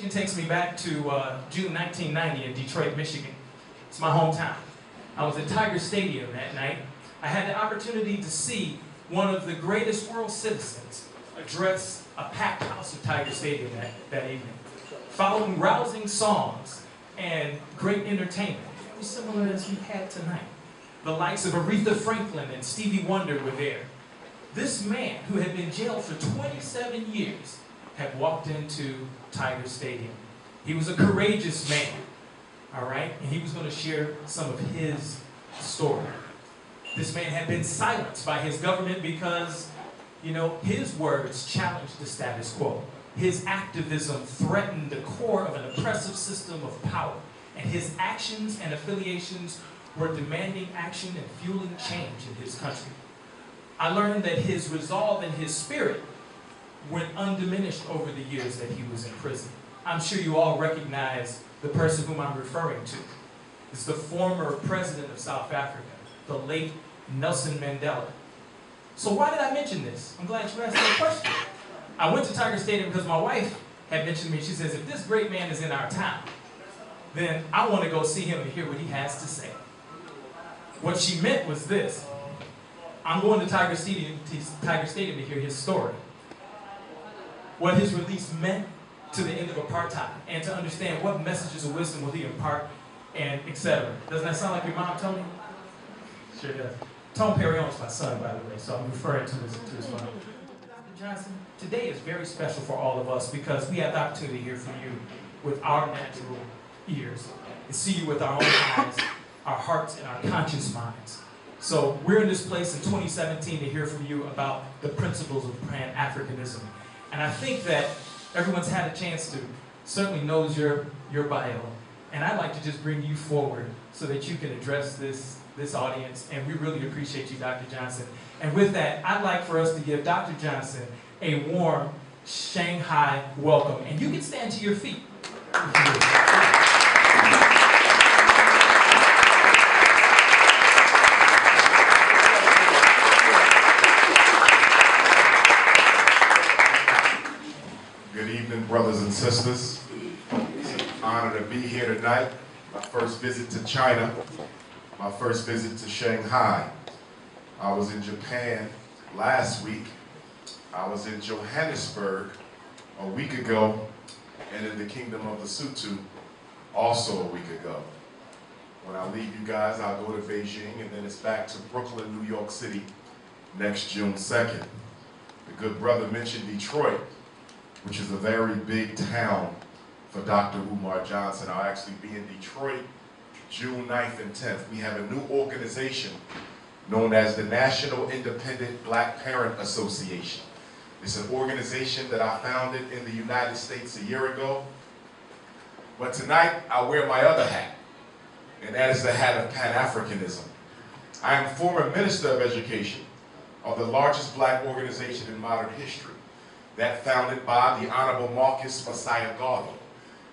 conversation takes me back to June 1990 in Detroit, Michigan. It's my hometown. I was at Tiger Stadium that night. I had the opportunity to see one of the greatest world citizens address a packed house of Tiger Stadium that evening, following rousing songs and great entertainment, very similar as we had tonight. The likes of Aretha Franklin and Stevie Wonder were there. This man, who had been jailed for 27 years, had walked into Tiger Stadium. He was a courageous man, all right? And he was going to share some of his story. This man had been silenced by his government because, you know, his words challenged the status quo. His activism threatened the core of an oppressive system of power. And his actions and affiliations were demanding action and fueling change in his country. I learned that his resolve and his spirit went undiminished over the years that he was in prison. I'm sure you all recognize the person whom I'm referring to. It's the former president of South Africa, the late Nelson Mandela. So why did I mention this? I'm glad you asked that question. I went to Tiger Stadium because my wife had mentioned to me, she says, if this great man is in our town, then I want to go see him and hear what he has to say. What she meant was this: I'm going to Tiger Stadium to hear his story. What his release meant to the end of apartheid, and to understand what messages of wisdom will he impart, and etc. Doesn't that sound like your mom, Tony? Sure does. Tone Perrion's my son, by the way, so I'm referring to his mom. Dr. Johnson, today is very special for all of us because we have the opportunity to hear from you with our natural ears, and see you with our own eyes, our hearts, and our conscious minds. So we're in this place in 2017 to hear from you about the principles of Pan-Africanism. And I think that everyone's had a chance to certainly knows your bio. And I'd like to just bring you forward so that you can address this audience. And we really appreciate you, Dr. Johnson. And with that, I'd like for us to give Dr. Johnson a warm Shanghai welcome. And you can stand to your feet. Good evening, brothers and sisters. It's an honor to be here tonight. My first visit to China, my first visit to Shanghai. I was in Japan last week. I was in Johannesburg a week ago, and in the Kingdom of Lesotho also a week ago. When I leave you guys, I'll go to Beijing, and then it's back to Brooklyn, New York City next June 2nd. The good brother mentioned Detroit, which is a very big town for Dr. Umar Johnson. I'll actually be in Detroit June 9th and 10th. We have a new organization known as the National Independent Black Parent Association. It's an organization that I founded in the United States a year ago. But tonight, I wear my other hat, and that is the hat of Pan-Africanism. I am former Minister of Education of the largest black organization in modern history, that founded by the Honorable Marcus Messiah Garvey.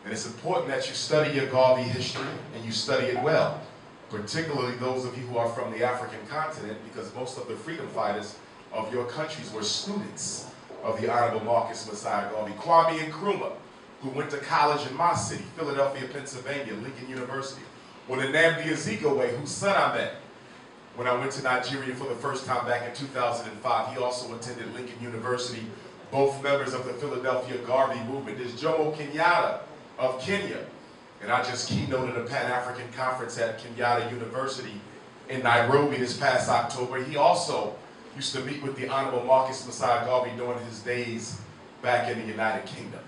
And it's important that you study your Garvey history and you study it well, particularly those of you who are from the African continent, because most of the freedom fighters of your countries were students of the Honorable Marcus Messiah Garvey. Kwame Nkrumah, who went to college in my city, Philadelphia, Pennsylvania, Lincoln University. Or the Nnamdi Azikiwe, whose son I met when I went to Nigeria for the first time back in 2005. He also attended Lincoln University, both members of the Philadelphia Garvey movement. There's Jomo Kenyatta of Kenya, and I just keynoted a Pan-African conference at Kenyatta University in Nairobi this past October. He also used to meet with the Honorable Marcus Messiah Garvey during his days back in the United Kingdom.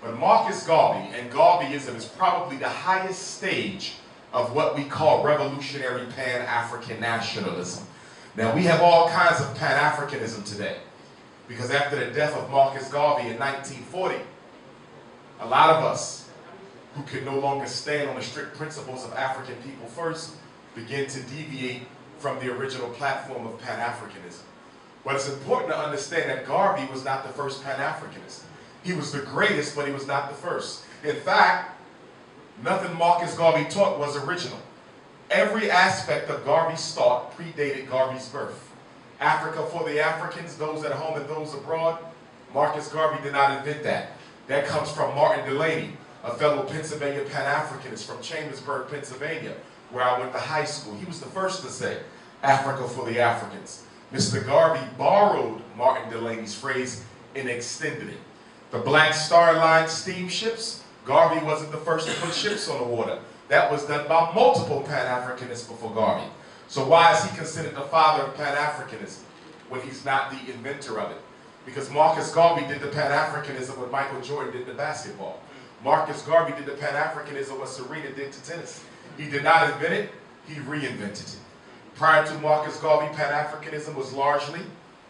But Marcus Garvey and Garveyism is probably the highest stage of what we call revolutionary Pan-African nationalism. Now, we have all kinds of Pan-Africanism today, because after the death of Marcus Garvey in 1940, a lot of us who could no longer stand on the strict principles of African people first began to deviate from the original platform of Pan-Africanism. But it's important to understand that Garvey was not the first Pan-Africanist. He was the greatest, but he was not the first. In fact, nothing Marcus Garvey taught was original. Every aspect of Garvey's thought predated Garvey's birth. Africa for the Africans, those at home and those abroad, Marcus Garvey did not invent that. That comes from Martin Delany, a fellow Pennsylvania Pan-Africanist from Chambersburg, Pennsylvania, where I went to high school. He was the first to say, Africa for the Africans. Mr. Garvey borrowed Martin Delaney's phrase and extended it. The Black Star Line steamships, Garvey wasn't the first to put ships on the water. That was done by multiple Pan-Africanists before Garvey. So why is he considered the father of Pan-Africanism when he's not the inventor of it? Because Marcus Garvey did the Pan-Africanism what Michael Jordan did to basketball. Marcus Garvey did the Pan-Africanism what Serena did to tennis. He did not invent it, he reinvented it. Prior to Marcus Garvey, Pan-Africanism was largely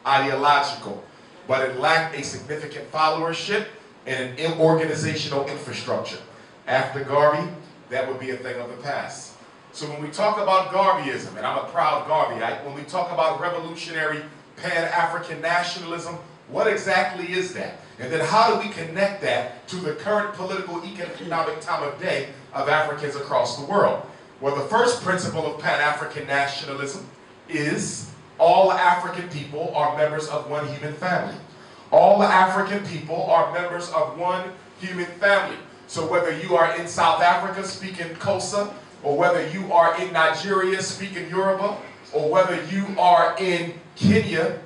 ideological, but it lacked a significant followership and an organizational infrastructure. After Garvey, that would be a thing of the past. So when we talk about Garveyism, and I'm a proud Garveyite, when we talk about revolutionary Pan-African nationalism, what exactly is that? And then how do we connect that to the current political, economic time of day of Africans across the world? Well, the first principle of Pan-African nationalism is all African people are members of one human family. All African people are members of one human family. So whether you are in South Africa speaking Xhosa, or whether you are in Nigeria speaking Yoruba, or whether you are in Kenya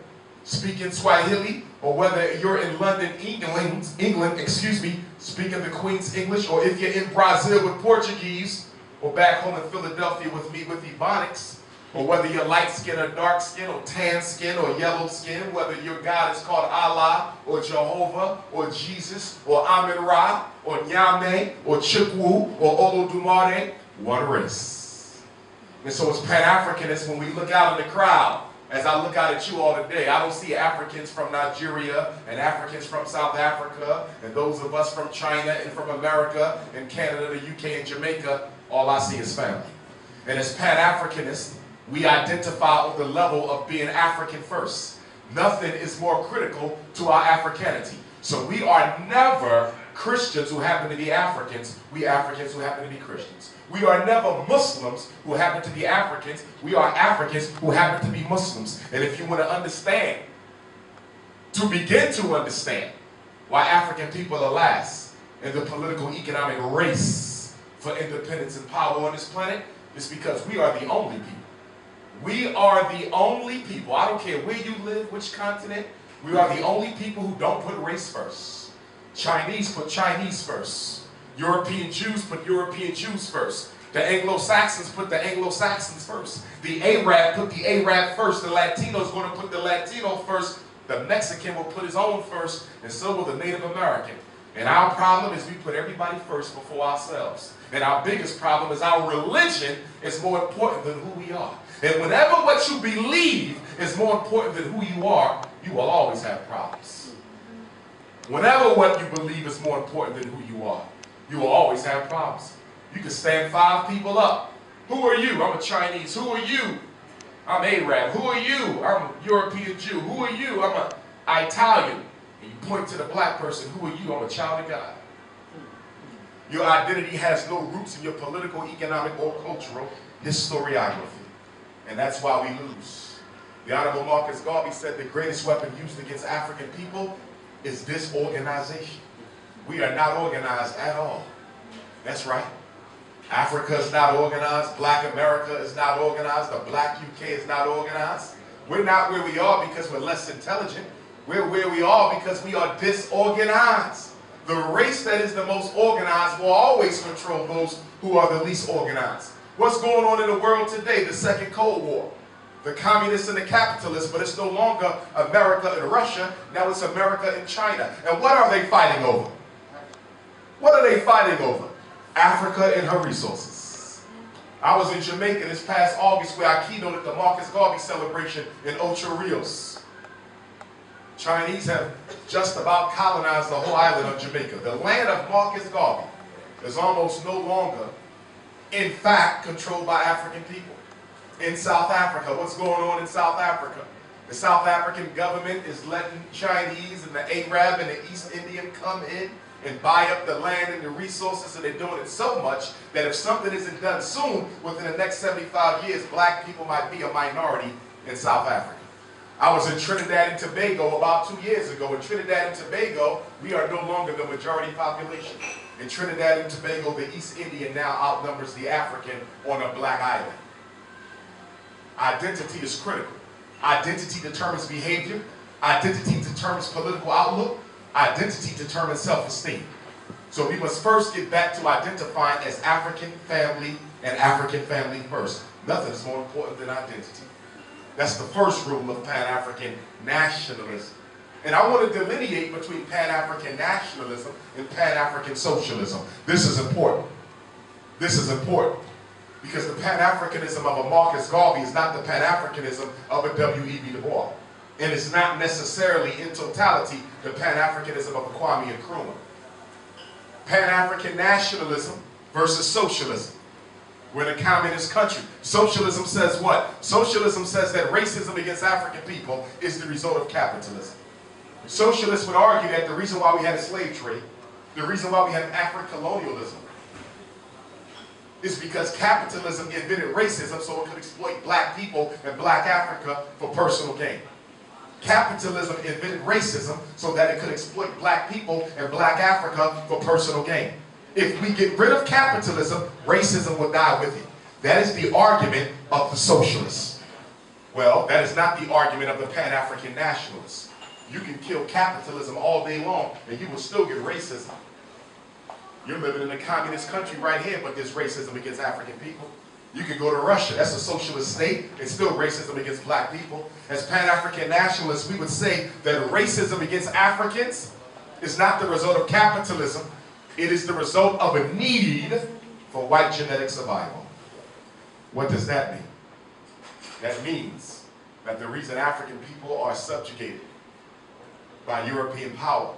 speaking Swahili, or whether you're in London, England, speaking the Queen's English, or if you're in Brazil with Portuguese, or back home in Philadelphia with me with Ebonics, or whether you're light skin or dark skin, or tan skin or yellow skin, whether your God is called Allah, or Jehovah, or Jesus, or Amin-Ra, or Nyame, or Chukwu, or Olodumare, one race. And so as Pan-Africanists, when we look out in the crowd, as I look out at you all today, I don't see Africans from Nigeria and Africans from South Africa and those of us from China and from America and Canada, the UK and Jamaica. All I see is family. And as Pan-Africanists, we identify on the level of being African first. Nothing is more critical to our Africanity. So we are never Christians who happen to be Africans. We Africans who happen to be Christians. We are never Muslims who happen to be Africans. We are Africans who happen to be Muslims. And if you want to understand, to begin to understand why African people are last in the political economic race for independence and power on this planet, it's because we are the only people. We are the only people, I don't care where you live, which continent, we are the only people who don't put race first. Chinese put Chinese first. European Jews put European Jews first. The Anglo-Saxons put the Anglo-Saxons first. The Arab put the Arab first. The Latino is going to put the Latino first. The Mexican will put his own first, and so will the Native American. And our problem is we put everybody first before ourselves. And our biggest problem is our religion is more important than who we are. And whenever what you believe is more important than who you are, you will always have problems. Whenever what you believe is more important than who you are, you will always have problems. You can stand 5 people up. Who are you? I'm a Chinese. Who are you? I'm Arab. Who are you? I'm a European Jew. Who are you? I'm an Italian. And you point to the black person. Who are you? I'm a child of God. Your identity has no roots in your political, economic, or cultural historiography. And that's why we lose. The Honorable Marcus Garvey said the greatest weapon used against African people is disorganization. We are not organized at all. That's right. Africa is not organized. Black America is not organized. The Black UK is not organized. We're not where we are because we're less intelligent. We're where we are because we are disorganized. The race that is the most organized will always control those who are the least organized. What's going on in the world today? The Second Cold War. The communists and the capitalists, but it's no longer America and Russia. Now it's America and China. And what are they fighting over? What are they fighting over? Africa and her resources. I was in Jamaica this past August where I keynoted the Marcus Garvey celebration in Ocho Rios. Chinese have just about colonized the whole island of Jamaica. The land of Marcus Garvey is almost no longer, in fact, controlled by African people. In South Africa, what's going on in South Africa? The South African government is letting Chinese and the Arab and the East Indian come in and buy up the land and the resources, and they're doing it so much that if something isn't done soon, within the next 75 years, black people might be a minority in South Africa. I was in Trinidad and Tobago about 2 years ago. In Trinidad and Tobago, we are no longer the majority population. In Trinidad and Tobago, the East Indian now outnumbers the African on a black island. Identity is critical. Identity determines behavior. Identity determines political outlook. Identity determines self-esteem. So we must first get back to identifying as African family and African family first. Nothing is more important than identity. That's the first rule of Pan-African nationalism. And I want to delineate between Pan-African nationalism and Pan-African socialism. This is important. This is important. Because the Pan-Africanism of a Marcus Garvey is not the Pan-Africanism of a W.E.B. Du Bois. And it's not necessarily in totality the Pan-Africanism of a Kwame Nkrumah. Pan-African nationalism versus socialism. We're in a communist country. Socialism says what? Socialism says that racism against African people is the result of capitalism. Socialists would argue that the reason why we had a slave trade, the reason why we have African colonialism, is because capitalism invented racism so it could exploit black people and black Africa for personal gain. Capitalism invented racism so that it could exploit black people and black Africa for personal gain. If we get rid of capitalism, racism will die with it. That is the argument of the socialists. Well, that is not the argument of the Pan-African nationalists. You can kill capitalism all day long and you will still get racism. You're living in a communist country right here, but there's racism against African people. You can go to Russia, that's a socialist state, it's still racism against black people. As Pan-African nationalists, we would say that racism against Africans is not the result of capitalism, it is the result of a need for white genetic survival. What does that mean? That means that the reason African people are subjugated by European power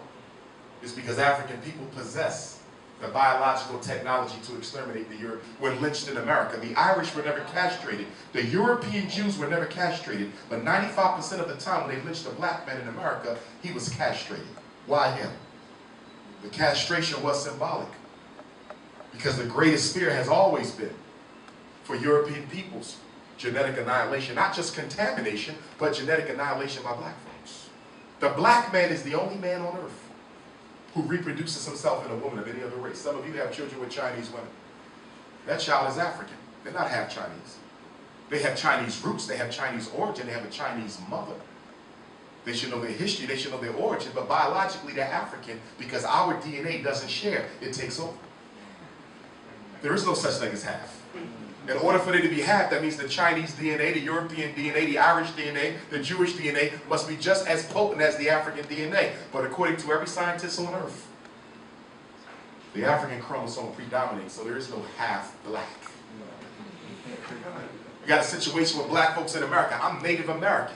is because African people possess the biological technology to exterminate the Europe. When lynched in America, the Irish were never castrated. The European Jews were never castrated. But 95% of the time when they lynched a black man in America, he was castrated. Why him? The castration was symbolic. Because the greatest fear has always been for European peoples genetic annihilation. Not just contamination, but genetic annihilation by black folks. The black man is the only man on earth who reproduces himself in a woman of any other race. Some of you have children with Chinese women. That child is African. They're not half Chinese. They have Chinese roots, they have Chinese origin, they have a Chinese mother. They should know their history, they should know their origin, but biologically they're African because our DNA doesn't share, it takes over. There is no such thing as half. In order for there to be half, that means the Chinese DNA, the European DNA, the Irish DNA, the Jewish DNA must be just as potent as the African DNA. But according to every scientist on earth, the African chromosome predominates, so there is no half black. You got a situation with black folks in America. I'm Native American.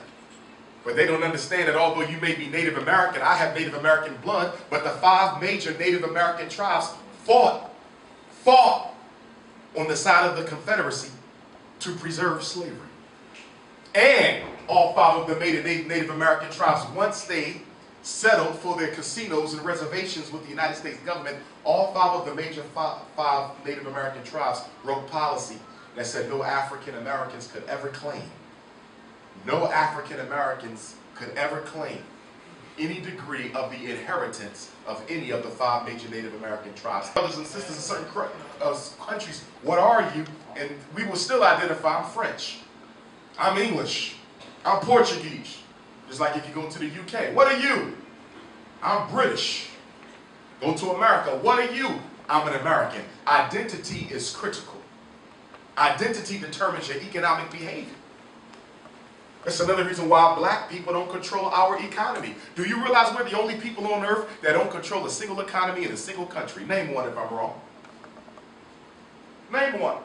But they don't understand that although you may be Native American, I have Native American blood, but the 5 major Native American tribes fought on the side of the Confederacy to preserve slavery. And all 5 of the major Native American tribes, once they settled for their casinos and reservations with the United States government, all 5 of the major 5 Native American tribes wrote policy that said no African Americans could ever claim, no African Americans could ever claim any degree of the inheritance of any of the 5 major Native American tribes. Brothers and sisters in certain countries, what are you? And we will still identify, I'm French, I'm English, I'm Portuguese. Just like if you go to the UK, what are you? I'm British. Go to America, what are you? I'm an American. Identity is critical. Identity determines your economic behavior. That's another reason why black people don't control our economy. Do you realize we're the only people on earth that don't control a single economy in a single country? Name one if I'm wrong. Name one.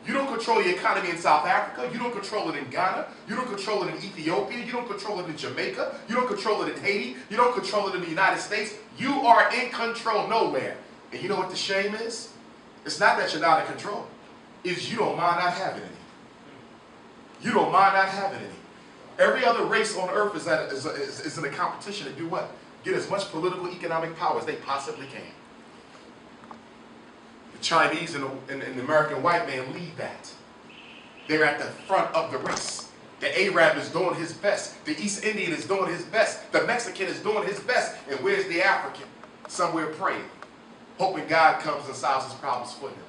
You don't control the economy in South Africa. You don't control it in Ghana. You don't control it in Ethiopia. You don't control it in Jamaica. You don't control it in Haiti. You don't control it in the United States. You are in control nowhere. And you know what the shame is? It's not that you're not in control. It's you don't mind not having any. You don't mind not having any. Every other race on earth is in a competition to do what? Get as much political, economic power as they possibly can. The Chinese and the American white man lead that. They're at the front of the race. The Arab is doing his best. The East Indian is doing his best. The Mexican is doing his best. And where's the African? Somewhere praying, hoping God comes and solves his problems for him.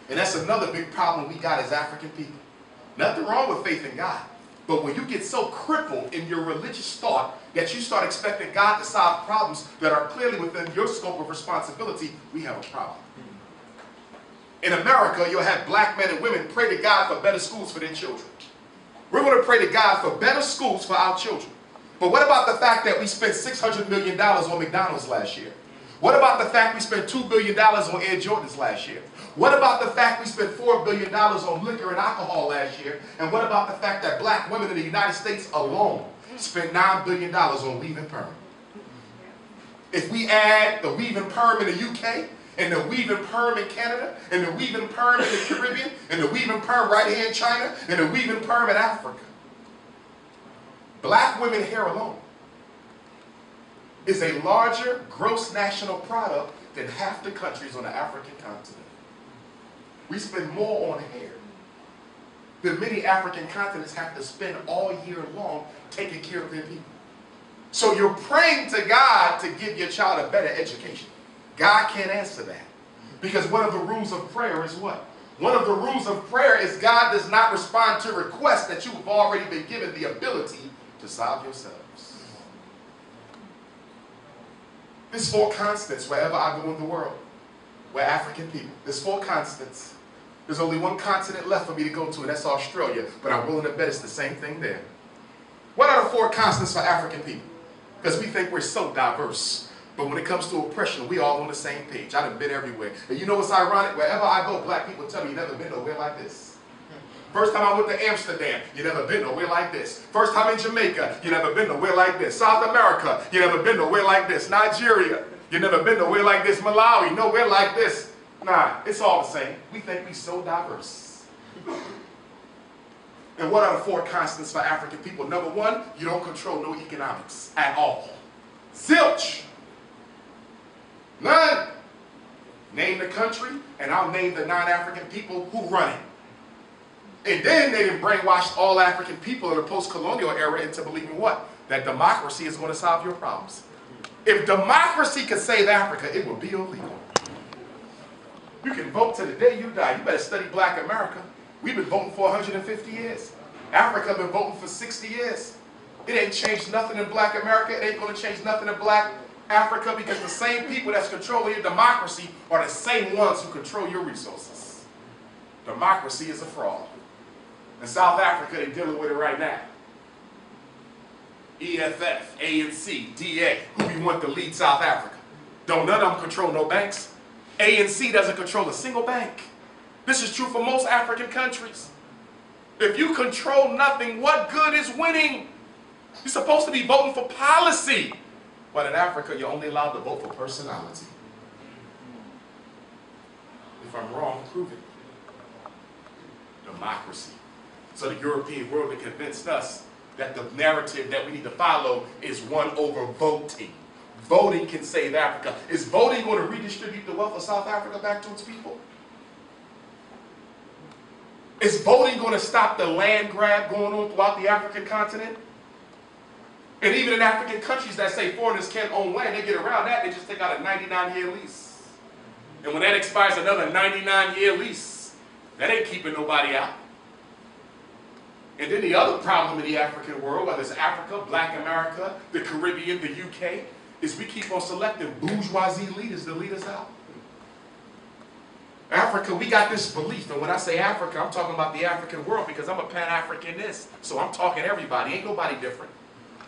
And that's another big problem we got as African people. Nothing wrong with faith in God. But when you get so crippled in your religious thought that you start expecting God to solve problems that are clearly within your scope of responsibility, we have a problem. In America, you'll have black men and women pray to God for better schools for their children. We're going to pray to God for better schools for our children. But what about the fact that we spent $600 million on McDonald's last year? What about the fact we spent $2 billion on Air Jordans last year? What about the fact we spent $4 billion on liquor and alcohol last year? And what about the fact that black women in the United States alone spent $9 billion on weave and perm? If we add the weave and perm in the UK, and the weave and perm in Canada, and the weave and perm in the Caribbean, and the weave and perm right here in China, and the weave and perm in Africa, black women hair alone is a larger gross national product than half the countries on the African continent. We spend more on hair than many African continents have to spend all year long taking care of their people. So you're praying to God to give your child a better education. God can't answer that. Because one of the rules of prayer is what? One of the rules of prayer is God does not respond to requests that you've already been given the ability to solve yourselves. There's 4 constants wherever I go in the world. We're African people. There's 4 constants. There's only one continent left for me to go to, and that's Australia. But I'm willing to bet it's the same thing there. What are the 4 constants for African people? Because we think we're so diverse. But when it comes to oppression, we all on the same page. I done been everywhere. And you know what's ironic? Wherever I go, black people tell me you never been nowhere like this. First time I went to Amsterdam, you never been nowhere like this. First time in Jamaica, you never been nowhere like this. South America, you never been nowhere like this. Nigeria, you never been nowhere like this. Malawi, nowhere like this. Nah, it's all the same. We think we so diverse. And what are the 4 constants for African people? Number 1, you don't control no economics at all. Zilch. None. Name the country, and I'll name the non-African people who run it. And then they done brainwashed all African people in the post-colonial era into believing what? That democracy is going to solve your problems. If democracy could save Africa, it would be illegal. You can vote to the day you die. You better study black America. We've been voting for 150 years. Africa been voting for 60 years. It ain't changed nothing in black America. It ain't going to change nothing in black Africa, because the same people that's controlling your democracy are the same ones who control your resources. Democracy is a fraud. In South Africa, they're dealing with it right now. EFF, ANC, DA, who we want to lead South Africa. Don't none of them control no banks. ANC doesn't control a single bank. This is true for most African countries. If you control nothing, what good is winning? You're supposed to be voting for policy. But in Africa, you're only allowed to vote for personality. If I'm wrong, prove it. Democracy. So the European world has convinced us that the narrative that we need to follow is one over voting. Voting can save Africa. Is voting going to redistribute the wealth of South Africa back to its people? Is voting going to stop the land grab going on throughout the African continent? And even in African countries that say foreigners can't own land, they get around that, they just take out a 99-year lease. And when that expires, another 99-year lease. That ain't keeping nobody out. And then the other problem in the African world, whether it's Africa, Black America, the Caribbean, the UK, is we keep on selecting bourgeoisie leaders to lead us out. Africa, we got this belief, and when I say Africa, I'm talking about the African world because I'm a Pan-Africanist, so I'm talking everybody, ain't nobody different.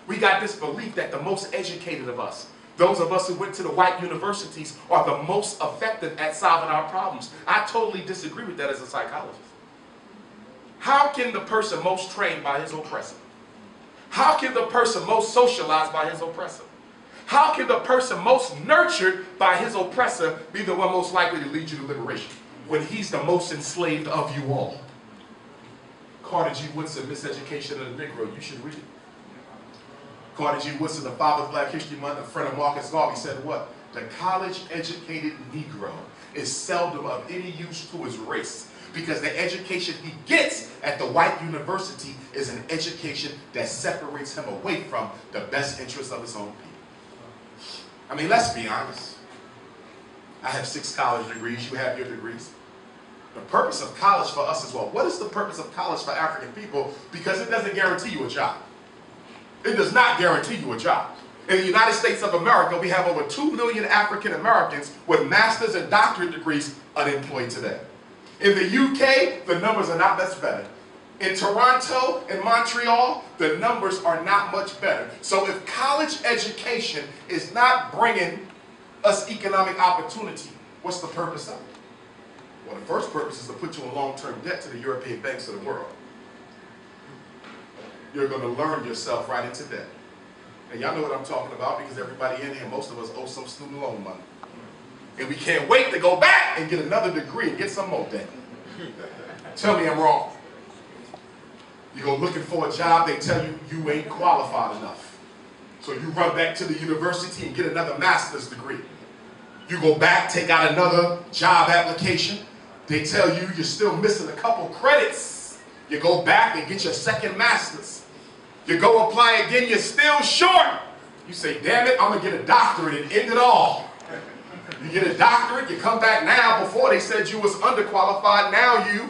We got this belief that the most educated of us, those of us who went to the white universities, are the most effective at solving our problems. I totally disagree with that as a psychologist. How can the person most trained by his oppressor? How can the person most socialized by his oppressor? How can the person most nurtured by his oppressor be the one most likely to lead you to liberation when he's the most enslaved of you all? Carter G. Woodson, Miseducation of the Negro, you should read it. Carter G. Woodson, the father of Black History Month, a friend of Marcus Garvey, said what? The college-educated Negro is seldom of any use to his race because the education he gets at the white university is an education that separates him away from the best interests of his own people. I mean, let's be honest. I have 6 college degrees, you have your degrees. The purpose of college for us as well. What is the purpose of college for African people? Because it doesn't guarantee you a job. It does not guarantee you a job. In the United States of America, we have over 2 million African Americans with master's and doctorate degrees unemployed today. In the UK, the numbers are not much better. In Toronto and Montreal, the numbers are not much better. So if college education is not bringing us economic opportunity, what's the purpose of it? Well, the first purpose is to put you in long-term debt to the European banks of the world. You're going to learn yourself right into debt. And y'all know what I'm talking about because everybody in here, most of us owe some student loan money. And we can't wait to go back and get another degree and get some more debt. Tell me I'm wrong. You go looking for a job, they tell you you ain't qualified enough. So you run back to the university and get another master's degree. You go back, take out another job application. They tell you you're still missing a couple credits. You go back and get your second master's. You go apply again, you're still short. You say, damn it, I'm gonna get a doctorate and end it all. You get a doctorate, you come back now. Before they said you was underqualified, now you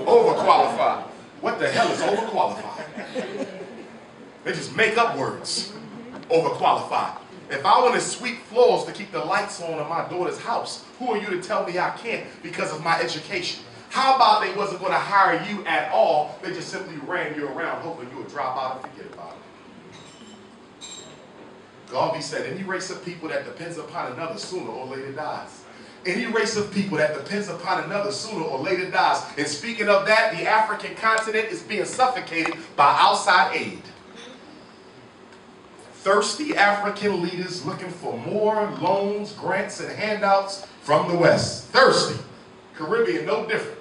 overqualified. What the hell is overqualified? They just make up words. Overqualified. If I want to sweep floors to keep the lights on in my daughter's house, who are you to tell me I can't because of my education? How about they wasn't going to hire you at all, they just simply ran you around hoping you would drop out and forget about it? Garvey said, any race of people that depends upon another sooner or later dies. Any race of people that depends upon another sooner or later dies. And speaking of that, the African continent is being suffocated by outside aid. Thirsty African leaders looking for more loans, grants, and handouts from the West. Thirsty. Caribbean, no different.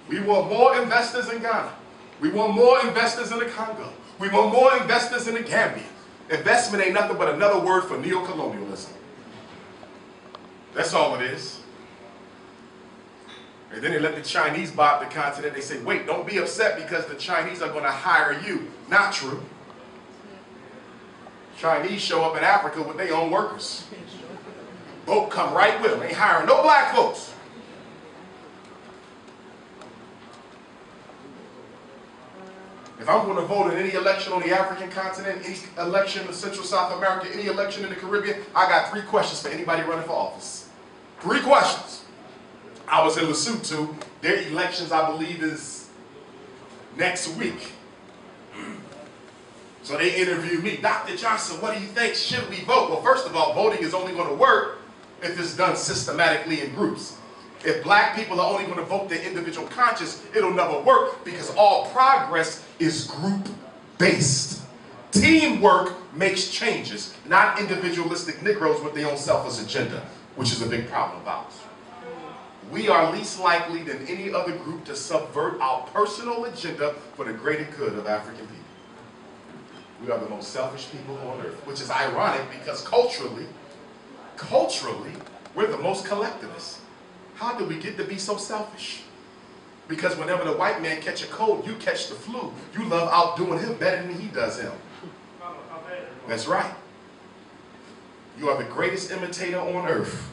We want more investors in Ghana. We want more investors in the Congo. We want more investors in the Gambia. Investment ain't nothing but another word for neocolonialism. That's all it is. And then they let the Chinese buy up the continent. They say, wait, don't be upset because the Chinese are going to hire you. Not true. Chinese show up in Africa with their own workers. Boat come right with them. They ain't hiring no black folks. If I'm going to vote in any election on the African continent, any election in Central South America, any election in the Caribbean, I got 3 questions for anybody running for office. 3 questions. I was in Lesotho. Their elections, I believe, is next week. So they interviewed me. Dr. Johnson, what do you think? Should we vote? Well, first of all, voting is only going to work if it's done systematically in groups. If black people are only going to vote their individual conscience, it'll never work because all progress is group-based. Teamwork makes changes, not individualistic Negroes with their own selfish agenda, which is a big problem of ours. We are least likely than any other group to subvert our personal agenda for the greater good of African people. We are the most selfish people on earth, which is ironic because culturally, we're the most collectivist. How did we get to be so selfish? Because whenever the white man catch a cold, you catch the flu. You love outdoing him better than he does him. That's right. You are the greatest imitator on earth.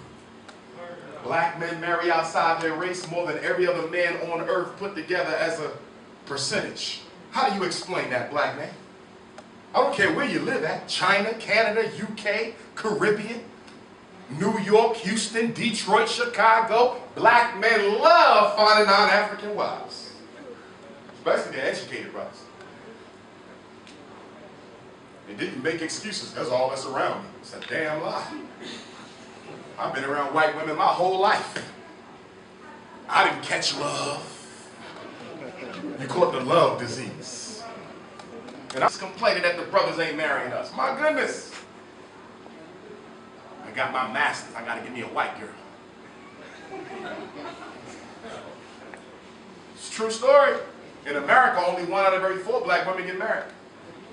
Black men marry outside their race more than every other man on earth put together as a percentage. How do you explain that, black man? I don't care where you live at. China, Canada, UK, Caribbean, New York, Houston, Detroit, Chicago. Black men love finding out African wives. Especially the educated brothers. They didn't make excuses. That's all that's around me. It's a damn lie. I've been around white women my whole life. I didn't catch love. You caught the love disease. And I was complaining that the brothers ain't marrying us. My goodness. I got my master's. I gotta get me a white girl. It's a true story. In America, only 1 out of every 4 black women get married.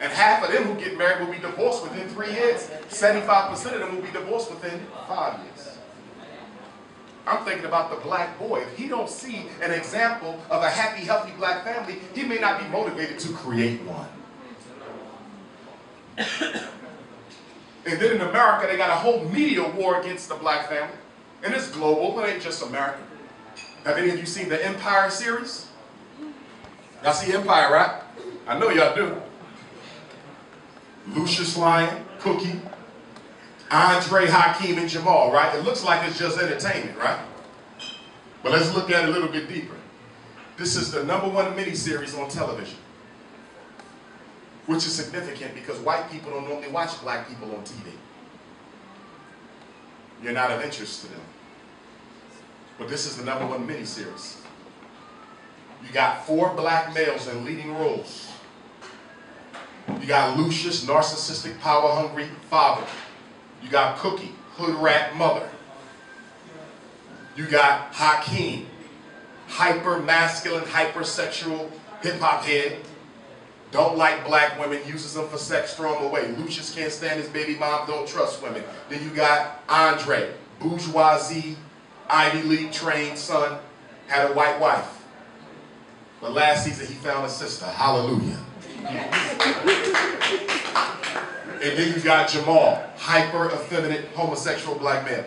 And half of them who get married will be divorced within 3 years. 75% of them will be divorced within 5 years. I'm thinking about the black boy. If he don't see an example of a happy, healthy black family, he may not be motivated to create one. And then in America, they got a whole media war against the black family. And it's global, it ain't just America. Have any of you seen the Empire series? Y'all see Empire, right? I know y'all do. Lucius Lyon, Cookie, Andre, Hakeem, and Jamal, right? It looks like it's just entertainment, right? But let's look at it a little bit deeper. This is the #1 miniseries on television, which is significant because white people don't normally watch black people on TV. You're not of interest to them. But this is the #1 miniseries. You got 4 black males in leading roles. You got Lucius, narcissistic, power-hungry father. You got Cookie, hood rat mother. You got Hakeem, hyper-masculine, hypersexual hip-hop head. Don't like black women, uses them for sex, throw them away. Lucius can't stand his baby mom, don't trust women. Then you got Andre, bourgeoisie, Ivy League trained son, had a white wife. But last season he found a sister, hallelujah. And then you got Jamal, hyper effeminate homosexual black male.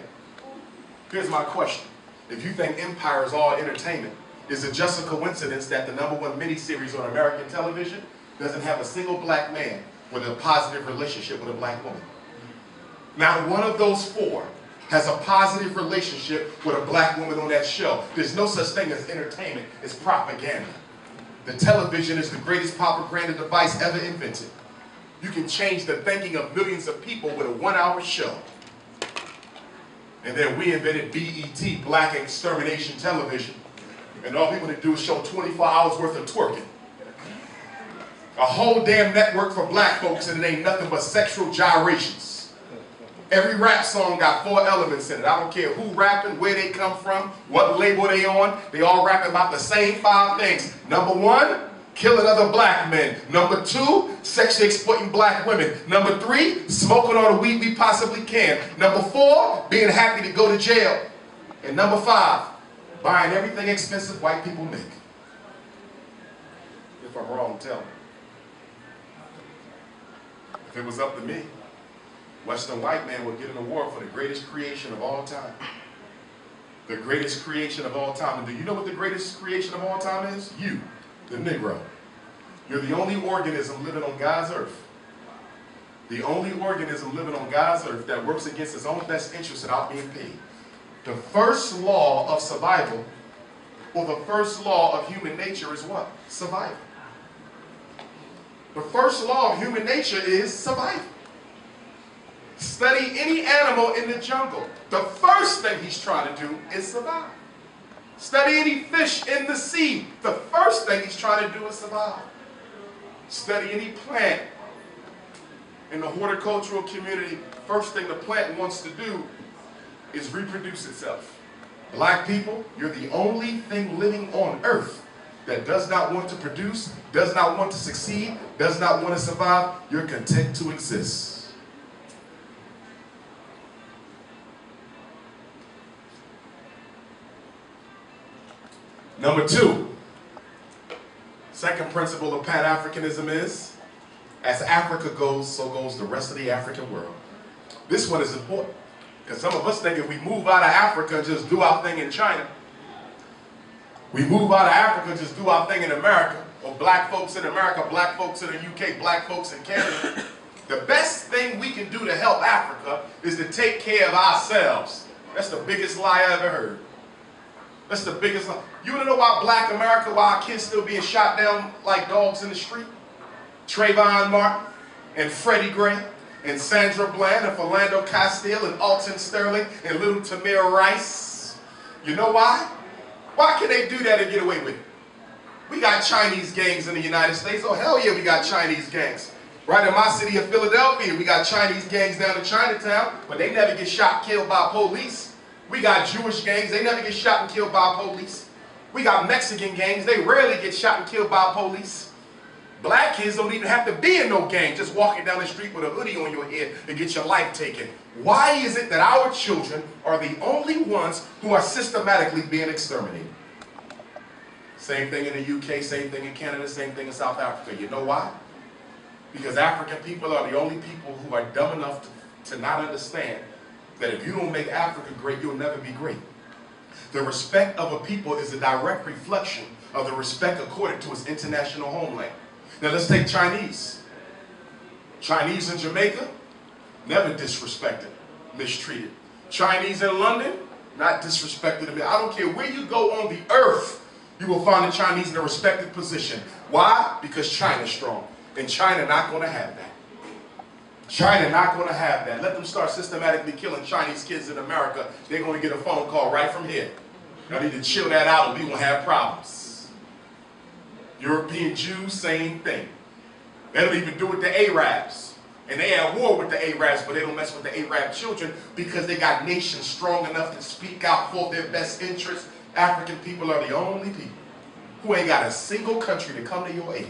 Here's my question. If you think Empire is all entertainment, is it just a coincidence that the #1 miniseries on American television doesn't have a single black man with a positive relationship with a black woman? Not one of those 4 has a positive relationship with a black woman on that show. There's no such thing as entertainment, it's propaganda. The television is the greatest propaganda device ever invented. You can change the thinking of millions of people with a 1-hour show. And then we invented BET, Black Extermination Television. And all people to do is show 24 hours worth of twerking. A whole damn network for black folks, and it ain't nothing but sexual gyrations. Every rap song got 4 elements in it. I don't care who rapping, where they come from, what label they on. They all rapping about the same 5 things. #1, killing other black men. #2, sexually exploiting black women. #3, smoking all the weed we possibly can. #4, being happy to go to jail. And #5, buying everything expensive white people make. If I'm wrong, tell me. If it was up to me, Western white man would get an award for the greatest creation of all time. The greatest creation of all time. And do you know what the greatest creation of all time is? You, the Negro. You're the only organism living on God's earth. The only organism living on God's earth that works against his own best interest without being paid. The first law of survival, or the first law of human nature is what? Survival. The first law of human nature is survival. Study any animal in the jungle. The first thing he's trying to do is survive. Study any fish in the sea. The first thing he's trying to do is survive. Study any plant in the horticultural community. First thing the plant wants to do is reproduce itself. Black people, you're the only thing living on earth that does not want to produce, does not want to succeed, does not want to survive. You're content to exist. #2, second principle of Pan-Africanism is, as Africa goes, so goes the rest of the African world. This one is important, because some of us think if we move out of Africa and just do our thing in China, we move out of Africa and just do our thing in America, or black folks in America, black folks in the UK, black folks in Canada, the best thing we can do to help Africa is to take care of ourselves. That's the biggest lie I ever heard. That's the biggest lie. You want to know why black America, why our kids still being shot down like dogs in the street? Trayvon Martin and Freddie Gray and Sandra Bland and Philando Castile and Alton Sterling and little Tamir Rice. You know why? Why can they do that and get away with it? We got Chinese gangs in the United States. Oh, hell yeah, we got Chinese gangs. Right in my city of Philadelphia, we got Chinese gangs down in Chinatown, but they never get shot, killed by police. We got Jewish gangs, they never get shot and killed by police. We got Mexican gangs, they rarely get shot and killed by police. Black kids don't even have to be in no gang, just walking down the street with a hoodie on your head and get your life taken. Why is it that our children are the only ones who are systematically being exterminated? Same thing in the UK, same thing in Canada, same thing in South Africa. You know why? Because African people are the only people who are dumb enough to not understand that if you don't make Africa great, you'll never be great. The respect of a people is a direct reflection of the respect accorded to its international homeland. Now let's take Chinese. Chinese in Jamaica, never disrespected, mistreated. Chinese in London, not disrespected. I don't care where you go on the earth, you will find the Chinese in a respected position. Why? Because China's strong. And China not going to have that. China not going to have that. Let them start systematically killing Chinese kids in America. They're going to get a phone call right from here. I need to chill that out or we won't have problems. European Jews, same thing. They don't even do it to Arabs. And they at war with the Arabs, but they don't mess with the Arab children because they got nations strong enough to speak out for their best interests. African people are the only people who ain't got a single country to come to your aid.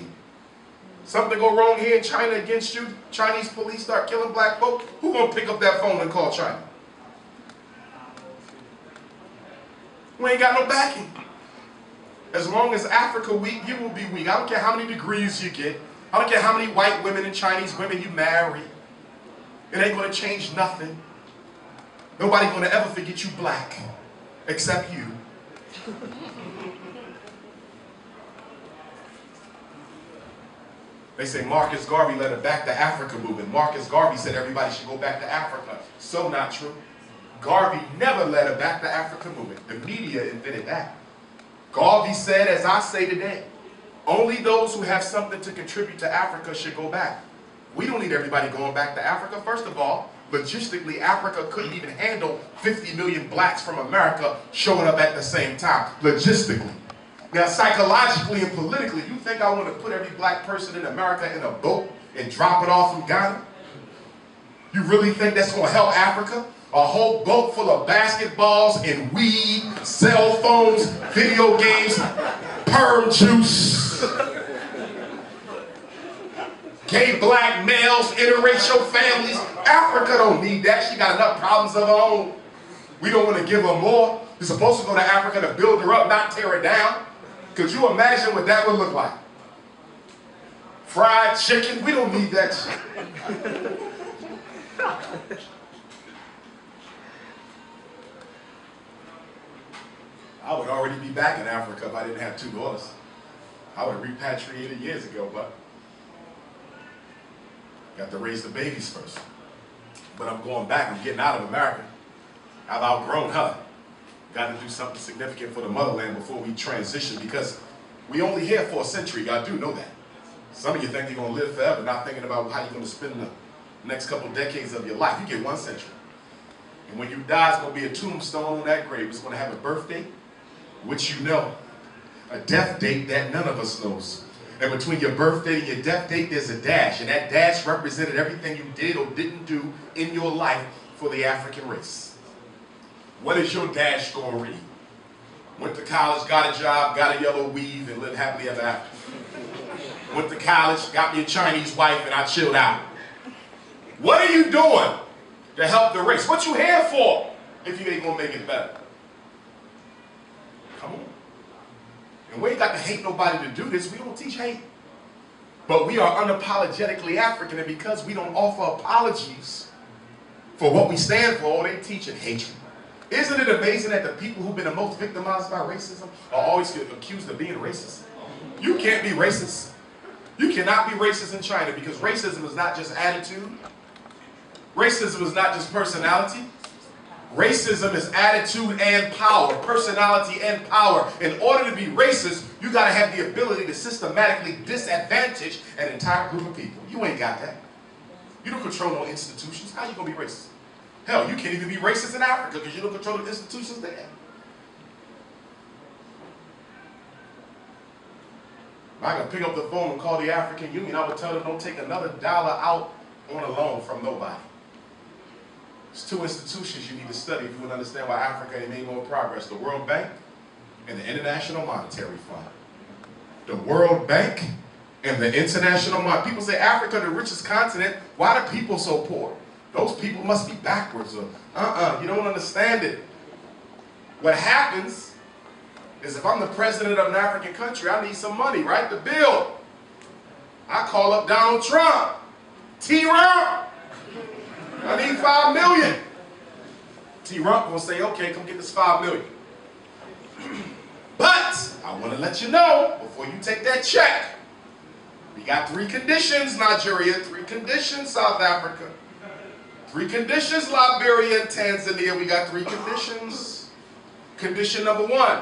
Something go wrong here in China against you, Chinese police start killing black folk, who gonna pick up that phone and call China? We ain't got no backing. As long as Africa weak, you will be weak. I don't care how many degrees you get. I don't care how many white women and Chinese women you marry. It ain't gonna change nothing. Nobody gonna ever forget you black, except you. They say Marcus Garvey led a Back to Africa movement. Marcus Garvey said everybody should go back to Africa. So not true. Garvey never led a Back to Africa movement. The media invented that. Garvey said, as I say today, only those who have something to contribute to Africa should go back. We don't need everybody going back to Africa. First of all, logistically, Africa couldn't even handle 50 million blacks from America showing up at the same time. Logistically. Now, psychologically and politically, you think I want to put every black person in America in a boat and drop it off from Ghana? You really think that's going to help Africa? A whole boat full of basketballs and weed, cell phones, video games, perm juice, gay black males, interracial families. Africa don't need that. She got enough problems of her own. We don't want to give her more. You're supposed to go to Africa to build her up, not tear her down. Could you imagine what that would look like? Fried chicken? We don't need that shit. I would already be back in Africa if I didn't have 2 daughters. I would have repatriated years ago, but got to raise the babies first. But I'm going back. I'm getting out of America. I've outgrown her. Got to do something significant for the motherland before we transition, because we only here for a century. Y'all do know that. Some of you think you're going to live forever, not thinking about how you're going to spend the next couple decades of your life. You get 1 century. And when you die, it's going to be a tombstone on that grave. It's going to have a birthday, which you know, a death date that none of us knows. And between your birthday and your death date, there's a dash. And that dash represented everything you did or didn't do in your life for the African race. What is your dash going to read? Went to college, got a job, got a yellow weave, and lived happily ever after. Went to college, got me a Chinese wife, and I chilled out. What are you doing to help the race? What you here for if you ain't going to make it better? Come on. And we ain't got to hate nobody to do this. We don't teach hate. But we are unapologetically African, and because we don't offer apologies for what we stand for, they teaching hatred. Isn't it amazing that the people who've been the most victimized by racism are always accused of being racist? You can't be racist. You cannot be racist in China, because racism is not just attitude. Racism is not just personality. Racism is attitude and power, personality and power. In order to be racist, you got to have the ability to systematically disadvantage an entire group of people. You ain't got that. You don't control no institutions. How you going to be racist? Hell, you can't even be racist in Africa because you don't control the institutions there. If I could pick up the phone and call the African Union, I would tell them don't take another dollar out on a loan from nobody. There's 2 institutions you need to study if you want to understand why Africa ain't made more progress: the World Bank and the International Monetary Fund. The World Bank And the international money. People say Africa, the richest continent. Why are people so poor? Those people must be backwards. Or, you don't understand it. What happens is if I'm the president of an African country, I need some money, right, to build. I call up Donald Trump. T-Rump, I need $5 million. T-Rump will say, okay, come get this $5 million. But I want to let you know, before you take that check, we got 3 conditions, Nigeria, 3 conditions, South Africa, 3 conditions, Liberia and Tanzania. We got 3 conditions. Condition number 1,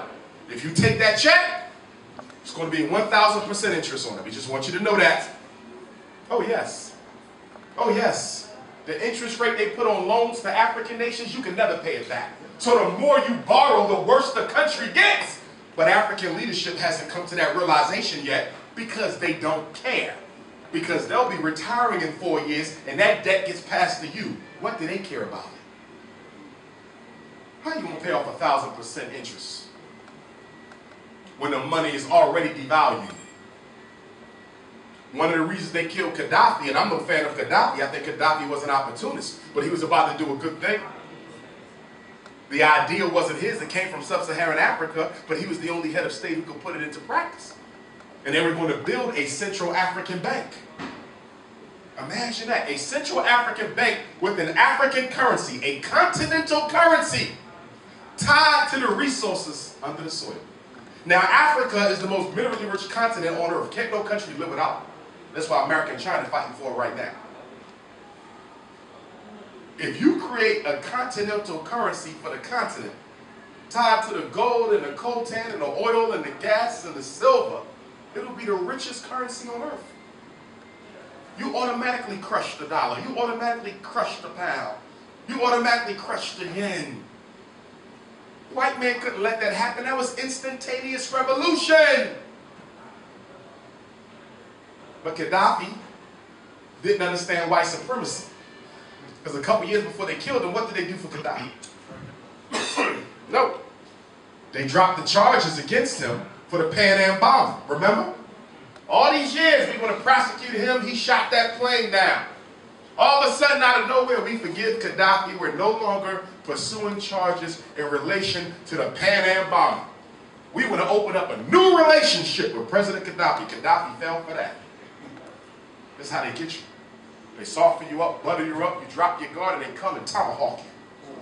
if you take that check, it's going to be 1,000% interest on it. We just want you to know that. Oh, yes. Oh, yes. The interest rate they put on loans to African nations, you can never pay it back. So the more you borrow, the worse the country gets. But African leadership hasn't come to that realization yet because they don't care. Because they'll be retiring in 4 years and that debt gets passed to you. What do they care about it? How are you going to pay off 1,000% interest when the money is already devalued? One of the reasons they killed Gaddafi, and I'm no fan of Gaddafi, I think Gaddafi was an opportunist, but he was about to do a good thing. The idea wasn't his, it came from sub-Saharan Africa, but he was the only head of state who could put it into practice. And they were going to build a Central African bank. Imagine that, a Central African bank with an African currency, a continental currency, tied to the resources under the soil. Now, Africa is the most minerally rich continent on earth. Can't no country live without it. That's why America and China are fighting for it right now. If you create a continental currency for the continent, tied to the gold and the coltan and the oil and the gas and the silver, it'll be the richest currency on earth. You automatically crush the dollar. You automatically crush the pound. You automatically crush the yen. White man couldn't let that happen. That was instantaneous revolution. But Gaddafi didn't understand white supremacy. Because a couple years before they killed him, what did they do for Gaddafi? No. They dropped the charges against him for the Pan Am bombing. Remember? All these years we want to prosecute him. He shot that plane down. All of a sudden, out of nowhere, we forgive Gaddafi. We're no longer pursuing charges in relation to the Pan Am bombing. We want to open up a new relationship with President Gaddafi. Gaddafi fell for that. That's how they get you. They soften you up, butter you up, you drop your guard, and they come and tomahawk you.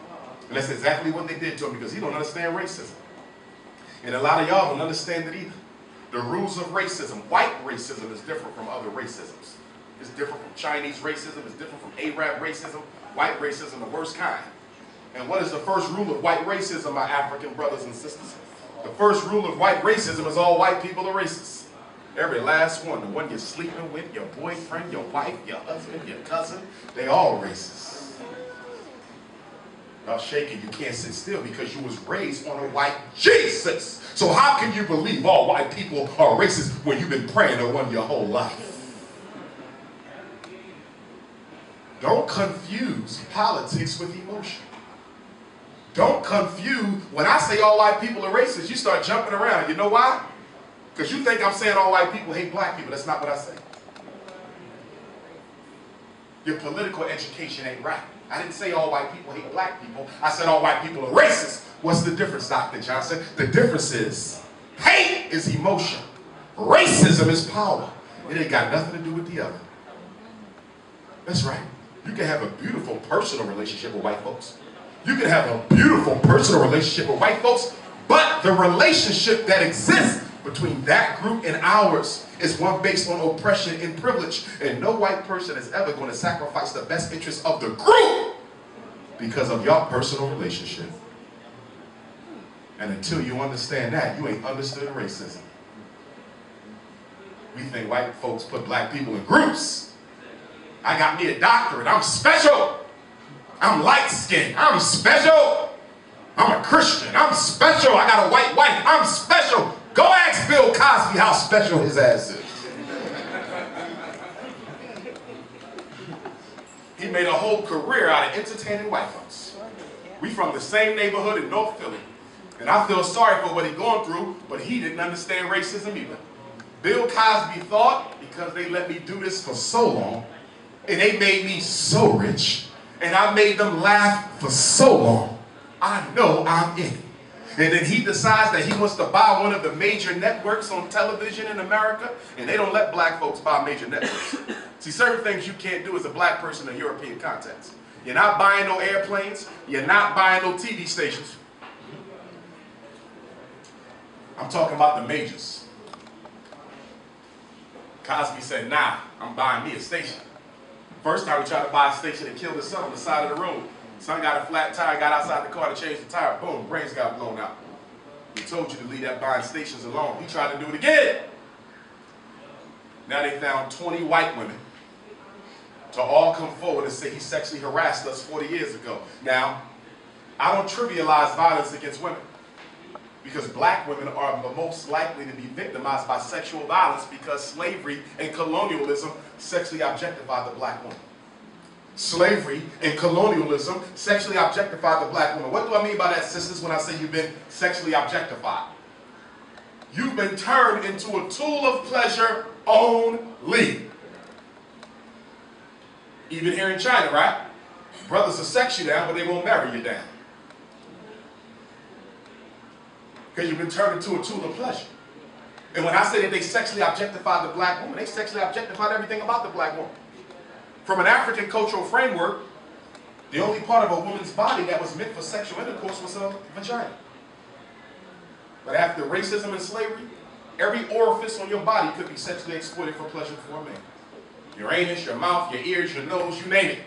And that's exactly what they did to him because he don't understand racism. And a lot of y'all don't understand it either. The rules of racism. White racism is different from other racisms. It's different from Chinese racism. It's different from Arab racism. White racism, the worst kind. And what is the first rule of white racism, my African brothers and sisters? The first rule of white racism is all white people are racist. Every last one. The one you're sleeping with, your boyfriend, your wife, your husband, your cousin, they all racist. Y'all shaking, you can't sit still because you was raised on a white Jesus. So how can you believe all white people are racist when you've been praying to one your whole life? Don't confuse politics with emotion. Don't confuse, when I say all white people are racist, you start jumping around. You know why? Because you think I'm saying all white people hate black people. That's not what I say. Your political education ain't right. I didn't say all white people hate black people. I said all white people are racist. What's the difference, Dr. Johnson? The difference is hate is emotion. Racism is power. It ain't got nothing to do with the other. That's right. You can have a beautiful personal relationship with white folks. You can have a beautiful personal relationship with white folks, but the relationship that exists between that group and ours is one based on oppression and privilege. And no white person is ever going to sacrifice the best interest of the group because of your personal relationship. And until you understand that, you ain't understood racism. We think white folks put black people in groups. I got me a doctorate. I'm special. I'm light-skinned. I'm special. I'm a Christian. I'm special. I got a white wife. I'm special. Go ask Bill Cosby how special his ass is. He made a whole career out of entertaining white folks. We from the same neighborhood in North Philly. And I feel sorry for what he's going through, but he didn't understand racism either. Bill Cosby thought, because they let me do this for so long, and they made me so rich, and I made them laugh for so long, I know I'm in it. And then he decides that he wants to buy one of the major networks on television in America, and they don't let black folks buy major networks. See, certain things you can't do as a black person in European context. You're not buying no airplanes, you're not buying no TV stations. I'm talking about the majors. Cosby said, nah, I'm buying me a station. First time we tried to buy a station and killed his son on the side of the road. Son got a flat tire, got outside the car to change the tire, boom, brains got blown out. We told you to leave that buying stations alone. He tried to do it again. Now they found 20 white women to all come forward and say he sexually harassed us 40 years ago. Now, I don't trivialize violence against women, because black women are the most likely to be victimized by sexual violence because slavery and colonialism sexually objectified the black woman. Slavery and colonialism sexually objectified the black woman. What do I mean by that, sisters, when I say you've been sexually objectified? You've been turned into a tool of pleasure only. Even here in China, right? Brothers will sex you down, but they won't marry you down. Because you've been turned into a tool of pleasure. And when I say that they sexually objectified the black woman, they sexually objectified everything about the black woman. From an African cultural framework, the only part of a woman's body that was meant for sexual intercourse was a vagina. But after racism and slavery, every orifice on your body could be sexually exploited for pleasure for a man. Your anus, your mouth, your ears, your nose, you name it.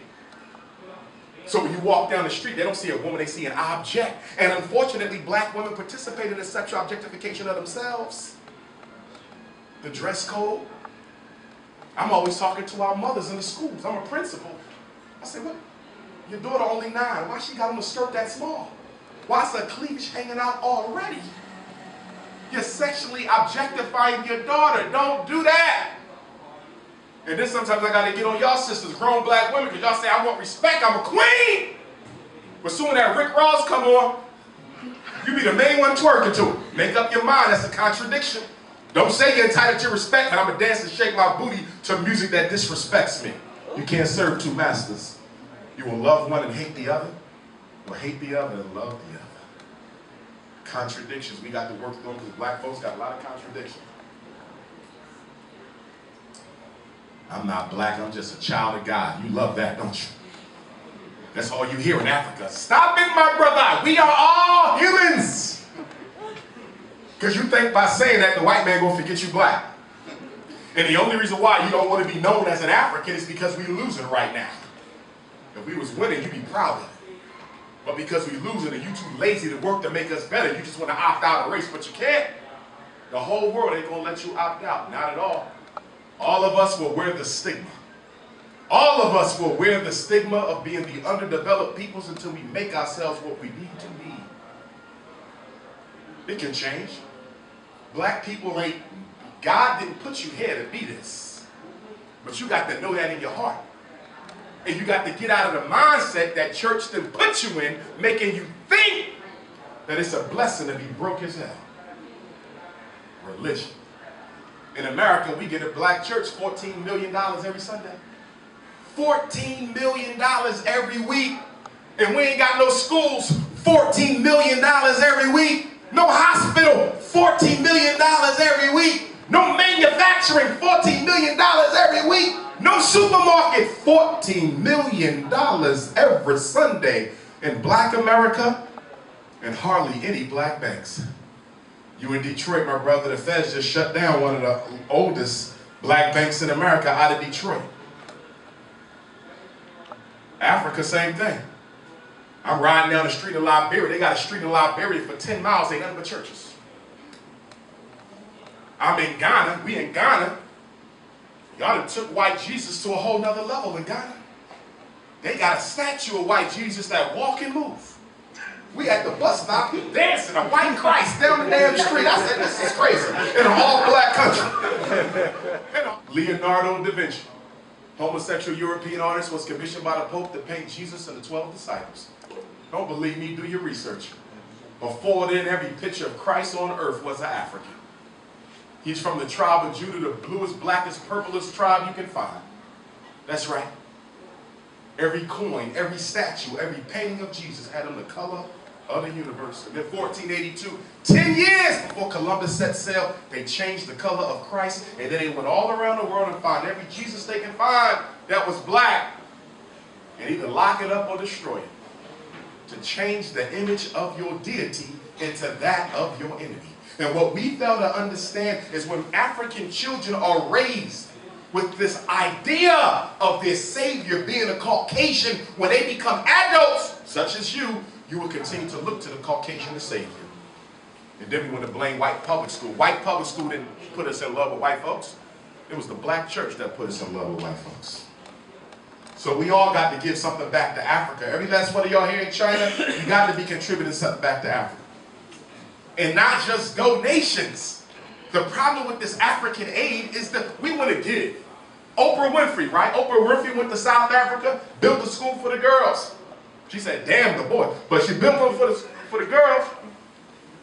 So when you walk down the street, they don't see a woman, they see an object. And unfortunately, black women participate in the sexual objectification of themselves. The dress code. I'm always talking to our mothers in the schools. I'm a principal. I say, what? Your daughter only 9. Why she got on a skirt that small? Why is her cleavage hanging out already? You're sexually objectifying your daughter. Don't do that. And then sometimes I got to get on y'all sisters, grown black women, because y'all say, I want respect, I'm a queen. But soon that Rick Ross come on, you be the main one twerking to it. Make up your mind, that's a contradiction. Don't say you're entitled to respect, but I'm going to dance and shake my booty to music that disrespects me. You can't serve two masters. You will love one and hate the other, or hate the other and love the other. Contradictions. We got to work through them because black folks got a lot of contradictions. I'm not black, I'm just a child of God. You love that, don't you? That's all you hear in Africa. Stop it, my brother. We are all humans. Because you think by saying that the white man gonna forget you black. And the only reason why you don't want to be known as an African is because we're losing right now. If we was winning, you'd be proud of it. But because we're losing and you too lazy to work to make us better, you just want to opt out of the race, but you can't. The whole world ain't gonna let you opt out, not at all. All of us will wear the stigma. All of us will wear the stigma of being the underdeveloped peoples until we make ourselves what we need to be. It can change. Black people ain't, God didn't put you here to be this. But you got to know that in your heart. And you got to get out of the mindset that church didn't put you in, making you think that it's a blessing to be broke as hell. Religion. In America, we get a black church $14 million every Sunday. $14 million every week. And we ain't got no schools, $14 million every week. No hospital, $14 million every week. No manufacturing, $14 million every week. No supermarket, $14 million every Sunday in black America, and hardly any black banks. You in Detroit, my brother, the feds just shut down one of the oldest black banks in America out of Detroit. Africa, same thing. I'm riding down the street in Liberia. They got a street in Liberia for 10 miles, ain't nothing but churches. I'm in Ghana, we in Ghana. Y'all done took white Jesus to a whole nother level in Ghana. They got a statue of white Jesus that walk and move. We at the bus stop, he dancing a white Christ down the damn street. I said, this is crazy. In an all-black country. Leonardo da Vinci, homosexual European artist, was commissioned by the Pope to paint Jesus and the 12 disciples. Don't believe me, do your research. Before then, every picture of Christ on earth was an African. He's from the tribe of Judah, the bluest, blackest, purplest tribe you can find. That's right. Every coin, every statue, every painting of Jesus had him the color of the universe. And then 1482, 10 years before Columbus set sail, they changed the color of Christ, and then they went all around the world and found every Jesus they can find that was black, and either lock it up or destroy it, to change the image of your deity into that of your enemy. And what we fail to understand is when African children are raised with this idea of their Savior being a Caucasian, when they become adults, such as you will continue to look to the Caucasian to save you. And then we want to blame white public school. White public school didn't put us in love with white folks. It was the black church that put us in love with white folks. So we all got to give something back to Africa. Every last one of y'all here in China, you got to be contributing something back to Africa. And not just donations. The problem with this African aid is that we want to give. Oprah Winfrey, right? Oprah Winfrey went to South Africa, built a school for the girls. She said, damn the boy. But she built one for the girls.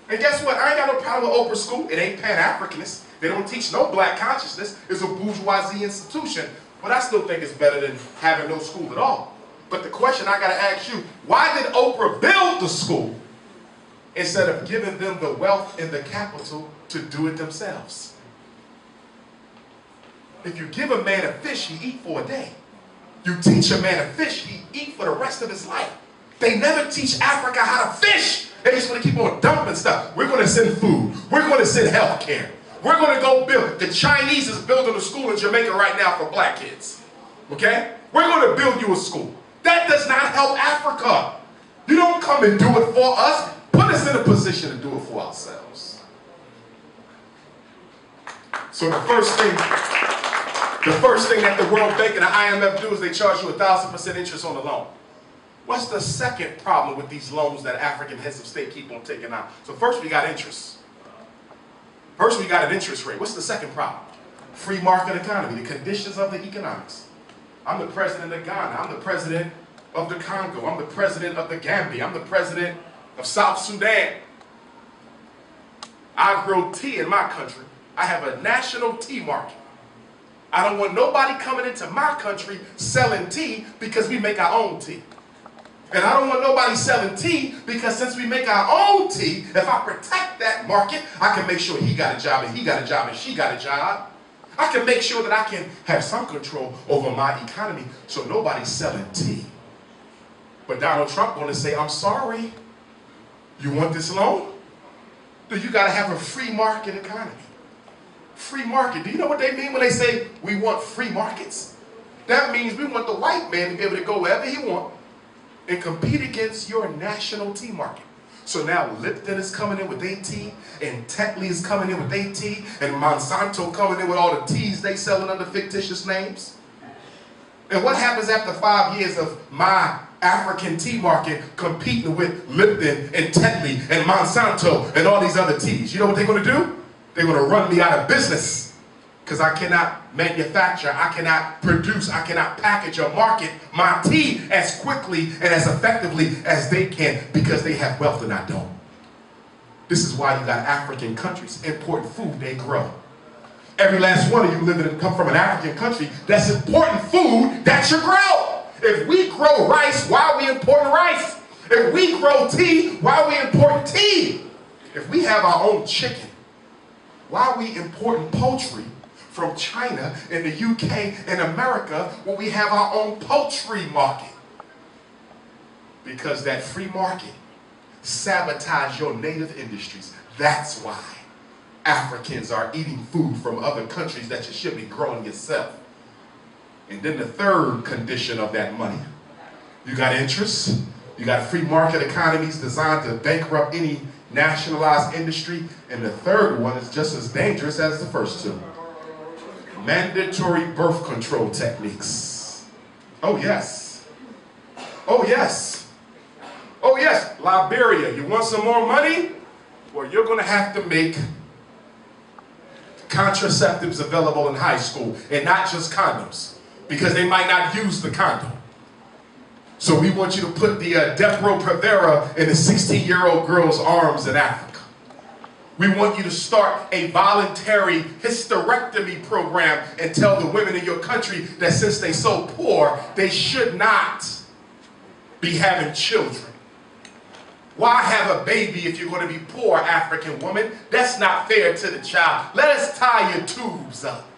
And guess what? I ain't got no problem with Oprah school. It ain't Pan-Africanist. They don't teach no black consciousness. It's a bourgeoisie institution. But I still think it's better than having no school at all. But the question I got to ask you, why did Oprah build the school instead of giving them the wealth and the capital to do it themselves? If you give a man a fish, he eat for a day. You teach a man to fish, he eat for the rest of his life. They never teach Africa how to fish. They just want to keep on dumping stuff. We're going to send food. We're going to send health care. We're going to go build. The Chinese is building a school in Jamaica right now for black kids. Okay? We're going to build you a school. That does not help Africa. You don't come and do it for us. Put us in a position to do it for ourselves. So the first thing that the World Bank and the IMF do is they charge you 1,000% interest on the loan. What's the second problem with these loans that African heads of state keep on taking out? So first we got interest. First we got an interest rate. What's the second problem? Free market economy, the conditions of the economics. I'm the president of Ghana. I'm the president of the Congo. I'm the president of the Gambia. I'm the president of South Sudan. I grow tea in my country. I have a national tea market. I don't want nobody coming into my country selling tea because we make our own tea. And I don't want nobody selling tea because since we make our own tea, if I protect that market, I can make sure he got a job and he got a job and she got a job. I can make sure that I can have some control over my economy so nobody's selling tea. But Donald Trump going to say, I'm sorry, you want this loan? Then you got to have a free market economy. Free market. Do you know what they mean when they say we want free markets? That means we want the white man to be able to go wherever he wants and compete against your national tea market. So now Lipton is coming in with their tea, and Tetley is coming in with their tea, and Monsanto coming in with all the teas they selling under fictitious names. And what happens after 5 years of my African tea market competing with Lipton and Tetley and Monsanto and all these other teas? You know what they're going to do? They're going to run me out of business because I cannot manufacture, I cannot produce, I cannot package or market my tea as quickly and as effectively as they can because they have wealth and I don't. This is why you got African countries importing food they grow. Every last one of you living and come from an African country that's importing food that you grow. If we grow rice, why are we importing rice? If we grow tea, why are we importing tea? If we have our own chicken, why are we importing poultry from China and the UK and America when we have our own poultry market? Because that free market sabotages your native industries. That's why Africans are eating food from other countries that you should be growing yourself. And then the third condition of that money, you got interest, you got free market economies designed to bankrupt any nationalized industry, and the third one is just as dangerous as the first two. Mandatory birth control techniques. Oh yes. Oh yes. Oh yes. Liberia, you want some more money? Well, you're going to have to make contraceptives available in high school, and not just condoms, because they might not use the condom. So we want you to put the Depo-Provera in a 16-year-old girl's arms in Africa. We want you to start a voluntary hysterectomy program and tell the women in your country that since they're so poor, they should not be having children. Why have a baby if you're going to be poor, African woman? That's not fair to the child. Let us tie your tubes up.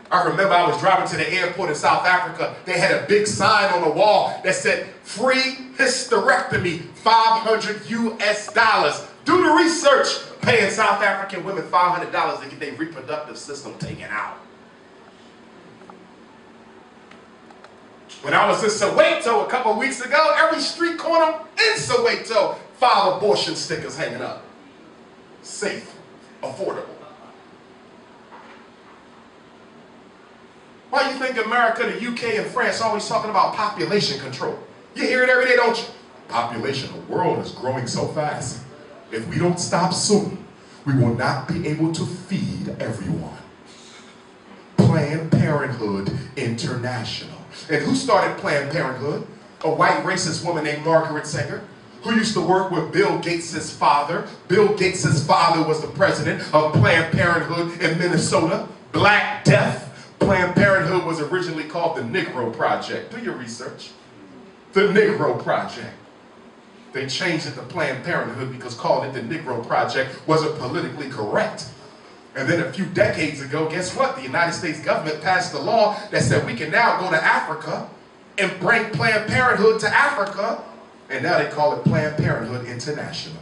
I remember I was driving to the airport in South Africa. They had a big sign on the wall that said, free hysterectomy, $500 US. Do the research. Paying South African women $500 to get their reproductive system taken out. When I was in Soweto a couple of weeks ago, every street corner in Soweto, 5 abortion stickers hanging up. Safe, affordable. Why do you think America, the UK, and France are always talking about population control? You hear it every day, don't you? Population, the world is growing so fast. If we don't stop soon, we will not be able to feed everyone. Planned Parenthood International. And who started Planned Parenthood? A white racist woman named Margaret Sanger, who used to work with Bill Gates' father. Bill Gates' father was the president of Planned Parenthood in Minnesota. Black Death. Planned Parenthood was originally called the Negro Project. Do your research. The Negro Project. They changed it to Planned Parenthood because calling it the Negro Project wasn't politically correct. And then a few decades ago, guess what? The United States government passed a law that said we can now go to Africa and bring Planned Parenthood to Africa, and now they call it Planned Parenthood International.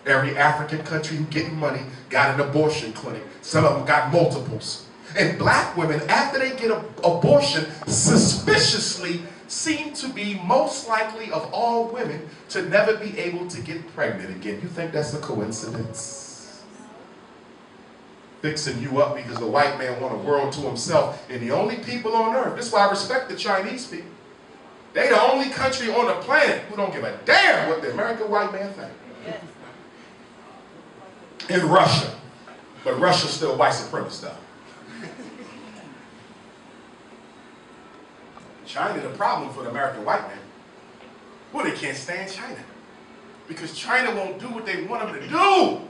Every African country who's getting money got an abortion clinic. Some of them got multiples. And black women, after they get an abortion, suspiciously seem to be most likely of all women to never be able to get pregnant again. You think that's a coincidence? Fixing you up because the white man want a world to himself, and the only people on earth, this is why I respect the Chinese people. They the only country on the planet who don't give a damn what the American white man think. Yes. In Russia. But Russia's still white supremacist though. China, the problem for the American white man, well, they can't stand China. Because China won't do what they want them to do.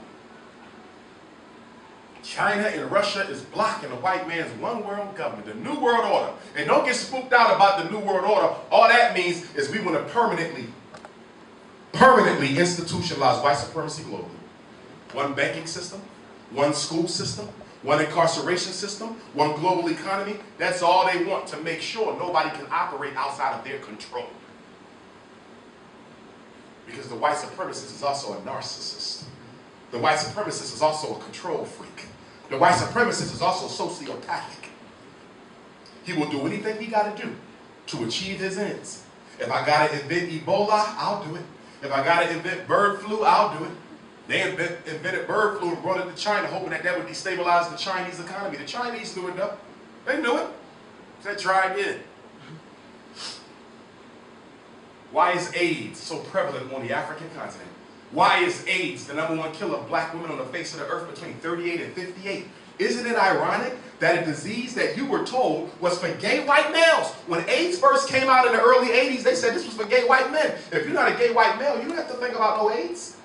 China and Russia is blocking the white man's one world government, the New World Order. And don't get spooked out about the New World Order. All that means is we want to permanently institutionalize white supremacy globally. One banking system, one school system, one incarceration system, one global economy. That's all they want, to make sure nobody can operate outside of their control. Because the white supremacist is also a narcissist. The white supremacist is also a control freak. The white supremacist is also sociopathic. He will do anything he got to do to achieve his ends. If I got to invent Ebola, I'll do it. If I got to invent bird flu, I'll do it. They invented bird flu and brought it to China, hoping that that would destabilize the Chinese economy. The Chinese knew it though. They knew it. They tried it. Why is AIDS so prevalent on the African continent? Why is AIDS the #1 killer of black women on the face of the earth between 38 and 58? Isn't it ironic that a disease that you were told was for gay white males? When AIDS first came out in the early 80s, they said this was for gay white men. If you're not a gay white male, you don't have to think about no AIDS.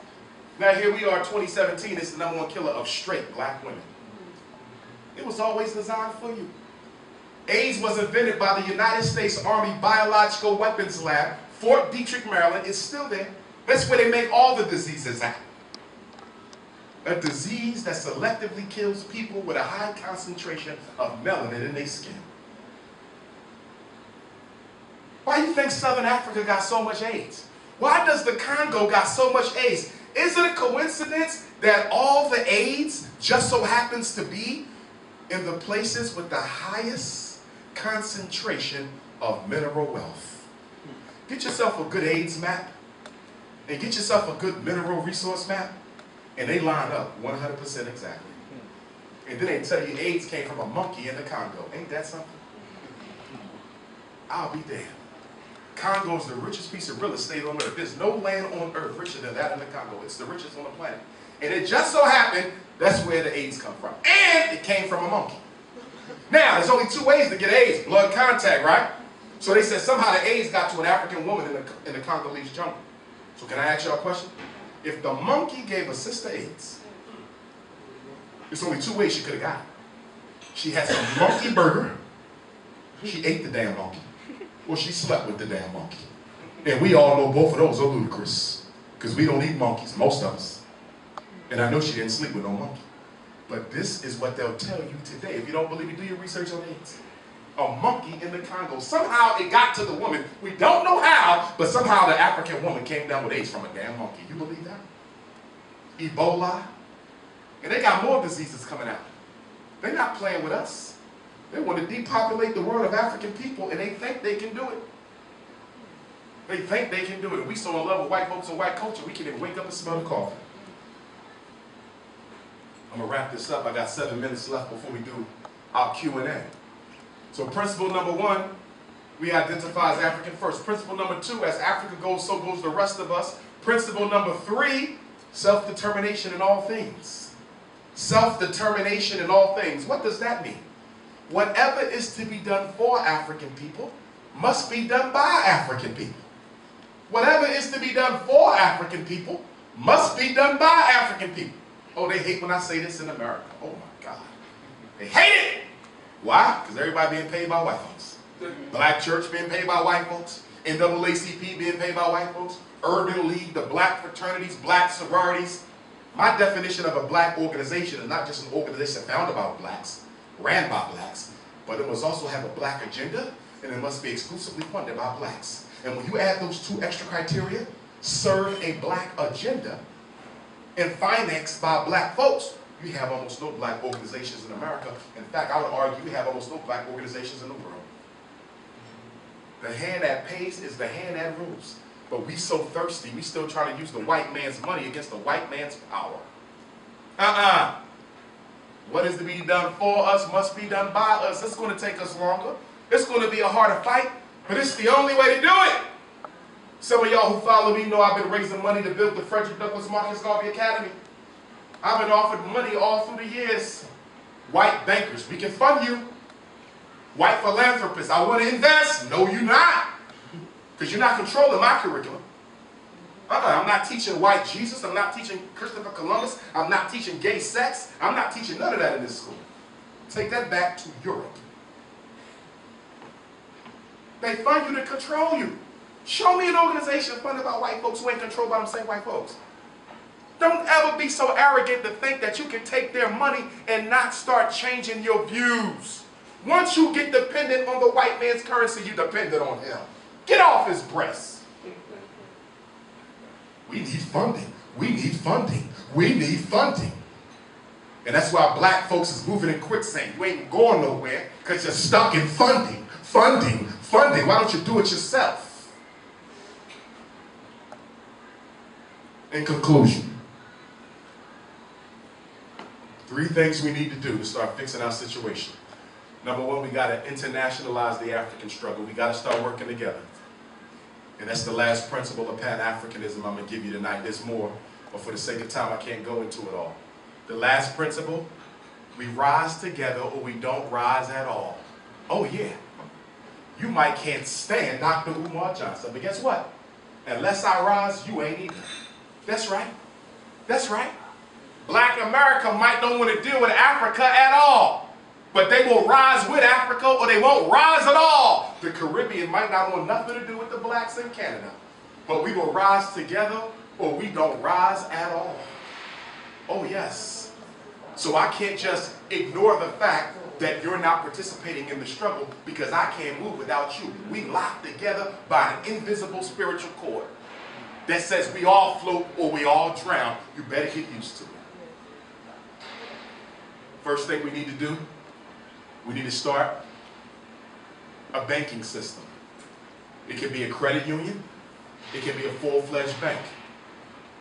Now here we are, 2017, it's the #1 killer of straight black women. It was always designed for you. AIDS was invented by the United States Army Biological Weapons Lab, Fort Detrick, Maryland. It's still there. That's where they make all the diseases at. A disease that selectively kills people with a high concentration of melanin in their skin. Why do you think Southern Africa got so much AIDS? Why does the Congo got so much AIDS? Is it a coincidence that all the AIDS just so happens to be in the places with the highest concentration of mineral wealth? Get yourself a good AIDS map and get yourself a good mineral resource map, and they line up 100% exactly. And then they tell you AIDS came from a monkey in the Congo. Ain't that something? I'll be damned. Congo is the richest piece of real estate on earth. There's no land on earth richer than that in the Congo. It's the richest on the planet. And it just so happened that's where the AIDS come from. And it came from a monkey. Now, there's only 2 ways to get AIDS. Blood contact, right? So they said somehow the AIDS got to an African woman in the Congolese jungle. So can I ask y'all a question? If the monkey gave a sister AIDS, There's only two ways she could have got it. She had some monkey burger. She ate the damn monkey. Or she slept with the damn monkey. And we all know both of those are ludicrous. Because we don't eat monkeys, most of us. And I know she didn't sleep with no monkey. But this is what they'll tell you today. If you don't believe me, do your research on AIDS. A monkey in the Congo. Somehow it got to the woman. We don't know how, but somehow the African woman came down with AIDS from a damn monkey. You believe that? Ebola. And they got more diseases coming out. They're not playing with us. They want to depopulate the world of African people, and they think they can do it. They think they can do it. And we so in love with white folks and white culture, we can even wake up and smell the coffee. I'm going to wrap this up. I got 7 minutes left before we do our Q&A. So principle number 1, we identify as African first. Principle number 2, as Africa goes, so goes the rest of us. Principle number 3, self-determination in all things. Self-determination in all things. What does that mean? Whatever is to be done for African people must be done by African people. Whatever is to be done for African people must be done by African people. Oh, they hate when I say this in America. Oh my God. They hate it. Why? Because everybody being paid by white folks. Black church being paid by white folks. NAACP being paid by white folks. Urban League, the black fraternities, black sororities. My definition of a black organization is not just an organization founded by blacks, ran by blacks, but it must also have a black agenda, and it must be exclusively funded by blacks. And when you add those 2 extra criteria, serve a black agenda, and financed by black folks, you have almost no black organizations in America. In fact, I would argue you have almost no black organizations in the world. The hand that pays is the hand that rules. But we so thirsty, we still trying to use the white man's money against the white man's power. What is to be done for us must be done by us. It's going to take us longer. It's going to be a harder fight, but it's the only way to do it. Some of y'all who follow me know I've been raising money to build the Frederick Douglass Marcus Garvey Academy. I've been offered money all through the years. White bankers, we can fund you. White philanthropists, I want to invest. No, you're not. Because you're not controlling my curriculum. I'm not teaching white Jesus. I'm not teaching Christopher Columbus. I'm not teaching gay sex. I'm not teaching none of that in this school. Take that back to Europe. They fund you to control you. Show me an organization funded by white folks who ain't controlled by them same white folks. Don't ever be so arrogant to think that you can take their money and not start changing your views. Once you get dependent on the white man's currency, you dependent on him. Get off his breast. We need funding. We need funding. We need funding. And that's why black folks is moving in quicksand. You ain't going nowhere because you're stuck in funding. Funding. Funding. Why don't you do it yourself? In conclusion, 3 things we need to do to start fixing our situation. Number 1, we got to internationalize the African struggle. We got to start working together. And that's the last principle of Pan-Africanism I'm going to give you tonight. There's more, but for the sake of time, I can't go into it all. The last principle, we rise together or we don't rise at all. Oh yeah, you might can't stand Dr. Umar Johnson, but guess what? Unless I rise, you ain't either. That's right. That's right. Black America might not want to deal with Africa at all, but they will rise with Africa or they won't rise at all. The Caribbean might not want nothing to do with the blacks in Canada, but we will rise together or we don't rise at all. Oh yes. So I can't just ignore the fact that you're not participating in the struggle because I can't move without you. We lock together by an invisible spiritual cord that says we all float or we all drown. You better get used to it. First thing we need to do, we need to start a banking system. It can be a credit union. It can be a full-fledged bank.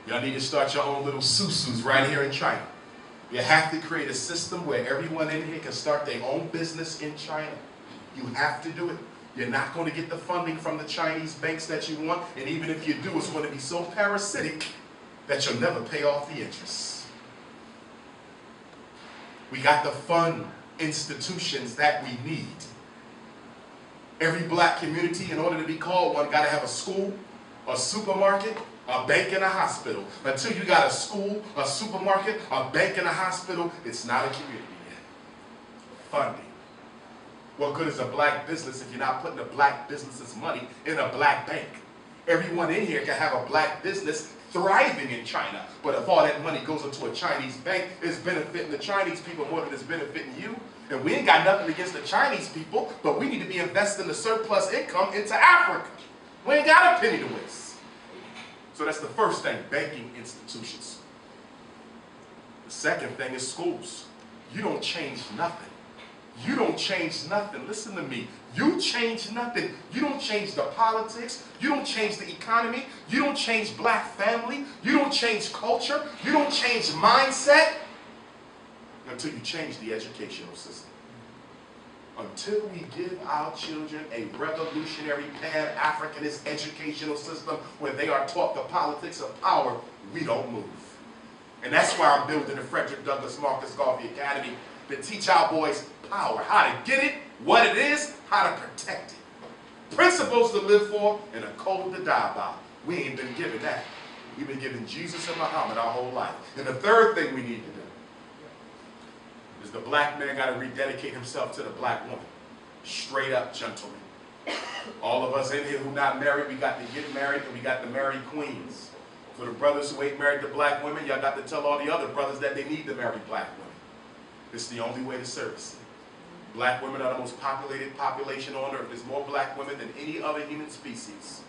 Y'all need to start your own little susus right here in China. You have to create a system where everyone in here can start their own business in China. You have to do it. You're not going to get the funding from the Chinese banks that you want, and even if you do, it's going to be so parasitic that you'll never pay off the interest. We got to fund institutions that we need. Every black community, in order to be called one, got to have a school, a supermarket, a bank and a hospital. Until you got a school, a supermarket, a bank and a hospital, it's not a community yet. Funding. What good is a black business if you're not putting the black business's money in a black bank? Everyone in here can have a black business thriving in China, but if all that money goes into a Chinese bank, it's benefiting the Chinese people more than it's benefiting you. And we ain't got nothing against the Chinese people, but we need to be investing the surplus income into Africa. We ain't got a penny to waste. So that's the first thing, banking institutions. The second thing is schools. You don't change nothing. You don't change nothing. Listen to me. You change nothing. You don't change the politics. You don't change the economy. You don't change black family. You don't change culture. You don't change mindset until you change the educational system. Until we give our children a revolutionary pan-Africanist educational system where they are taught the politics of power, we don't move. And that's why I'm building the Frederick Douglass Marcus Garvey Academy to teach our boys power, how to get it, what it is, how to protect it. Principles to live for and a code to die by. We ain't been given that. We've been given Jesus and Muhammad our whole life. And the third thing we need to do is the black man got to rededicate himself to the black woman. Straight up, gentlemen. All of us in here who not married, we got to get married and we got to marry queens. For the brothers who ain't married to black women, y'all got to tell all the other brothers that they need to marry black women. It's the only way to service it. Black women are the most populated population on earth. There's more black women than any other human species.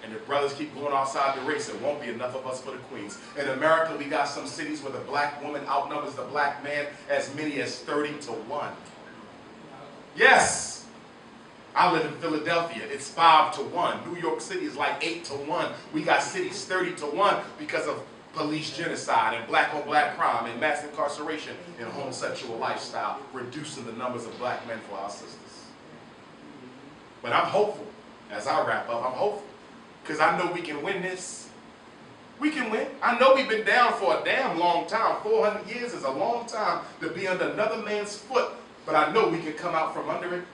And if brothers keep going outside the race, there won't be enough of us for the queens. In America, we got some cities where the black woman outnumbers the black man as many as 30-1. Yes! I live in Philadelphia. It's 5-1. New York City is like 8-1. We got cities 30-1 because of police genocide and black-on-black crime and mass incarceration and homosexual lifestyle, reducing the numbers of black men for our sisters. But I'm hopeful. As I wrap up, I'm hopeful. Because I know we can win this. We can win. I know we've been down for a damn long time. 400 years is a long time to be under another man's foot. But I know we can come out from under it.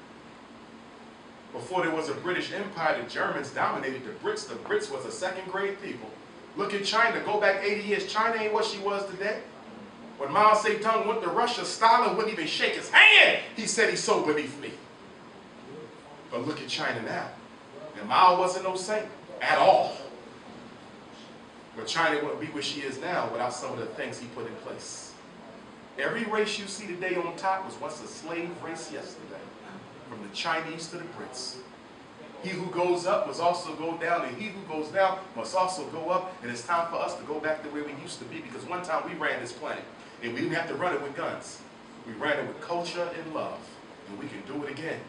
Before there was a British Empire, the Germans dominated the Brits. The Brits was a second-grade people. Look at China. Go back 80 years. China ain't what she was today. When Mao Zedong went to Russia, Stalin wouldn't even shake his hand. He said he's so beneath me. But look at China now. And Mao wasn't no saint at all. But China wouldn't be where she is now without some of the things he put in place. Every race you see today on top was once a slave race yesterday. From the Chinese to the Brits. He who goes up must also go down, and he who goes down must also go up. And it's time for us to go back to where we used to be, because one time we ran this planet, and we didn't have to run it with guns. We ran it with culture and love, and we can do it again.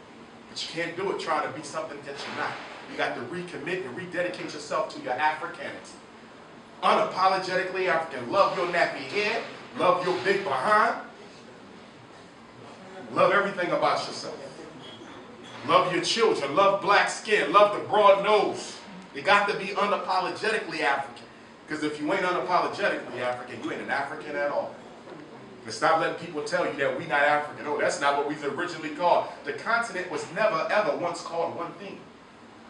But you can't do it trying to be something that you're not. You got to recommit and rededicate yourself to your Africanity. Unapologetically African. Love your nappy head. Love your big behind. Love everything about yourself. Love your children. Love black skin. Love the broad nose. You got to be unapologetically African. Because if you ain't unapologetically African, you ain't an African at all. And stop letting people tell you that we not African. Oh, that's not what we originally called. The continent was never, ever once called one thing.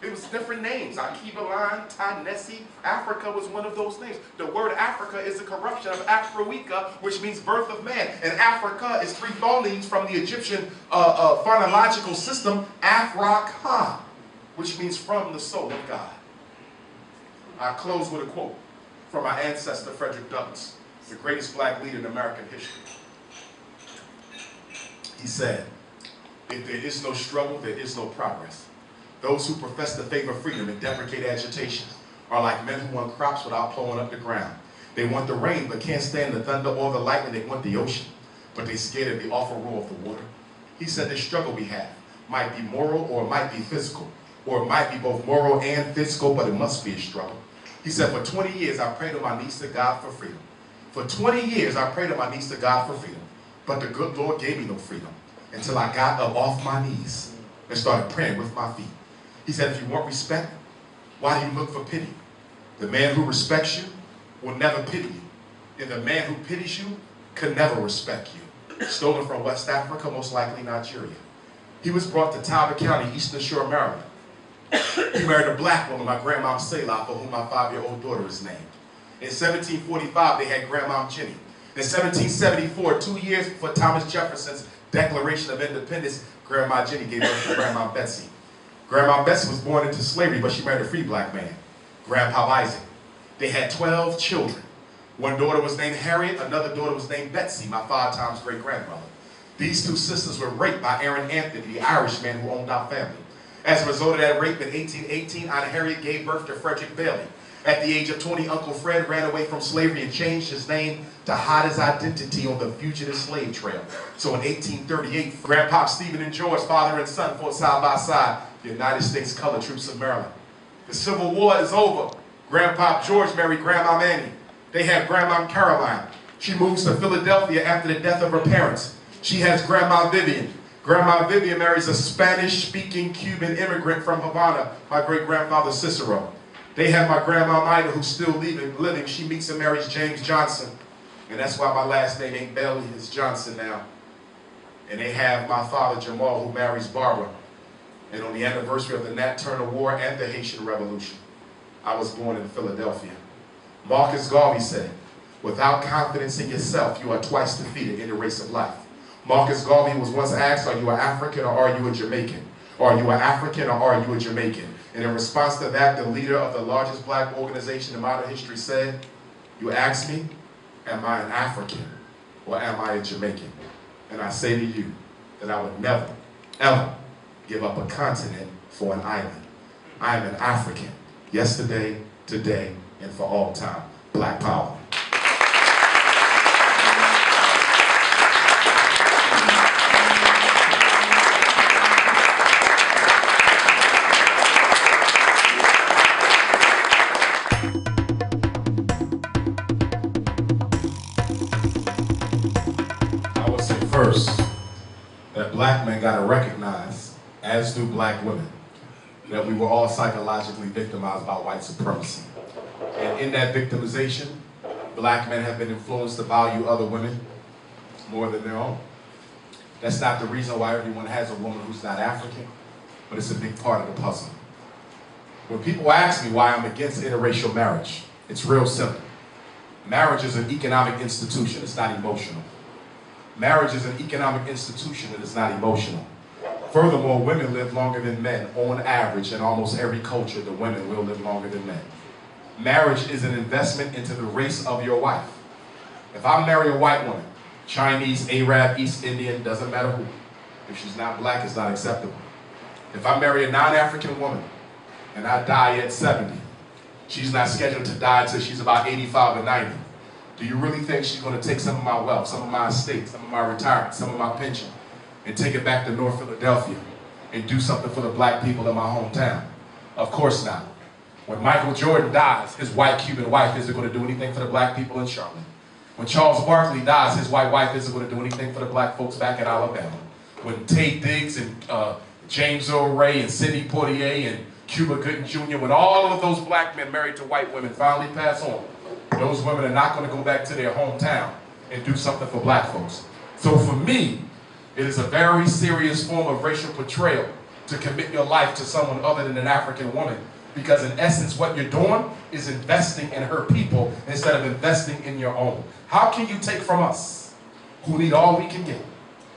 It was different names. Akibalan, Ta-Nesi. Africa was one of those things. The word Africa is a corruption of Afroika, which means birth of man. And Africa is three phonemes from the Egyptian phonological system, Afrika, which means from the soul of God. I close with a quote from our ancestor, Frederick Douglass, the greatest black leader in American history. He said, if there is no struggle, there is no progress. Those who profess to favor freedom and deprecate agitation are like men who want crops without plowing up the ground. They want the rain but can't stand the thunder or the lightning. They want the ocean, but they're scared of the awful roar of the water. He said the struggle we have might be moral or it might be physical, or it might be both moral and physical, but it must be a struggle. He said, for 20 years I prayed on my knees to God for freedom. For 20 years I prayed on my knees to God for freedom, but the good Lord gave me no freedom until I got up off my knees and started praying with my feet. He said, if you want respect, why do you look for pity? The man who respects you will never pity you. And the man who pities you can never respect you. Stolen from West Africa, most likely Nigeria. He was brought to Talbot County, Eastern Shore, Maryland. He married a black woman, my grandmom Selah, for whom my 5-year-old daughter is named. In 1745, they had Grandmom Jenny. In 1774, 2 years before Thomas Jefferson's Declaration of Independence, Grandma Jenny gave birth to Grandma Betsy. Grandma Betsy was born into slavery, but she married a free black man, Grandpa Isaac. They had 12 children. One daughter was named Harriet, another daughter was named Betsy, my 5-times great-grandmother. These 2 sisters were raped by Aaron Anthony, the Irishman who owned our family. As a result of that rape, in 1818, Aunt Harriet gave birth to Frederick Bailey. At the age of 20, Uncle Fred ran away from slavery and changed his name to hide his identity on the fugitive slave trail. So in 1838, Grandpa Stephen and George, father and son, fought side by side, the United States Colored Troops of Maryland. The Civil War is over. Grandpa George married Grandma Annie. They have Grandma Caroline. She moves to Philadelphia after the death of her parents. She has Grandma Vivian. Grandma Vivian marries a Spanish-speaking Cuban immigrant from Havana, my great-grandfather Cicero. They have my Grandma Ida, who's still living. She meets and marries James Johnson. And that's why my last name ain't Bailey, it's Johnson now. And they have my father Jamal, who marries Barbara. And on the anniversary of the Nat Turner War and the Haitian Revolution, I was born in Philadelphia. Marcus Garvey said, "Without confidence in yourself, you are twice defeated in the race of life." Marcus Garvey was once asked, "Are you an African or are you a Jamaican? Or are you an African or are you a Jamaican?" And in response to that, the leader of the largest black organization in modern history said, "You ask me, am I an African or am I a Jamaican?" And I say to you that I would never, ever give up a continent for an island. I am an African, yesterday, today, and for all time. Black power. I would say first that black men got to recognize, as do black women, that we were all psychologically victimized by white supremacy. And in that victimization, black men have been influenced to value other women more than their own. That's not the reason why everyone has a woman who's not African, but it's a big part of the puzzle. When people ask me why I'm against interracial marriage, it's real simple. Marriage is an economic institution, it's not emotional. Marriage is an economic institution, and it's not emotional. Furthermore, women live longer than men. On average, in almost every culture, the women will live longer than men. Marriage is an investment into the race of your wife. If I marry a white woman, Chinese, Arab, East Indian, doesn't matter who. If she's not black, it's not acceptable. If I marry a non-African woman and I die at 70, she's not scheduled to die until she's about 85 or 90. Do you really think she's going to take some of my wealth, some of my estate, some of my retirement, some of my pension, and take it back to North Philadelphia and do something for the black people in my hometown? Of course not. When Michael Jordan dies, his white Cuban wife isn't going to do anything for the black people in Charlotte. When Charles Barkley dies, his white wife isn't going to do anything for the black folks back in Alabama. When Tate Diggs and James Earl Ray and Sidney Poitier and Cuba Gooding Jr., when all of those black men married to white women finally pass on, those women are not going to go back to their hometown and do something for black folks. So for me, it is a very serious form of racial portrayal to commit your life to someone other than an African woman, because in essence what you're doing is investing in her people instead of investing in your own. How can you take from us, who need all we can get,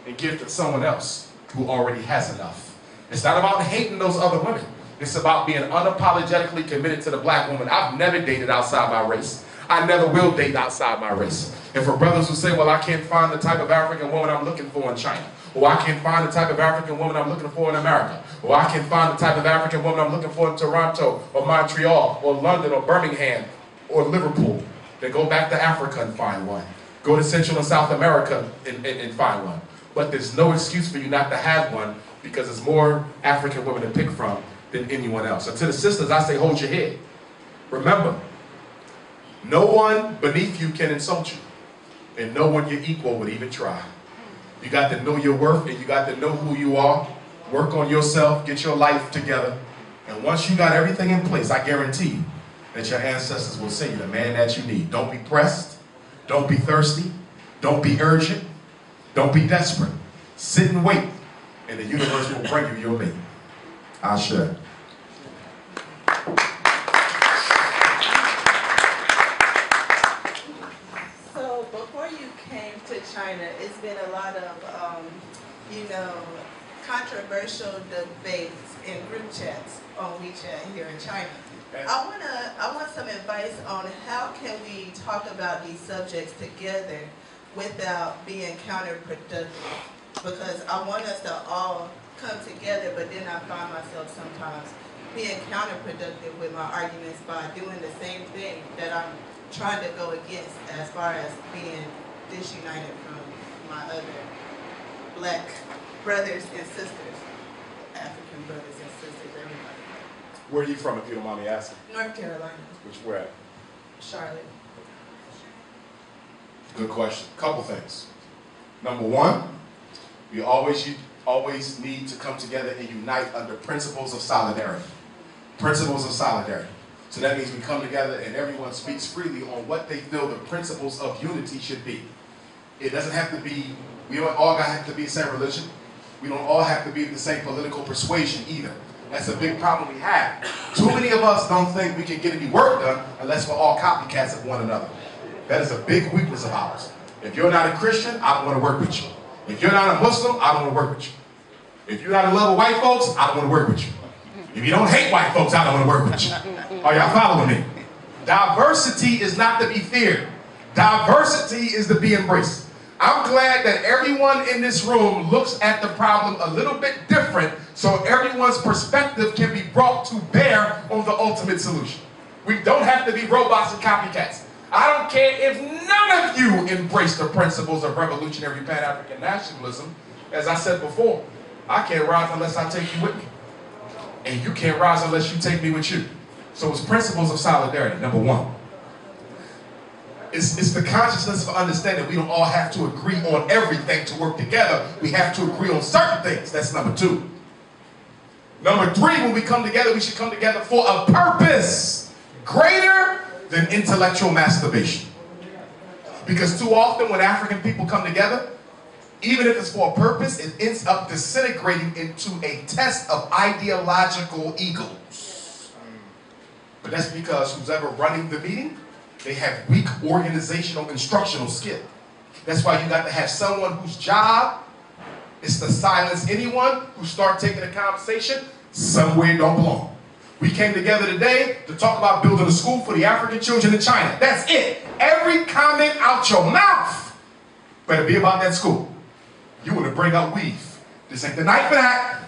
and give to someone else who already has enough? It's not about hating those other women. It's about being unapologetically committed to the black woman. I've never dated outside my race. I never will date outside my race. And for brothers who say, well, I can't find the type of African woman I'm looking for in China, or I can't find the type of African woman I'm looking for in America, or I can find the type of African woman I'm looking for in Toronto, or Montreal, or London, or Birmingham, or Liverpool, then go back to Africa and find one. Go to Central and South America and find one. But there's no excuse for you not to have one, because there's more African women to pick from than anyone else. So to the sisters, I say, hold your head. Remember, no one beneath you can insult you, and no one your equal would even try. You got to know your worth, and you got to know who you are. Work on yourself, get your life together, and once you got everything in place, I guarantee you that your ancestors will send you the man that you need. Don't be pressed, don't be thirsty, don't be urgent, don't be desperate. Sit and wait, and the universe will bring you your mate. Ashe. China, it's been a lot of, you know, controversial debates in group chats on WeChat here in China. I want some advice on how can we talk about these subjects together without being counterproductive, because I want us to all come together, but then I find myself sometimes being counterproductive with my arguments by doing the same thing that I'm trying to go against, as far as being disunited from my other black brothers and sisters, African brothers and sisters, everybody. Where are you from, if you don't mind me asking? North Carolina. Where at? Charlotte. Good question. Couple things. Number one, we always need to come together and unite under principles of solidarity. Principles of solidarity. So that means we come together and everyone speaks freely on what they feel the principles of unity should be. It doesn't have to be, we don't all have to be the same religion. We don't all have to be the same political persuasion either. That's a big problem we have. Too many of us don't think we can get any work done unless we're all copycats of one another. That is a big weakness of ours. If you're not a Christian, I don't want to work with you. If you're not a Muslim, I don't want to work with you. If you're not in love with white folks, I don't want to work with you. If you don't hate white folks, I don't want to work with you. Are y'all following me? Diversity is not to be feared. Diversity is to be embraced. I'm glad that everyone in this room looks at the problem a little bit different so everyone's perspective can be brought to bear on the ultimate solution. We don't have to be robots and copycats. I don't care if none of you embrace the principles of revolutionary Pan-African nationalism. As I said before, I can't rise unless I take you with me. And you can't rise unless you take me with you. So it's principles of solidarity, number one. It's the consciousness of understanding we don't all have to agree on everything to work together. We have to agree on certain things. That's number two. Number three, when we come together, we should come together for a purpose greater than intellectual masturbation. Because too often when African people come together, even if it's for a purpose, it ends up disintegrating into a test of ideological egos. But that's because who's ever running the meeting, they have weak organizational instructional skill. That's why you got to have someone whose job is to silence anyone who start taking a conversation somewhere it don't belong. We came together today to talk about building a school for the African children in China. That's it. Every comment out your mouth better be about that school. You want to bring up weave. This ain't the night for that.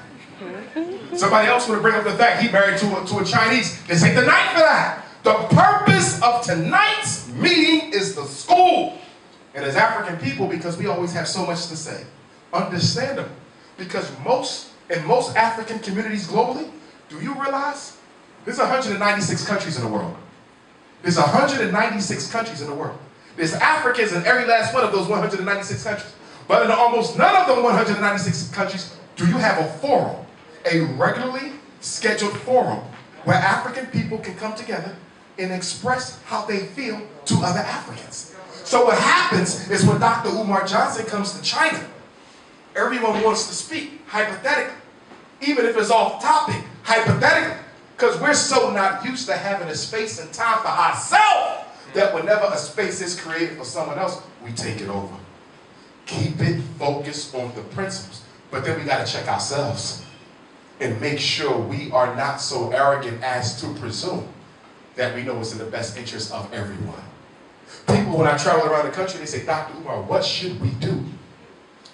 Somebody else want to bring up the fact he married to a Chinese. This ain't the night for that. The purpose of tonight's meeting is the school. And as African people, because we always have so much to say, understandable. Because in most African communities globally, do you realize there's 196 countries in the world? There's 196 countries in the world. There's Africans in every last one of those 196 countries. But in almost none of the 196 countries do you have a forum, a regularly scheduled forum where African people can come together and express how they feel to other Africans. So what happens is when Dr. Umar Johnson comes to China, everyone wants to speak, hypothetically. Even if it's off topic, hypothetically. Because we're so not used to having a space and time for ourselves that whenever a space is created for someone else, we take it over. Keep it focused on the principles. But then we got to check ourselves and make sure we are not so arrogant as to presume that we know what's in the best interest of everyone. People, when I travel around the country, they say, Dr. Umar, what should we do?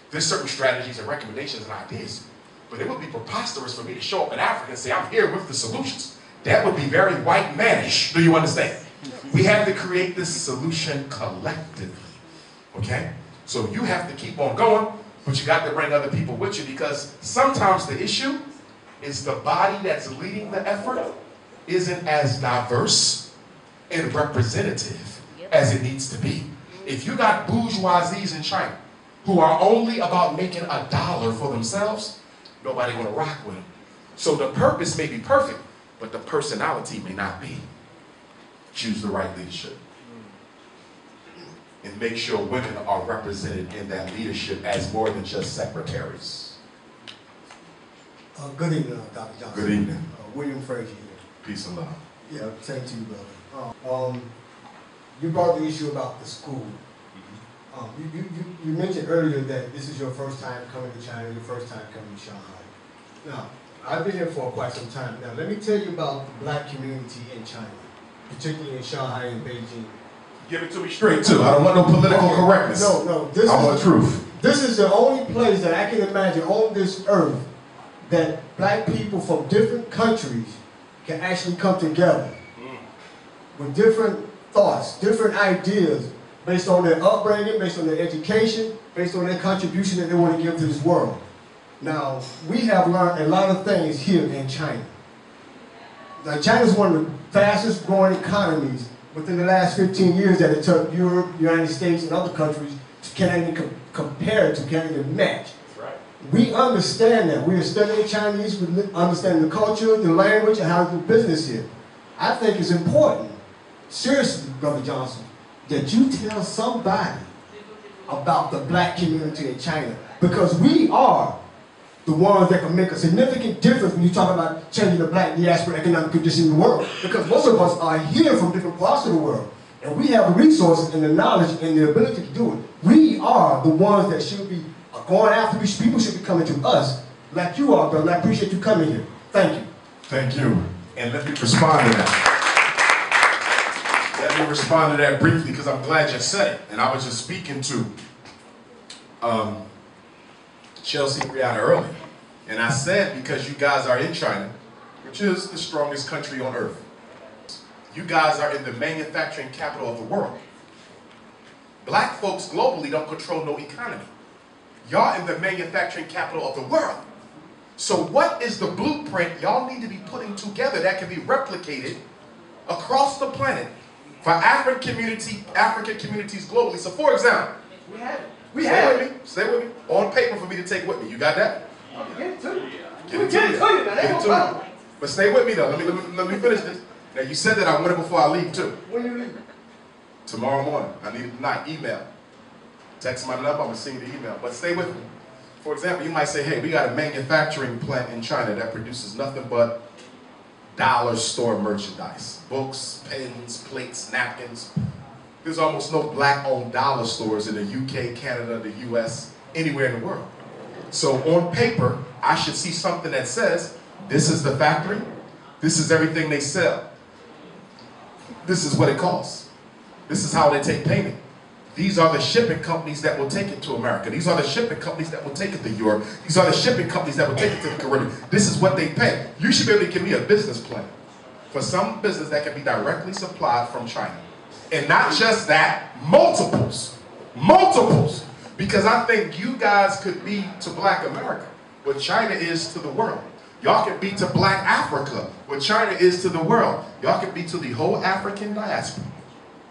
There's certain strategies and recommendations and ideas. But it would be preposterous for me to show up in Africa and say, I'm here with the solutions. That would be very white manish. Do you understand? We have to create this solution collectively. Okay? So you have to keep on going, but you got to bring other people with you, because sometimes the issue is the body that's leading the effort isn't as diverse and representative as it needs to be. If you got bourgeoisies in China who are only about making $1 for themselves, nobody gonna rock with them. So the purpose may be perfect, but the personality may not be. Choose the right leadership. And make sure women are represented in that leadership as more than just secretaries. Good evening, Dr. Johnson. Good evening. William Frazier here. Peace and love. Yeah, same to you, brother. You brought the issue about the school. You mentioned earlier that this is your first time coming to China, your first time coming to Shanghai. Now, I've been here for quite some time. Now, let me tell you about the black community in China, particularly in Shanghai and Beijing. Give it to me straight, too. I don't want no political correctness. No. I want truth. This is the only place that I can imagine on this earth that black people from different countries can actually come together with different thoughts, different ideas, based on their upbringing, based on their education, based on their contribution that they want to give to this world. Now, we have learned a lot of things here in China. Now, China is one of the fastest growing economies within the last 15 years that it took Europe, United States, and other countries to can't even compare to, can't even match. That's right. We understand that. We are studying Chinese, we understand the culture, the language, and how to do business here. I think it's important, seriously, Brother Johnson, that you tell somebody about the black community in China, because we are the ones that can make a significant difference when you talk about changing the black diaspora economic condition in the world. Because most of us are here from different parts of the world, and we have the resources and the knowledge and the ability to do it. We are the ones that should be going after these people, should be coming to us like you are, brother. I appreciate you coming here. Thank you. Thank you. And let me respond to that. Let me respond to that briefly, because I'm glad you said it. And I was just speaking to Chelsea and Brianna earlier. And I said, because you guys are in China, which is the strongest country on earth, you guys are in the manufacturing capital of the world. Black folks globally don't control no economy. Y'all in the manufacturing capital of the world. So what is the blueprint y'all need to be putting together that can be replicated across the planet for African communities globally? So for example, stay with me. On paper for me to take with me. You got that? Get it to you. Get it to me. But stay with me though. Let me finish this. Now you said that I want it before I leave too. When you leave? Tomorrow morning. I need it tonight. Email. Text my number. I'm gonna send you the email. But stay with me. For example, you might say, hey, we got a manufacturing plant in China that produces nothing but dollar store merchandise. Books, pens, plates, napkins. There's almost no black-owned dollar stores in the UK, Canada, the US, anywhere in the world. So on paper, I should see something that says, this is the factory, this is everything they sell. This is what it costs. This is how they take payment. These are the shipping companies that will take it to America. These are the shipping companies that will take it to Europe. These are the shipping companies that will take it to the Caribbean. This is what they pay. You should be able to give me a business plan for some business that can be directly supplied from China. And not just that, multiples. Multiples. Because I think you guys could be to black America what China is to the world. Y'all can be to black Africa what China is to the world. Y'all can be to the whole African diaspora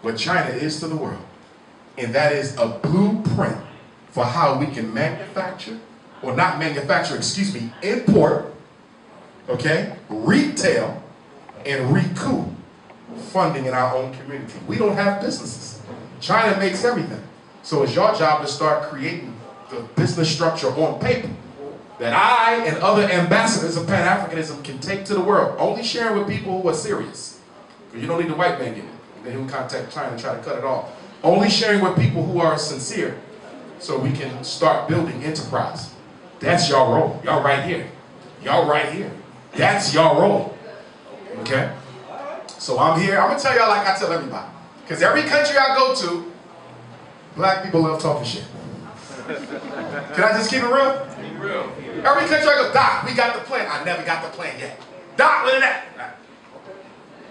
what China is to the world. And that is a blueprint for how we can manufacture, or not manufacture, excuse me, import, okay, retail, and recoup funding in our own community. We don't have businesses. China makes everything. So it's your job to start creating the business structure on paper that I and other ambassadors of Pan-Africanism can take to the world. Only sharing with people who are serious. Because you don't need the white man getting it. Then he'll contact China and try to cut it off. Only sharing with people who are sincere so we can start building enterprise. That's your role. Y'all right here. Y'all right here. That's your role. Okay? So I'm here. I'm going to tell y'all like I tell everybody. Because every country I go to, black people love talking shit. Can I just keep it real? Keep real. Every country I go, Doc, we got the plan. I never got the plan yet. Doc, look at that.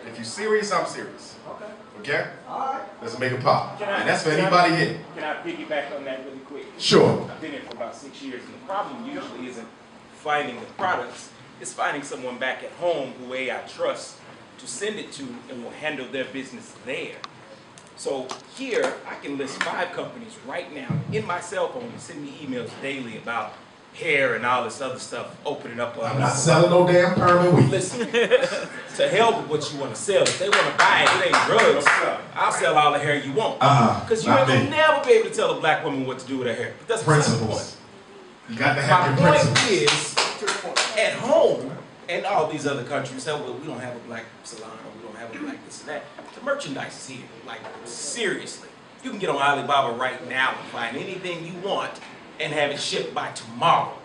If you're serious, I'm serious. Okay? Alright. Let's make it pop. And that's for anybody here. Can I piggyback on that really quick? Sure. I've been here for about 6 years, and the problem usually isn't finding the products, it's finding someone back at home who I trust to send it to and will handle their business there. So here, I can list 5 companies right now in my cell phone and send me emails daily about hair and all this other stuff, opening up. I'm not selling no damn perm and weed. Listen, to hell with what you want to sell. If they want to buy it, it ain't drugs. I'll sell all the hair you want. Because you ain't gonna never be able to tell a black woman what to do with her hair. But that's principles. You got to have your principles. principles. My point is, at home, and all these other countries say, well, we don't have a black salon, or we don't have a black this and that. The merchandise is here, like, seriously. You can get on Alibaba right now and find anything you want and have it shipped by tomorrow.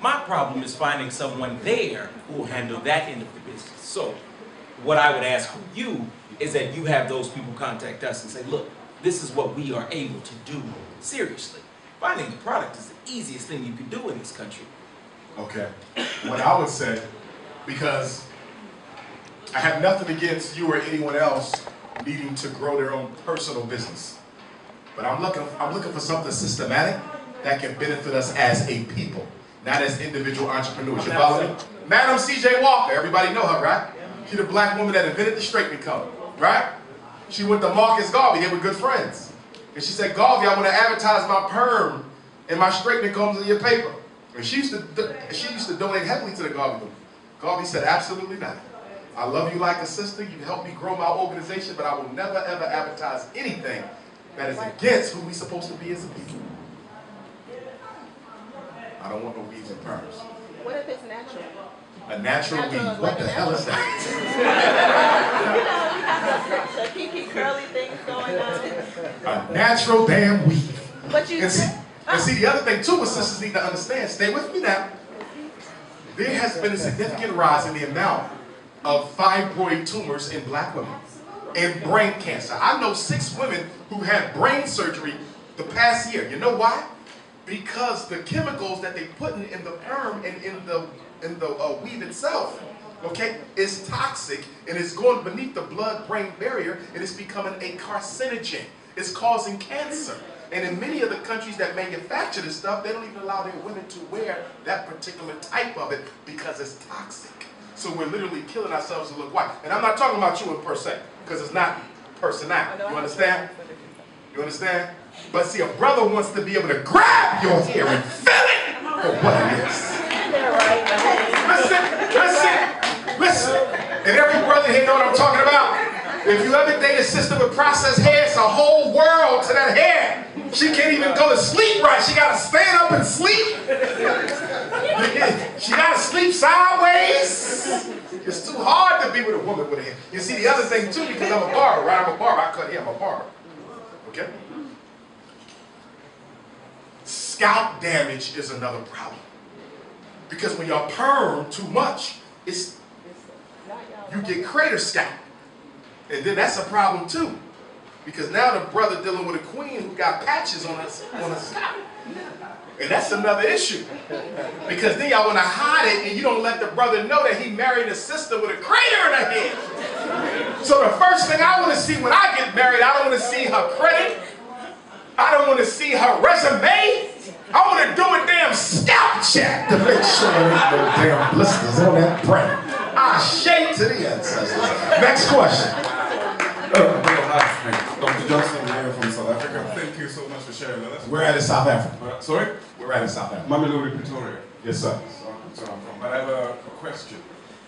My problem is finding someone there who will handle that end of the business. So what I would ask of you is that you have those people contact us and say, look, this is what we are able to do seriously. Finding the product is the easiest thing you can do in this country. Okay. What I would say, because I have nothing against you or anyone else needing to grow their own personal business, but I'm looking for something systematic that can benefit us as a people, not as individual entrepreneurs. You follow me? Madam C.J. Walker, everybody know her, right? She's the black woman that invented the straightening comb, right? She went to Marcus Garvey, they were good friends. And she said, Garvey, I want to advertise my perm and my straightening combs in your paper. And she used to donate heavily to the Garvey movement. Garvey said, absolutely not. I love you like a sister, you helped me grow my organization, but I will never ever advertise anything that is against who we're supposed to be as a people. I don't want no weaves and perms. What if it's natural? A natural weave. What the hell is that? You know, we have the kiki curly things going on. A natural damn weave. But you And see, the other thing too, what sisters need to understand, stay with me now. There has been a significant rise in the amount of fibroid tumors in black women and brain cancer. I know 6 women who had brain surgery the past year. You know why? Because the chemicals that they put in the perm and in the weave itself, okay, is toxic and it's going beneath the blood-brain barrier and it's becoming a carcinogen. It's causing cancer. And in many of the countries that manufacture this stuff, they don't even allow their women to wear that particular type of it because it's toxic. So we're literally killing ourselves to look white. And I'm not talking about you in per se, because it's not personality. You understand? You understand? But see, a brother wants to be able to grab your hair and feel it for what it is. Listen. And every brother here know what I'm talking about. If you ever date a sister with processed hair, it's a whole world to that hair. She can't even go to sleep right. She got to stand up and sleep. She got to sleep sideways. It's too hard to be with a woman with hair. You see, the other thing too, because I'm a barber, right? I'm a barber. I cut hair. I'm a barber. Okay? Scalp damage is another problem. Because when y'all perm too much, you get crater scalp. And then that's a problem too. Because now the brother dealing with a queen who got patches on her scalp. And that's another issue. Because then y'all want to hide it and you don't let the brother know that he married a sister with a crater in her head. So the first thing I want to see when I get married, I don't want to see her credit. I don't want to see her resume. I want to do a damn scalp check to make sure there ain't no damn blisters on that brain. I shade to the ancestors. Next question. Dr. Johnson here from South Africa. Thank you so much for sharing with us. We're at South Africa. Sorry? We're at South Africa. Mamelodi, Pretoria. Yes, sir. So I'm from. But I have a question.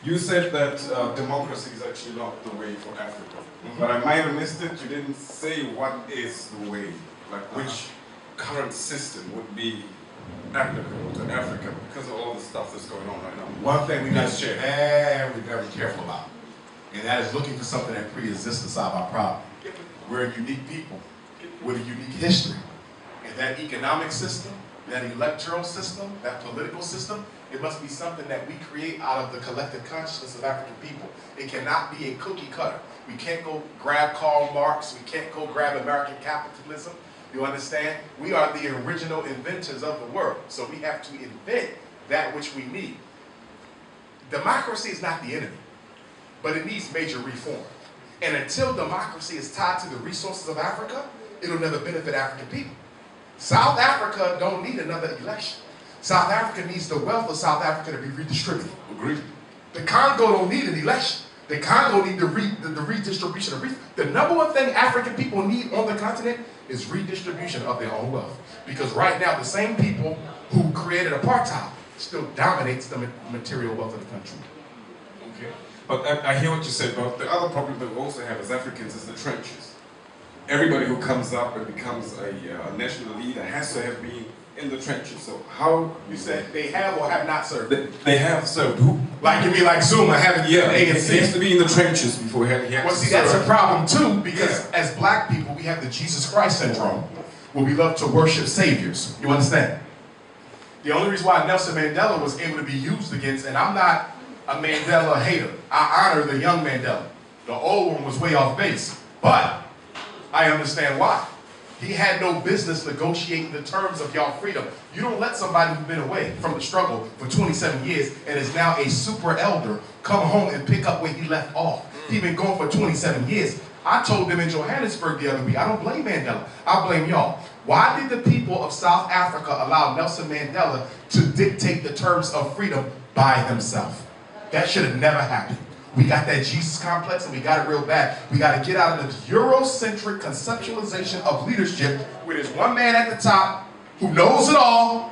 You said that democracy is actually not the way for Africa. But I might have missed it. You didn't say what is the way. Like which current system would be applicable to Africa because of all the stuff that's going on right now. One thing we got to share, and we're very careful about, and that is looking for something that pre-exists to solve our problem. We're a unique people with a unique history. And that economic system, that electoral system, that political system, it must be something that we create out of the collective consciousness of African people. It cannot be a cookie cutter. We can't go grab Karl Marx. We can't go grab American capitalism. You understand? We are the original inventors of the world. So we have to invent that which we need. Democracy is not the enemy, but it needs major reform. And until democracy is tied to the resources of Africa, it'll never benefit African people. South Africa don't need another election. South Africa needs the wealth of South Africa to be redistributed. Agreed. The Congo don't need an election. The Congo need the redistribution of resources. The number one thing African people need on the continent is redistribution of their own wealth. Because right now, the same people who created apartheid still dominates the material wealth of the country. Okay. But I hear what you said, but the other problem that we also have as Africans is the trenches. everybody who comes up and becomes a national leader has to have been in the trenches. So how You said they have or have not served? they have served? Who? Like you mean like Zuma having Yeah, the he has ANC? to be in the trenches before he has Well, to see, that's a serve. problem too, because as black people, we have the Jesus Christ syndrome, where we love to worship saviors. You understand? The only reason why Nelson Mandela was able to be used against, and I'm not a Mandela hater. I honor the young Mandela. The old one was way off base, but I understand why. He had no business negotiating the terms of y'all freedom. You don't let somebody who's been away from the struggle for 27 years and is now a super elder come home and pick up where he left off. He's been gone for 27 years. I told them in Johannesburg the other week, I don't blame Mandela, I blame y'all. Why did the people of South Africa allow Nelson Mandela to dictate the terms of freedom by himself? That should have never happened. We got that Jesus complex and we got it real bad. We got to get out of this Eurocentric conceptualization of leadership where there's one man at the top who knows it all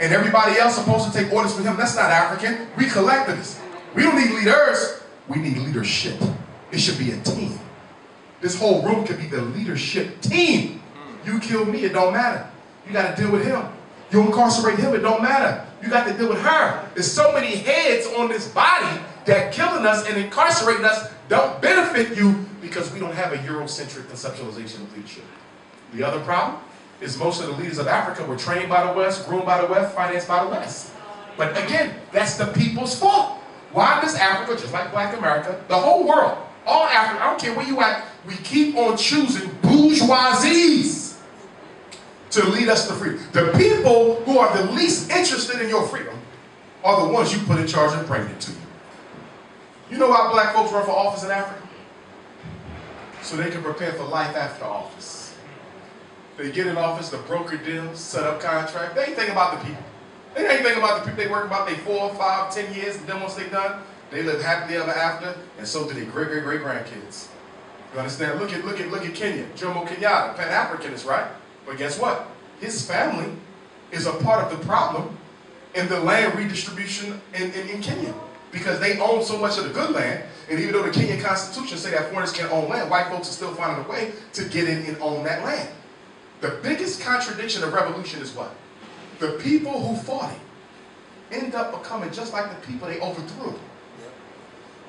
and everybody else supposed to take orders from him. That's not African. We collectivists. We don't need leaders. We need leadership. It should be a team. This whole room could be the leadership team. You kill me, it don't matter. You got to deal with him. You incarcerate him, it don't matter. You got to deal with her. There's so many heads on this body that killing us and incarcerating us don't benefit you because we don't have a Eurocentric conceptualization of leadership. The other problem is most of the leaders of Africa were trained by the West, groomed by the West, financed by the West. But again, that's the people's fault. Why does Africa, just like Black America, the whole world, all Africa, I don't care where you at, we keep on choosing bourgeoisies to lead us to freedom. The people who are the least interested in your freedom are the ones you put in charge and bring it to you. You know why black folks run for office in Africa? So they can prepare for life after office. They get in office, the broker deals, set up contract. They ain't thinking about the people. They ain't thinking about the people they work about. They 4, 5, 10 years, and then once they're done, they live happily ever after, and so do their great grandkids. You understand? Look at Kenya. Jomo Kenyatta, Pan-Africanist, right? But guess what? His family is a part of the problem in the land redistribution in Kenya. Because they own so much of the good land, and even though the Kenyan Constitution say that foreigners can't own land, white folks are still finding a way to get in and own that land. The biggest contradiction of revolution is what? The people who fought it end up becoming just like the people they overthrew.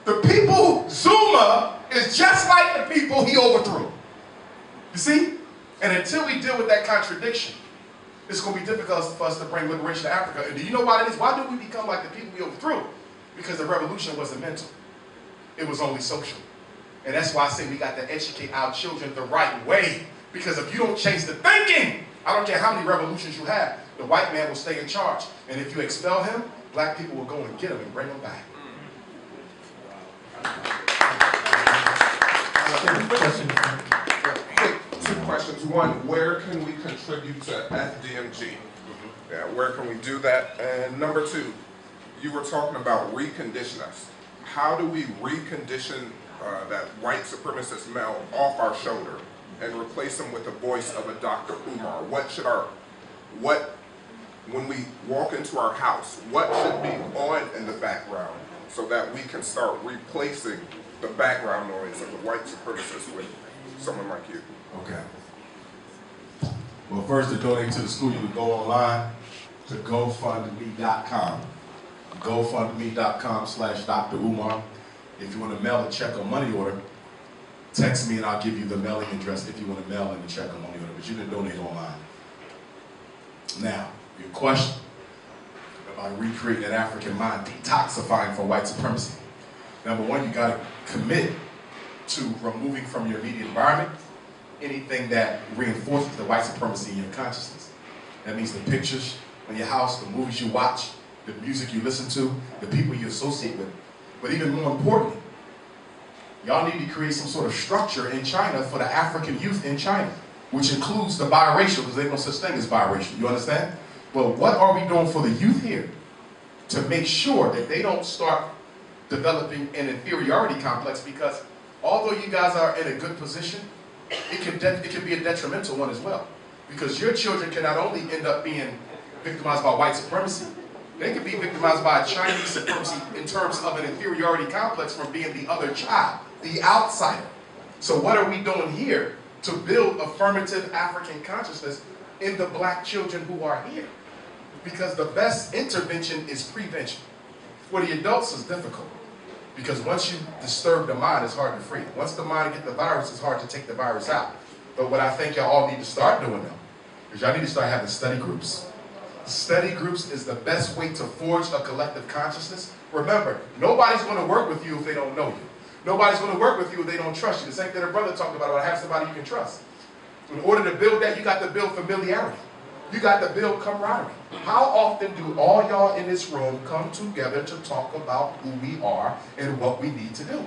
The people, Zuma is just like the people he overthrew. You see? And until we deal with that contradiction, it's going to be difficult for us to bring liberation to Africa. And do you know why that is? Why do we become like the people we overthrew? Because the revolution wasn't mental. It was only social. And that's why I say we got to educate our children the right way. Because if you don't change the thinking, I don't care how many revolutions you have, the white man will stay in charge. And if you expel him, black people will go and get him and bring him back. Two questions. One, where can we contribute to FDMG? Yeah, where can we do that? And number two, you were talking about recondition us. How do we recondition that white supremacist male off our shoulder and replace him with the voice of a Dr. Umar? When we walk into our house, what should be on in the background so that we can start replacing the background noise of the white supremacist with someone like you? Okay. Well, first, to donate to the school, you would go online to GoFundMe.com. GoFundMe.com/Dr. Umar. If you want to mail a check or money order, text me and I'll give you the mailing address if you want to mail in a check or money order, but you can donate online. Now, your question about recreating an African mind, detoxifying from white supremacy. Number one, you got to commit to removing from your immediate environment anything that reinforces the white supremacy in your consciousness. That means the pictures in your house, the movies you watch, the music you listen to, the people you associate with. But even more importantly, y'all need to create some sort of structure in China for the African youth in China, which includes the biracial, because there's no such thing as biracial, you understand? But what are we doing for the youth here to make sure that they don't start developing an inferiority complex? Because although you guys are in a good position, it can be a detrimental one as well. Because your children can not only end up being victimized by white supremacy, they could be victimized by Chinese supremacy in terms of an inferiority complex from being the other child, the outsider. So what are we doing here to build affirmative African consciousness in the black children who are here. Because the best intervention is prevention. For the adults, it's difficult. Because once you disturb the mind, it's hard to free. Once the mind gets the virus, it's hard to take the virus out. But what I think y'all all need to start doing though, is y'all need to start having study groups. Study groups is the best way to forge a collective consciousness. Remember, nobody's going to work with you if they don't know you. Nobody's going to work with you if they don't trust you. The same thing that brother talked about have somebody you can trust. In order to build that, you got to build familiarity. You got to build camaraderie. How often do all y'all in this room come together to talk about who we are and what we need to do?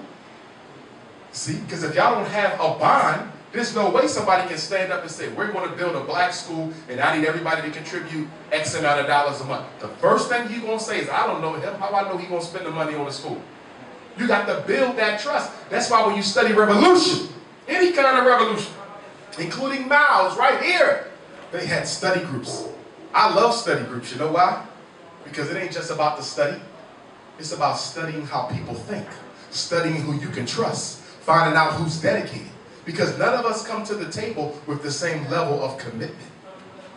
See, because if y'all don't have a bond, there's no way somebody can stand up and say, we're going to build a black school and I need everybody to contribute X amount of dollars a month. The first thing he's going to say is, I don't know him. How do I know he's going to spend the money on the school? You got to build that trust. That's why when you study revolution, any kind of revolution, including Mao's right here, they had study groups. I love study groups. You know why? Because it ain't just about the study. It's about studying how people think, studying who you can trust, finding out who's dedicated. Because none of us come to the table with the same level of commitment.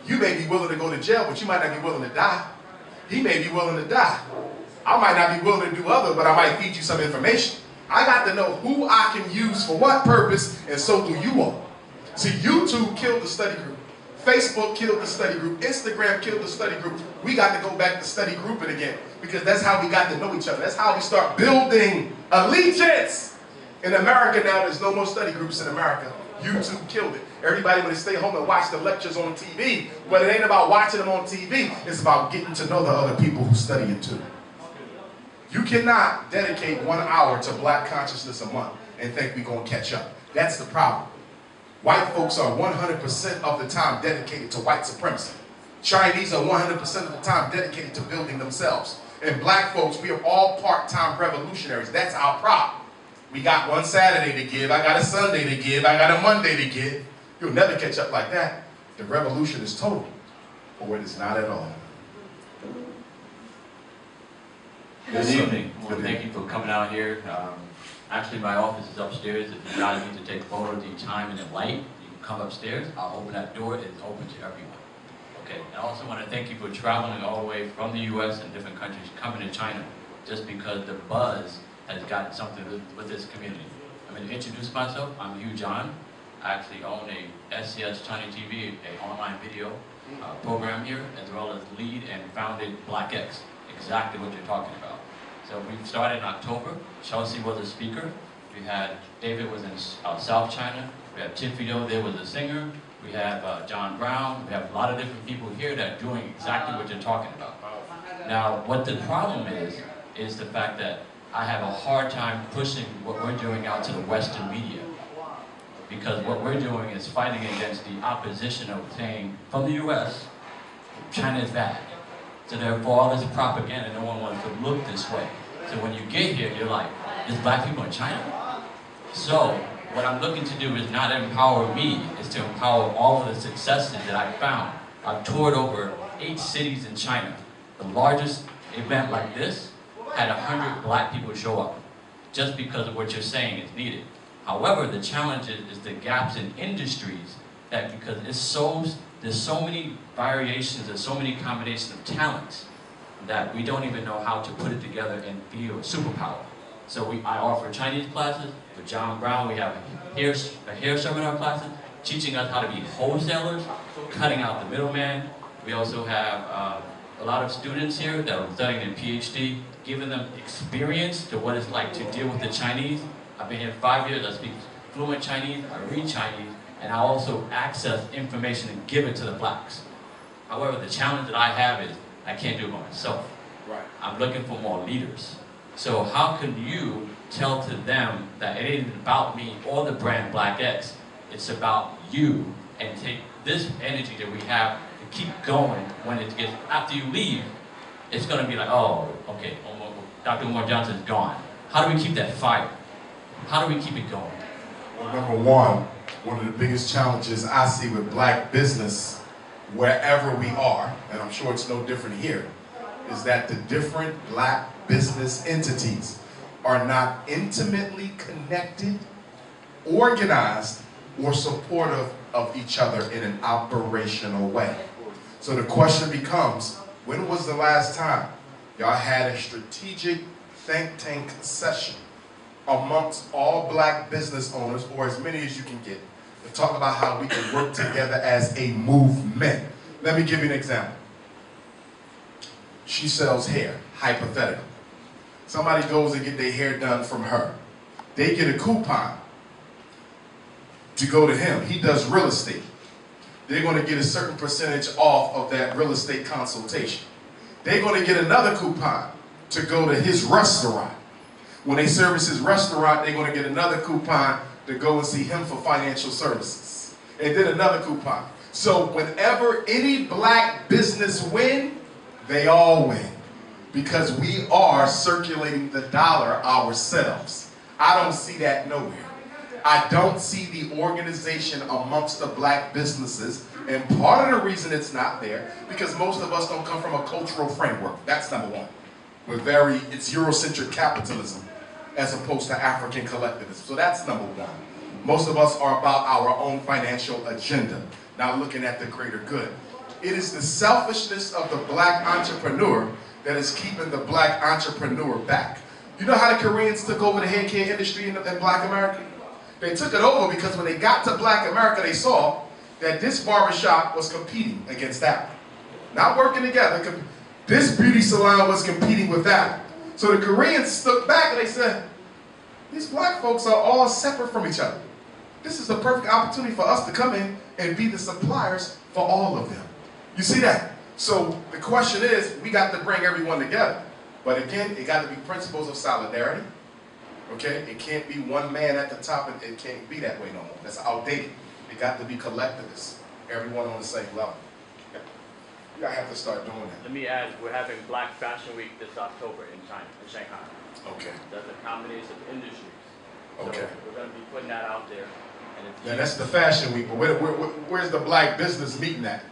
You may be willing to go to jail, but you might not be willing to die. He may be willing to die. I might not be willing to do other, but I might feed you some information. I got to know who I can use for what purpose, and so do you all. See, YouTube killed the study group. Facebook killed the study group. Instagram killed the study group. We got to go back to study grouping again, because that's how we got to know each other. That's how we start building allegiance. In America now, there's no more study groups in America. YouTube killed it. Everybody want to stay home and watch the lectures on TV, but it ain't about watching them on TV. It's about getting to know the other people who study it too. You cannot dedicate 1 hour to black consciousness a month and think we're going to catch up. That's the problem. White folks are 100% of the time dedicated to white supremacy. Chinese are 100% of the time dedicated to building themselves. And black folks, we are all part-time revolutionaries. That's our problem. We got one Saturday to give, I got a Sunday to give, I got a Monday to give. You'll never catch up like that. The revolution is total, or it is not at all. Good evening. Well, thank you for coming out here. Actually, my office is upstairs. If you guys need to take photos of the time and the light, you can come upstairs. I'll open that door. It's open to everyone. Okay. I also want to thank you for traveling all the way from the U.S. and different countries, coming to China, just because the buzz has gotten something with this community. I'm going to introduce myself. I'm Hugh John. I actually own a SCS China TV, an online video program here, as well as lead and founded Black X, exactly what you're talking about. So we started in October. Chelsea was a speaker. We had, David was in South China. We have Tiffio, there was a singer. We have John Brown. We have a lot of different people here that are doing exactly what you're talking about. Now, what the problem is the fact that I have a hard time pushing what we're doing out to the Western media. Because what we're doing is fighting against the opposition of saying, from the US, China is bad. So therefore, all this propaganda, no one wants to look this way. So when you get here, you're like, there's black people in China? So what I'm looking to do is not empower me, is to empower all of the successes that I found. I've toured over 8 cities in China. The largest event like this had 100 black people show up, just because of what you're saying is needed. However, the challenge is the gaps in industries, that because there's so many variations, there's so many combinations of talents that we don't even know how to put it together and be a superpower. So I offer Chinese classes. For John Brown, we have a hair seminar classes, teaching us how to be wholesalers, cutting out the middleman. We also have a lot of students here that are studying a PhD, giving them experience to what it's like to deal with the Chinese. I've been here 5 years, I speak fluent Chinese, I read Chinese, and I also access information and give it to the blacks. However, the challenge that I have is I can't do it by myself. Right. I'm looking for more leaders. So how can you tell to them that it ain't about me or the brand Black X, it's about you, and take this energy that we have and keep going when it gets, after you leave, it's going to be like, oh, okay, Dr. Umar Johnson's gone. How do we keep that fire? How do we keep it going? Well, number one of the biggest challenges I see with black business, wherever we are, and I'm sure it's no different here, is that the different black business entities are not intimately connected, organized, or supportive of each other in an operational way. So the question becomes, when was the last time y'all had a strategic think tank session amongst all black business owners, or as many as you can get, to talk about how we can work together as a movement? Let me give you an example. She sells hair, hypothetical. Somebody goes and get their hair done from her. They get a coupon to go to him. He does real estate. They're going to get a certain percentage off of that real estate consultation. They're going to get another coupon to go to his restaurant. When they service his restaurant, they're going to get another coupon to go and see him for financial services. And then another coupon. So whenever any black business win, they all win. Because we are circulating the dollar ourselves. I don't see that nowhere. I don't see the organization amongst the black businesses, and part of the reason it's not there, because most of us don't come from a cultural framework. That's number one. It's Eurocentric capitalism as opposed to African collectivism. So that's number one. Most of us are about our own financial agenda, not looking at the greater good. It is the selfishness of the black entrepreneur that is keeping the black entrepreneur back. You know how the Koreans took over the hair care industry in black America? They took it over because when they got to black America, they saw that this barbershop was competing against that one. Not working together. This beauty salon was competing with that one. So the Koreans looked back and they said, these black folks are all separate from each other. This is the perfect opportunity for us to come in and be the suppliers for all of them. You see that? So the question is, we got to bring everyone together. But again, it got to be principles of solidarity. Okay? It can't be one man at the top, and it can't be that way no more. That's outdated. It got to be collectivist. Everyone on the same level. You gotta have to start doing that. Let me add, we're having Black Fashion Week this October in China, in Shanghai. Okay. That's a combination of industries. Okay. So we're going to be putting that out there. And now that's the Fashion Week, but where's the black business meeting at?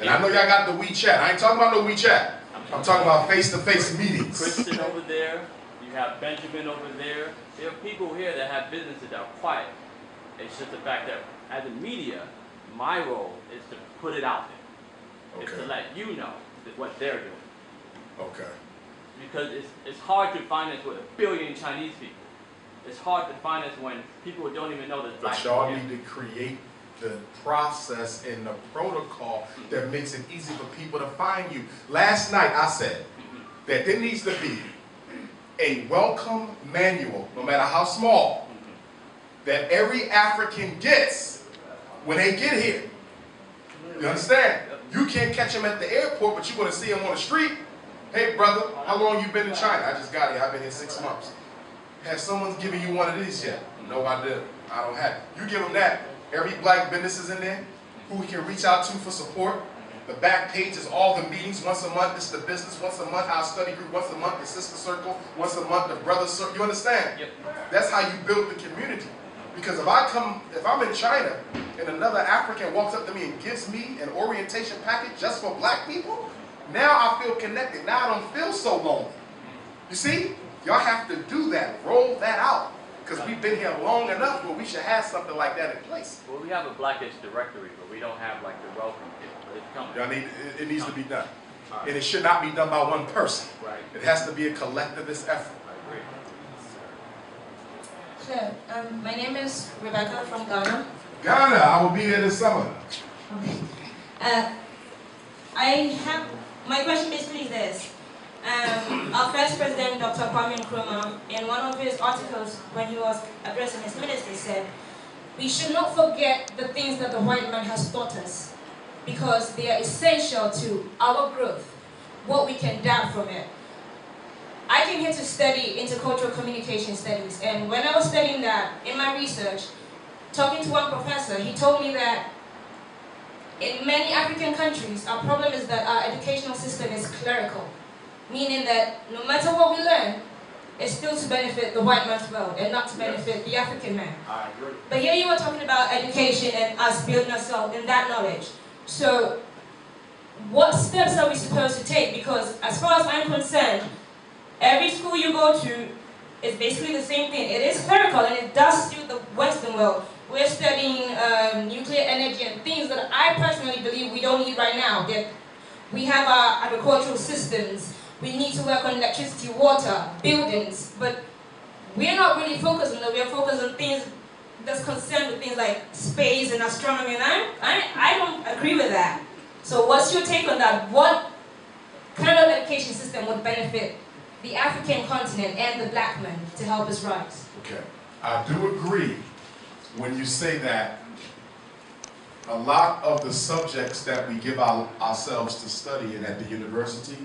And I know y'all got the WeChat. I ain't talking about no WeChat. I'm talking about face-to-face meetings. Kristen over there, you have Benjamin over there. There are people here that have businesses that are quiet. It's just the fact that as a media, my role is to put it out there. Okay. It's to let you know what they're doing. Okay. Because it's hard to finance with 1 billion Chinese people. It's hard to finance when people don't even know there's black people. But y'all need to create the process and the protocol that makes it easy for people to find you. Last night I said that there needs to be a welcome manual, no matter how small, that every African gets when they get here. You understand? You can't catch them at the airport, but you're going to see them on the street. Hey, brother, how long you been in China? I just got here. I've been here 6 months. Has someone given you one of these yet? No, I didn't. I don't have it. You give them that. Every black business is in there who we can reach out to for support. The back page is all the meetings. Once a month, it's the business. Once a month, our study group. Once a month, the sister circle. Once a month, the brother circle. You understand? Yep. That's how you build the community. Because if I'm in China and another African walks up to me and gives me an orientation package just for black people, now I feel connected. Now I don't feel so lonely. You see? Y'all have to do that. Roll that out. Because we've been here long enough where we should have something like that in place. Well, we have a Blackish directory, but we don't have like the welcome kit. But it's coming. Y'all it needs to be done. Right. And it should not be done by one person. Right. It has to be a collectivist effort. I agree. Hello, my name is Rebecca from Ghana. Ghana, I will be there this summer. Okay. My question basically is this. Our first president, Dr. Kwame Nkrumah, in one of his articles when he was addressing his ministry said, we should not forget the things that the white man has taught us because they are essential to our growth, what we can learn from it. I came here to study intercultural communication studies, and when I was studying that, in my research, talking to one professor, he told me that in many African countries, our problem is that our educational system is clerical, meaning that no matter what we learn, it's still to benefit the white man's world and not to benefit the African man. I agree. But here you were talking about education and us building ourselves in that knowledge. So what steps are we supposed to take? Because as far as I'm concerned, every school you go to is basically the same thing. It is clerical and it does suit the Western world. we're studying nuclear energy and things that I personally believe we don't need right now. That we have our agricultural systems, we need to work on electricity, water, buildings, but we're not really focused on that. We're focused on things that's concerned with things like space and astronomy, and I don't agree with that. So what's your take on that? What kind of education system would benefit the African continent and the black man to help us rise? Okay, I do agree when you say that a lot of the subjects that we give ourselves to study at the university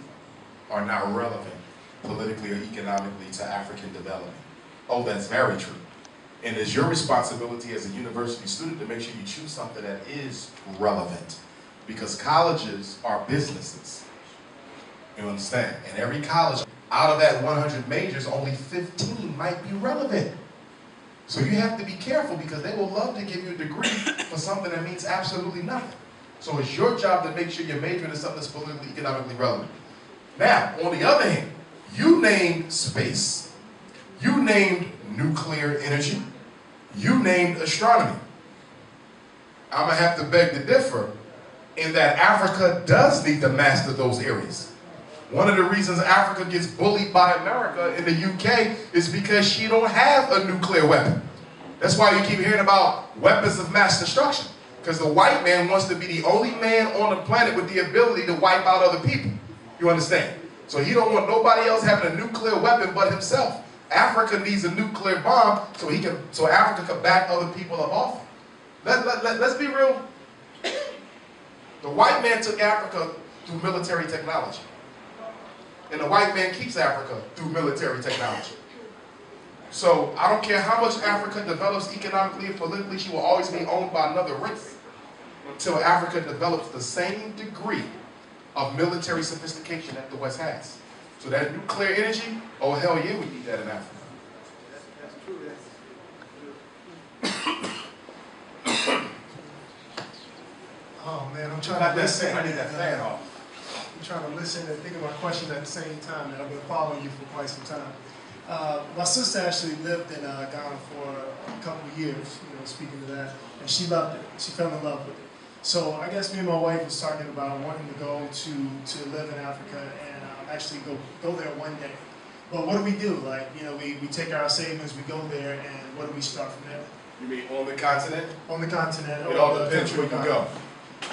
are not relevant politically or economically to African development. Oh, that's very true. And it's your responsibility as a university student to make sure you choose something that is relevant. Because colleges are businesses. You understand? And every college, out of that 100 majors, only 15 might be relevant. So you have to be careful because they will love to give you a degree for something that means absolutely nothing. So it's your job to make sure you're majoring in something that's politically, economically relevant. Now, on the other hand, you named space. You named nuclear energy. You named astronomy. I'm going to have to beg to differ in that Africa does need to master those areas. One of the reasons Africa gets bullied by America in the UK is because she don't have a nuclear weapon. That's why you keep hearing about weapons of mass destruction. Because the white man wants to be the only man on the planet with the ability to wipe out other people. You understand? So he don't want nobody else having a nuclear weapon but himself. Africa needs a nuclear bomb so Africa can back other people up off. Let's be real. The white man took Africa through military technology. And the white man keeps Africa through military technology. So I don't care how much Africa develops economically and politically, she will always be owned by another race until Africa develops the same degree of military sophistication that the West has. So that nuclear energy, oh hell yeah, we need that in Africa. Oh man, I'm trying to listen. I need that fan off. I'm trying to listen and think of my questions at the same time, and I've been following you for quite some time. My sister actually lived in Ghana for a couple of years, speaking to that, and she loved it. She fell in love with it. So I guess me and my wife was talking about wanting to go to live in Africa and actually go there one day. But what do we do? Like, we take our savings, we go there, and what do we start from there? You mean on the continent? On the continent. It all depends where you go.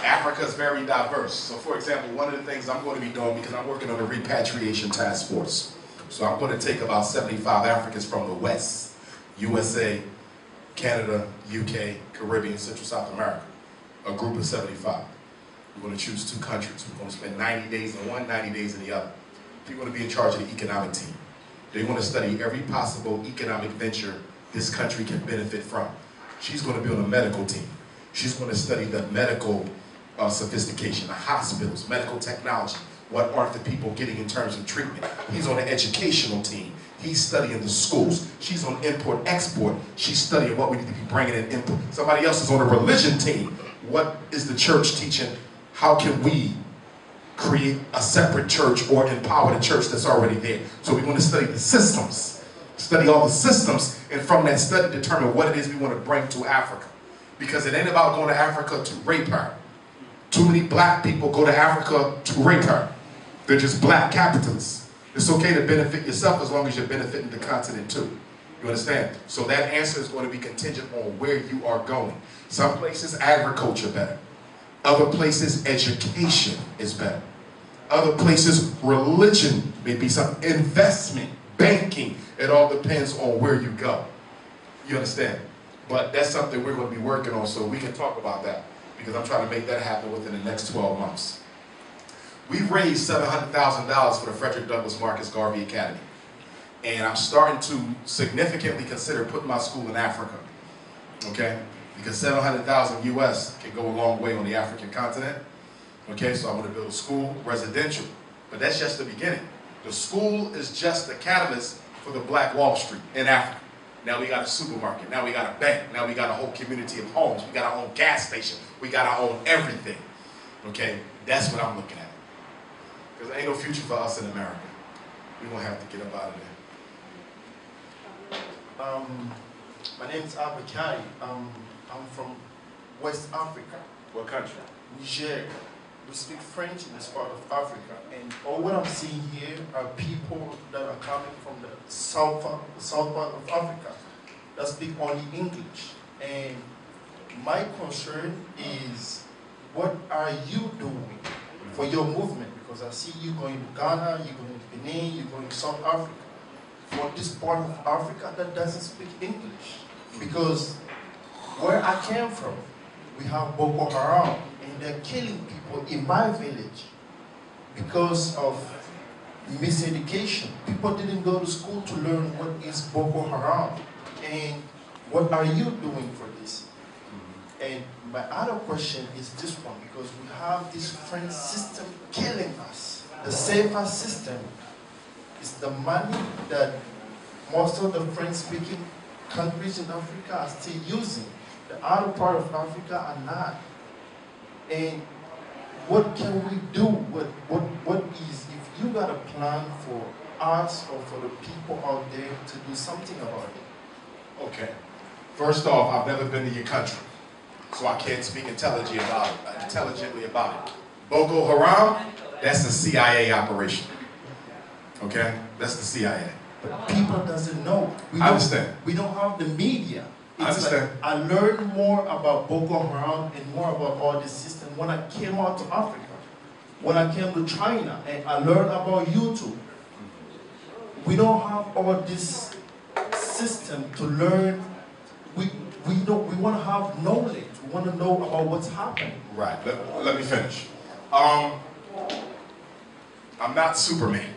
Africa is very diverse. So for example, one of the things I'm going to be doing, because I'm working on a repatriation task force. So I'm going to take about 75 Africans from the West, USA, Canada, UK, Caribbean, Central South America, a group of 75. We're going to choose 2 countries. We're going to spend 90 days in one, 90 days in the other. We're going to be in charge of the economic team. They want to study every possible economic venture this country can benefit from. She's going to be on the medical team. She's going to study the medical sophistication, the hospitals, medical technology. What aren't the people getting in terms of treatment? He's on the educational team. He's studying the schools. She's on import-export. She's studying what we need to be bringing in input. Somebody else is on the religion team. What is the church teaching? How can we create a separate church or empower the church that's already there? So we want to study the systems, study all the systems, and from that study determine what it is we want to bring to Africa. Because it ain't about going to Africa to rape her. Too many black people go to Africa to rape her. They're just black capitalists. It's okay to benefit yourself as long as you're benefiting the continent too. You understand? So that answer is going to be contingent on where you are going. Some places, agriculture better. Other places, education is better. Other places, religion may be some investment, banking. It all depends on where you go. You understand? But that's something we're going to be working on, so we can talk about that, because I'm trying to make that happen within the next 12 months. We've raised $700,000 for the Frederick Douglass Marcus Garvey Academy. And I'm starting to significantly consider putting my school in Africa, okay? Because 700,000 US can go a long way on the African continent, okay? So I want to build a school, residential, but that's just the beginning. The school is just the catalyst for the Black Wall Street in Africa. Now we got a supermarket, now we got a bank, now we got a whole community of homes, we got our own gas station, we got our own everything, okay? That's what I'm looking at. Because there ain't no future for us in America. We're going to have to get up out of there. My name is Albert Kari. I'm I'm from West Africa. What country? Niger. We speak French in this part of Africa. And all what I'm seeing here are people that are coming from the south part of Africa that speak only English. And my concern is, what are you doing for your movement? Because I see you going to Ghana, you're going to Benin, you're going to South Africa. For this part of Africa that doesn't speak English. Because where I came from, we have Boko Haram, and they're killing people in my village because of miseducation. People didn't go to school to learn what is Boko Haram, and what are you doing for this? And my other question is this one, because we have this French system killing us. The safer system is the money that most of the French-speaking countries in Africa are still using. The other part of Africa are not. And what can we do? What is, if you got a plan for us or for the people out there to do something about it? Okay. First off, I've never been to your country, so I can't speak intelligently about it. Boko Haram, that's a CIA operation. Okay? That's the CIA. But people doesn't know. I understand. We don't have the media. I understand. Like, I learned more about Boko Haram and more about all this system when I came out to Africa. When I came to China, and I learned about YouTube. We don't have all this system to learn. We want to have knowledge. We want to know about what's happening. Right. Let me finish. I'm not Superman,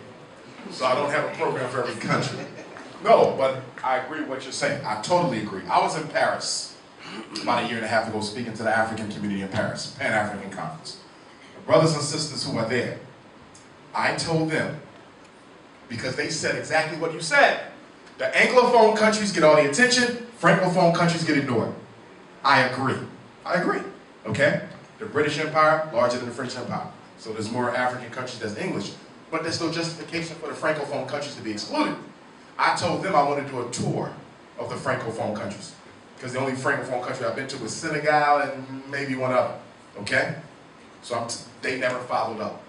so I don't have a program for every country. No, but I agree with what you're saying. I totally agree. I was in Paris about a year and a half ago speaking to the African community in Paris, Pan-African Conference. The brothers and sisters who are there, I told them, because they said exactly what you said, the Anglophone countries get all the attention, Francophone countries get ignored. I agree. I agree. Okay? The British Empire, larger than the French Empire. So there's more African countries that's English. But there's no justification for the Francophone countries to be excluded. I told them I want to do a tour of the Francophone countries. Because the only Francophone country I've been to was Senegal and maybe one other. Okay? So they never followed up.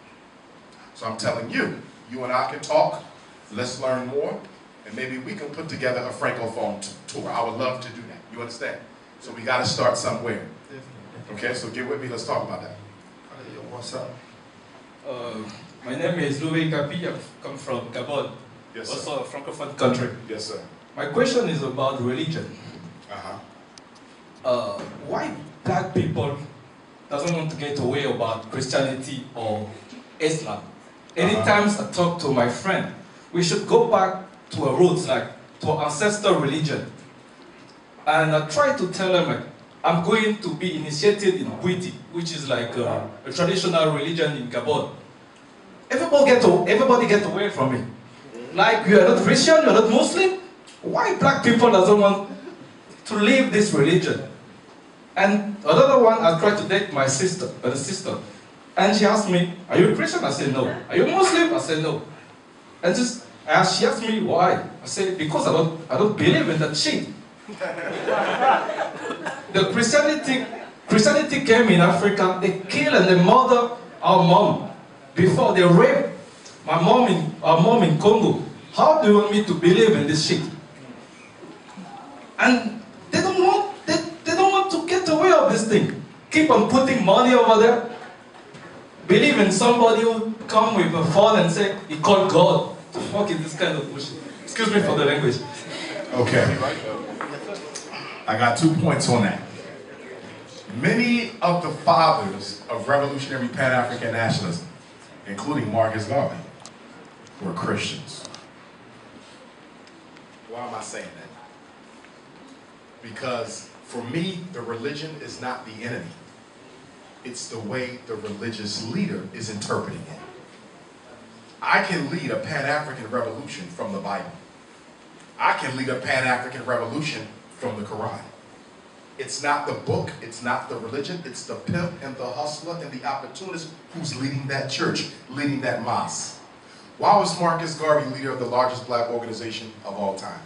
So I'm telling you, you and I can talk, let's learn more, and maybe we can put together a Francophone tour. I would love to do that. You understand? So we got to start somewhere. Okay, so get with me, let's talk about that. What's up? My name is Louis Capi. I come from Gabon, yes, also a Francophone country. Yes, sir. My question is about religion. Why black people doesn't want to get away about Christianity or Islam? Anytime I talk to my friend, we should go back to our roots, like to our ancestral religion. And I try to tell them, like, I'm going to be initiated in Bwiti, which is like a traditional religion in Gabon. Everybody get away from it. Like, you are not Christian, you are not Muslim. Why black people doesn't want to live this religion? And another one, I tried to date my sister, and she asked me, are you a Christian? I said no. Are you a Muslim? I said no. And she asked me why. I said, because I don't believe in that shit. The Christianity came in Africa, they killed and they murdered our mom before they raped our mom in Congo. How do you want me to believe in this shit? And they don't want to get away of this thing. Keep on putting money over there. Believe in somebody who come with a phone and say he called God. What the fuck is this kind of bullshit? Excuse me for the language. Okay. I got 2 points on that. Many of the fathers of revolutionary Pan-African nationalism, including Marcus Garvey, were Christians. Why am I saying that? Because for me, the religion is not the enemy. It's the way the religious leader is interpreting it. I can lead a Pan-African revolution from the Bible. I can lead a Pan-African revolution from the Quran. It's not the book, it's not the religion, it's the pimp and the hustler and the opportunist who's leading that church, leading that mosque. Why was Marcus Garvey leader of the largest black organization of all time?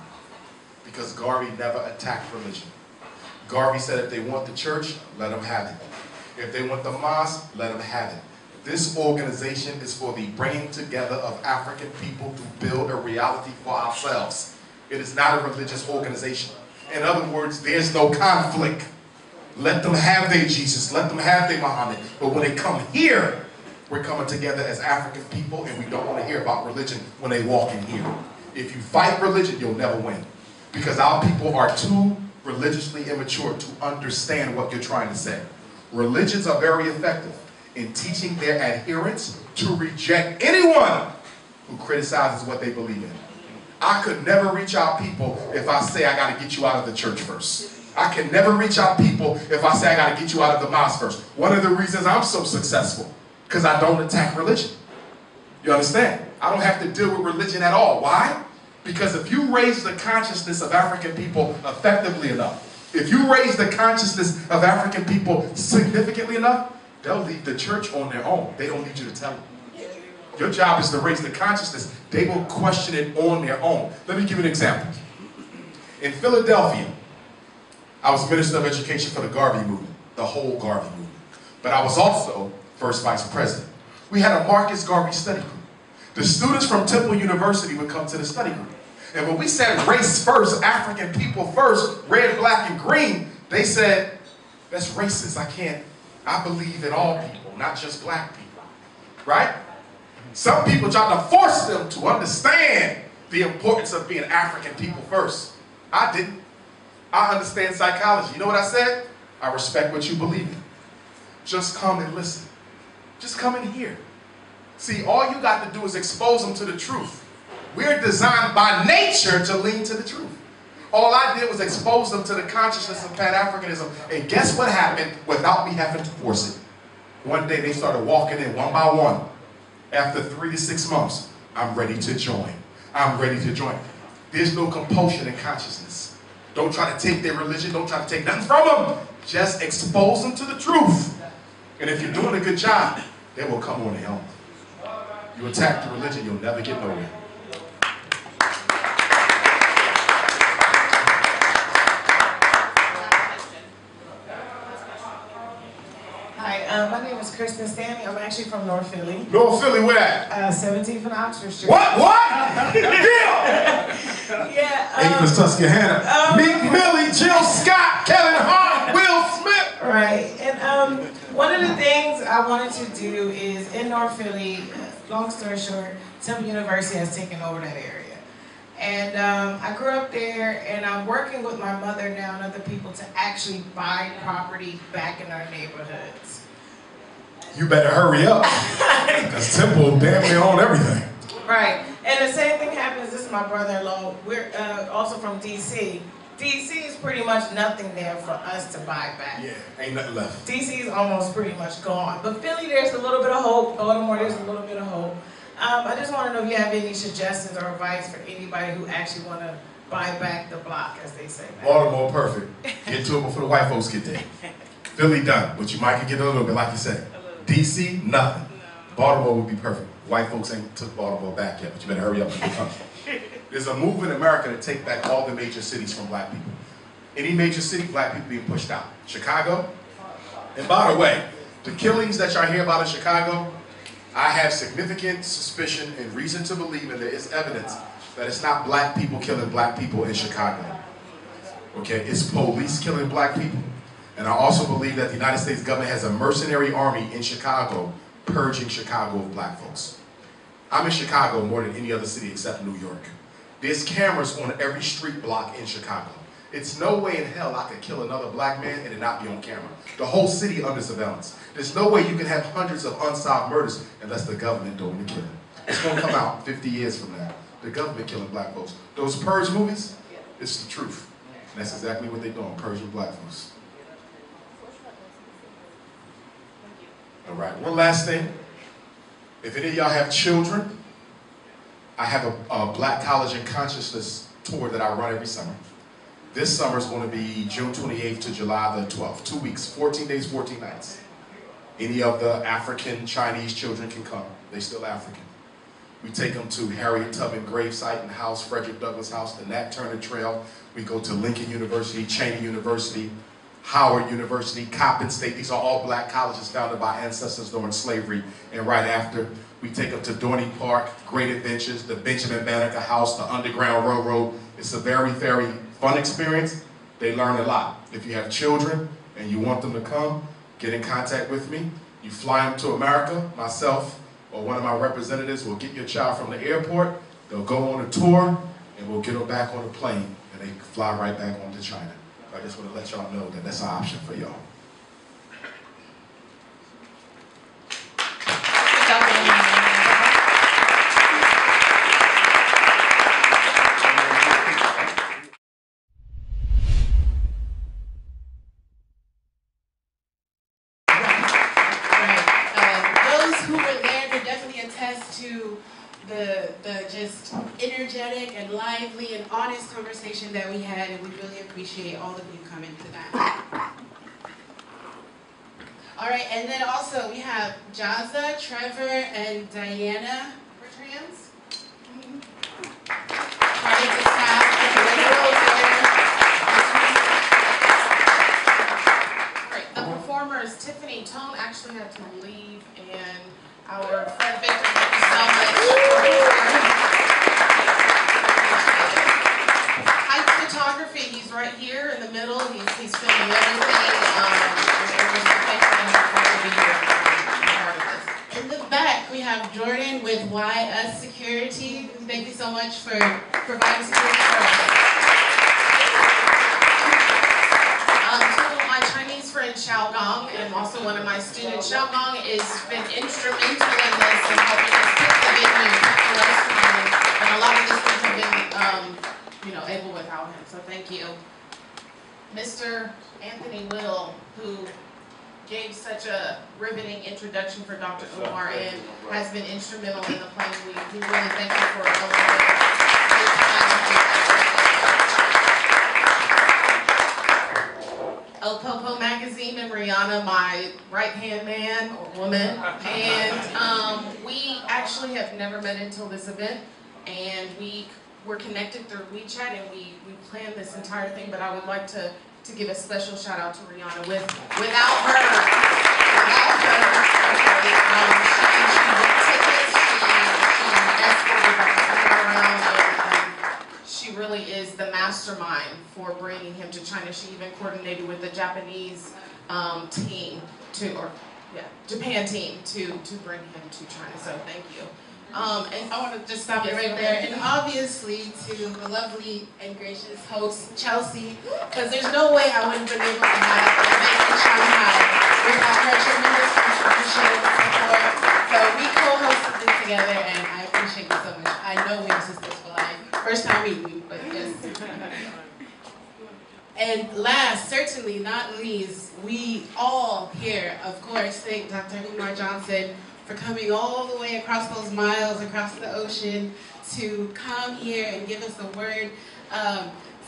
Because Garvey never attacked religion. Garvey said if they want the church, let them have it. If they want the mosque, let them have it. This organization is for the bringing together of African people to build a reality for ourselves. It is not a religious organization. In other words, there's no conflict. Let them have their Jesus, let them have their Muhammad. But when they come here, we're coming together as African people, and we don't want to hear about religion when they walk in here. If you fight religion, you'll never win. Because our people are too religiously immature to understand what you're trying to say. Religions are very effective in teaching their adherents to reject anyone who criticizes what they believe in. I could never reach out people if I say I got to get you out of the church first. I can never reach out people if I say I got to get you out of the mosque first. One of the reasons I'm so successful, because I don't attack religion. You understand? I don't have to deal with religion at all. Why? Because if you raise the consciousness of African people effectively enough, if you raise the consciousness of African people significantly enough, they'll leave the church on their own. They don't need you to tell them. Your job is to raise the consciousness. They will question it on their own. Let me give you an example. In Philadelphia, I was Minister of Education for the Garvey movement, the whole Garvey movement. But I was also first vice president. We had a Marcus Garvey study group. The students from Temple University would come to the study group. And when we said race first, African people first, red, black, and green, they said, that's racist. I believe in all people, not just black people. Right? Some people tried to force them to understand the importance of being African people first. I didn't. I understand psychology. You know what I said? I respect what you believe in. Just come and listen. Just come and hear. See, all you got to do is expose them to the truth. We're designed by nature to lean to the truth. All I did was expose them to the consciousness of Pan-Africanism. And guess what happened without me having to force it? One day they started walking in one by one. After 3 to 6 months, I'm ready to join. I'm ready to join. There's no compulsion in consciousness. Don't try to take their religion. Don't try to take nothing from them. Just expose them to the truth. And if you're doing a good job, they will come on their own. You attack the religion, you'll never get nowhere. Hi, my name is Kristen Stanley. I'm actually from North Philly. North Philly, where at? 17th and Oxford Street. What? Yeah! Yeah. Amos Susquehanna. Meek Millie, Jill Scott, Kevin Hart, Will Smith. Right. And one of the things I wanted to do is in North Philly, long story short, Temple University has taken over that area. And I grew up there, and I'm working with my mother now and other people to actually buy property back in our neighborhoods. You better hurry up, because Temple damn near own everything. Right, and the same thing happens, this is my brother-in-law, we're also from DC. DC is pretty much nothing there for us to buy back. Yeah, ain't nothing left. DC is almost pretty much gone. But Philly, there's a little bit of hope. Baltimore, there's a little bit of hope. I just want to know if you have any suggestions or advice for anybody who actually want to buy back the block, as they say. Baltimore, perfect. Get to it before the white folks get there. Philly, done. But you might can get a little bit, like you said. DC, nothing. Baltimore would be perfect. White folks ain't took Baltimore back yet, but you better hurry up and become. There's a move in America to take back all the major cities from black people. Any major city, black people being pushed out. Chicago. And by the way, the killings that y'all hear about in Chicago, I have significant suspicion and reason to believe, and there is evidence, that it's not black people killing black people in Chicago. Okay, it's police killing black people. And I also believe that the United States government has a mercenary army in Chicago purging Chicago of black folks. I'm in Chicago more than any other city except New York. There's cameras on every street block in Chicago. It's no way in hell I could kill another black man and it not be on camera. The whole city under surveillance. There's no way you can have hundreds of unsolved murders unless the government doing the killing. It's gonna come out 50 years from now. The government killing black folks. Those Purge movies, it's the truth. And that's exactly what they're doing, purging black folks. All right, one last thing. If any of y'all have children, I have a Black College and Consciousness tour that I run every summer. This summer is going to be June 28th to July the 12th. 2 weeks, 14 days, 14 nights. Any of the African, Chinese children can come. They're still African. We take them to Harriet Tubman gravesite and house, Frederick Douglass House, the Nat Turner Trail. We go to Lincoln University, Cheney University. Howard University, Coppin State. These are all black colleges founded by ancestors during slavery and right after. We take them to Dorney Park, Great Adventures, the Benjamin Banneker House, the Underground Railroad. It's a very, very fun experience. They learn a lot. If you have children and you want them to come, get in contact with me. You fly them to America, myself or one of my representatives will get your child from the airport. They'll go on a tour and we'll get them back on a plane and they fly right back on to China. I just want to let y'all know that that's an option for y'all. To the just energetic and lively and honest conversation that we had, and we really appreciate all of you coming to that. All right, and then also we have Jaza, Trevor, and Diana Bertrands. Part of the staff, all right, the performers, Tiffany Tone actually had to leave, and our friend Victor, thank you so much. Hype photography, he's right here in the middle. He's filming everything. In the back, we have Jordan with Why Us Security. Thank you so much for providing security for us. My Chinese friend Xiao Gong, and also one of my students, Xiao Gong has been instrumental in this and helping us pick the venue, pick the restaurant, and a lot of these things have been, able without him. So thank you, Mr. Anthony Whittle, who gave such a riveting introduction for Dr. Umar and has been instrumental in the planning. We really thank you for a lot of El Popo Magazine and Rihanna, my right-hand man or woman, and we actually have never met until this event, and we were connected through WeChat, and we planned this entire thing, but I would like to give a special shout out to Rihanna. Without her, she booked tickets, she escorted Dr. around, and she really is the mastermind for bringing him to China. She even coordinated with the Japanese Japan team to bring him to China. So thank you. And I want to just stop you right there. And obviously to the lovely and gracious host, Chelsea, because there's no way I would have been able to have an event in Shanghai without her tremendous contribution and support. So we co-hosted this together, and I appreciate you so much. I know we were sisters for life. First time meeting you, but yes. And last, certainly not least, we all here, of course, thank Dr. Umar Johnson for coming all the way across those miles, across the ocean, to come here and give us the word.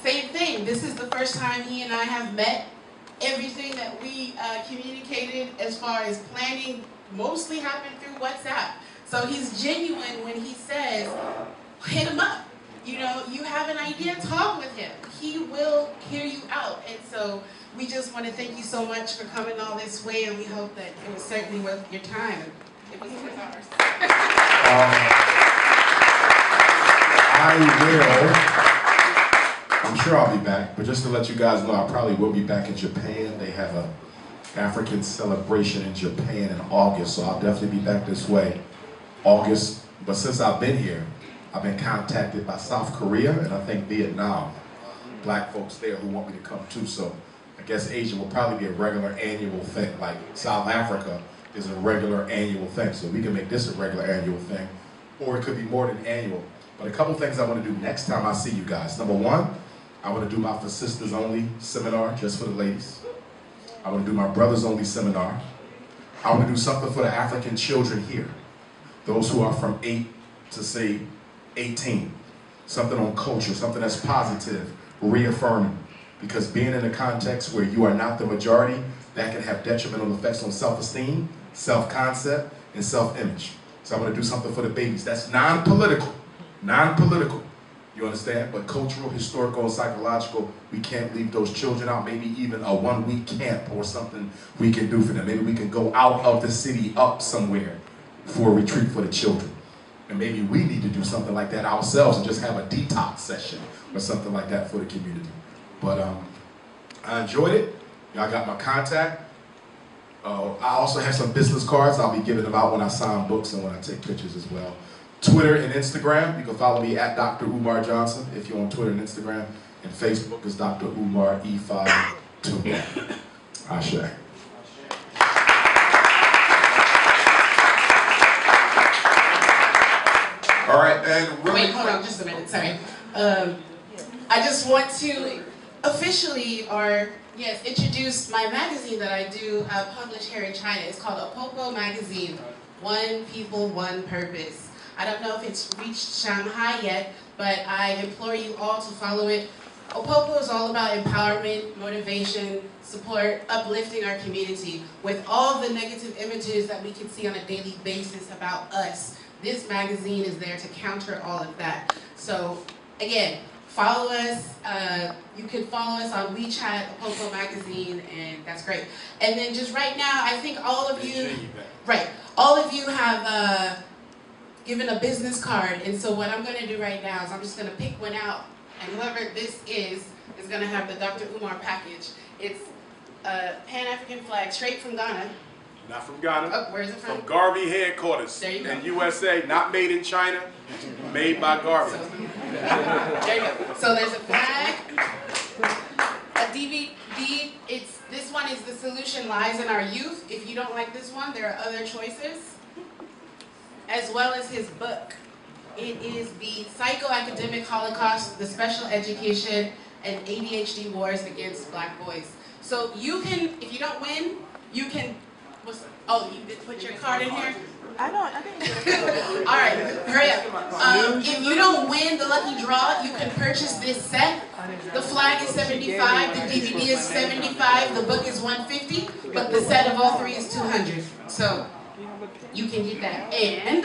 Same thing, this is the first time he and I have met. Everything that we communicated as far as planning mostly happened through WhatsApp. So he's genuine when he says, hit him up. You have an idea, talk with him. He will hear you out. And so we just want to thank you so much for coming all this way, and we hope that it was certainly worth your time. It was worth ours. I'm sure I'll be back, but just to let you guys know, I probably will be back in Japan. They have a African celebration in Japan in August, so I'll definitely be back this way, August. But since I've been here, I've been contacted by South Korea and I think Vietnam, black folks there who want me to come too. So I guess Asia will probably be a regular annual thing, like South Africa is a regular annual thing. So we can make this a regular annual thing, or it could be more than annual. But a couple things I want to do next time I see you guys. Number one, I want to do my For Sisters Only seminar just for the ladies. I want to do my Brothers Only seminar. I want to do something for the African children here, those who are from 8 to say 18. Something on culture, something that's positive, reaffirming. Because being in a context where you are not the majority, that can have detrimental effects on self-esteem, self-concept, and self-image. So I'm going to do something for the babies. That's non-political. Non-political. You understand? But cultural, historical, psychological, we can't leave those children out. Maybe even a 1-week camp or something we can do for them. Maybe we can go out of the city up somewhere for a retreat for the children. And maybe we need to do something like that ourselves and just have a detox session or something like that for the community. But I enjoyed it. Y'all got my contact. I also have some business cards. I'll be giving them out when I sign books and when I take pictures as well. Twitter and Instagram, you can follow me at Dr. Umar Johnson if you're on Twitter and Instagram. And Facebook is Dr. Umar E521. Ashe. All right, and really wait, hold on just a minute, sorry. I just want to officially, or yes, introduce my magazine that I do publish here in China. It's called Opopo Magazine, One People, One Purpose. I don't know if it's reached Shanghai yet, but I implore you all to follow it. Opopo is all about empowerment, motivation, support, uplifting our community. With all the negative images that we can see on a daily basis about us, this magazine is there to counter all of that. So again, follow us. You can follow us on WeChat, Opopo Magazine, and that's great. And then just right now, I think all of you, all of you have given a business card. And so what I'm going to do right now is I'm just going to pick one out, and whoever this is going to have the Dr. Umar package. It's a Pan-African flag straight from Ghana. Not from Ghana. Oh, where is it from? From Garvey headquarters in USA, not made in China, made by Garvey. There you go. So there's a flag, a DVD. This one is The Solution Lies in Our Youth. If you don't like this one, there are other choices. As well as his book. It is the Psychoacademic Holocaust, the Special Education and ADHD Wars Against Black Boys. So you can, if you don't win, you can, oh, you did put your card in here? I didn't. All right, hurry up. If you don't win the lucky draw, you can purchase this set. The flag is $75, the DVD is $75, the book is $150, but the set of all three is $200. So you can get that. And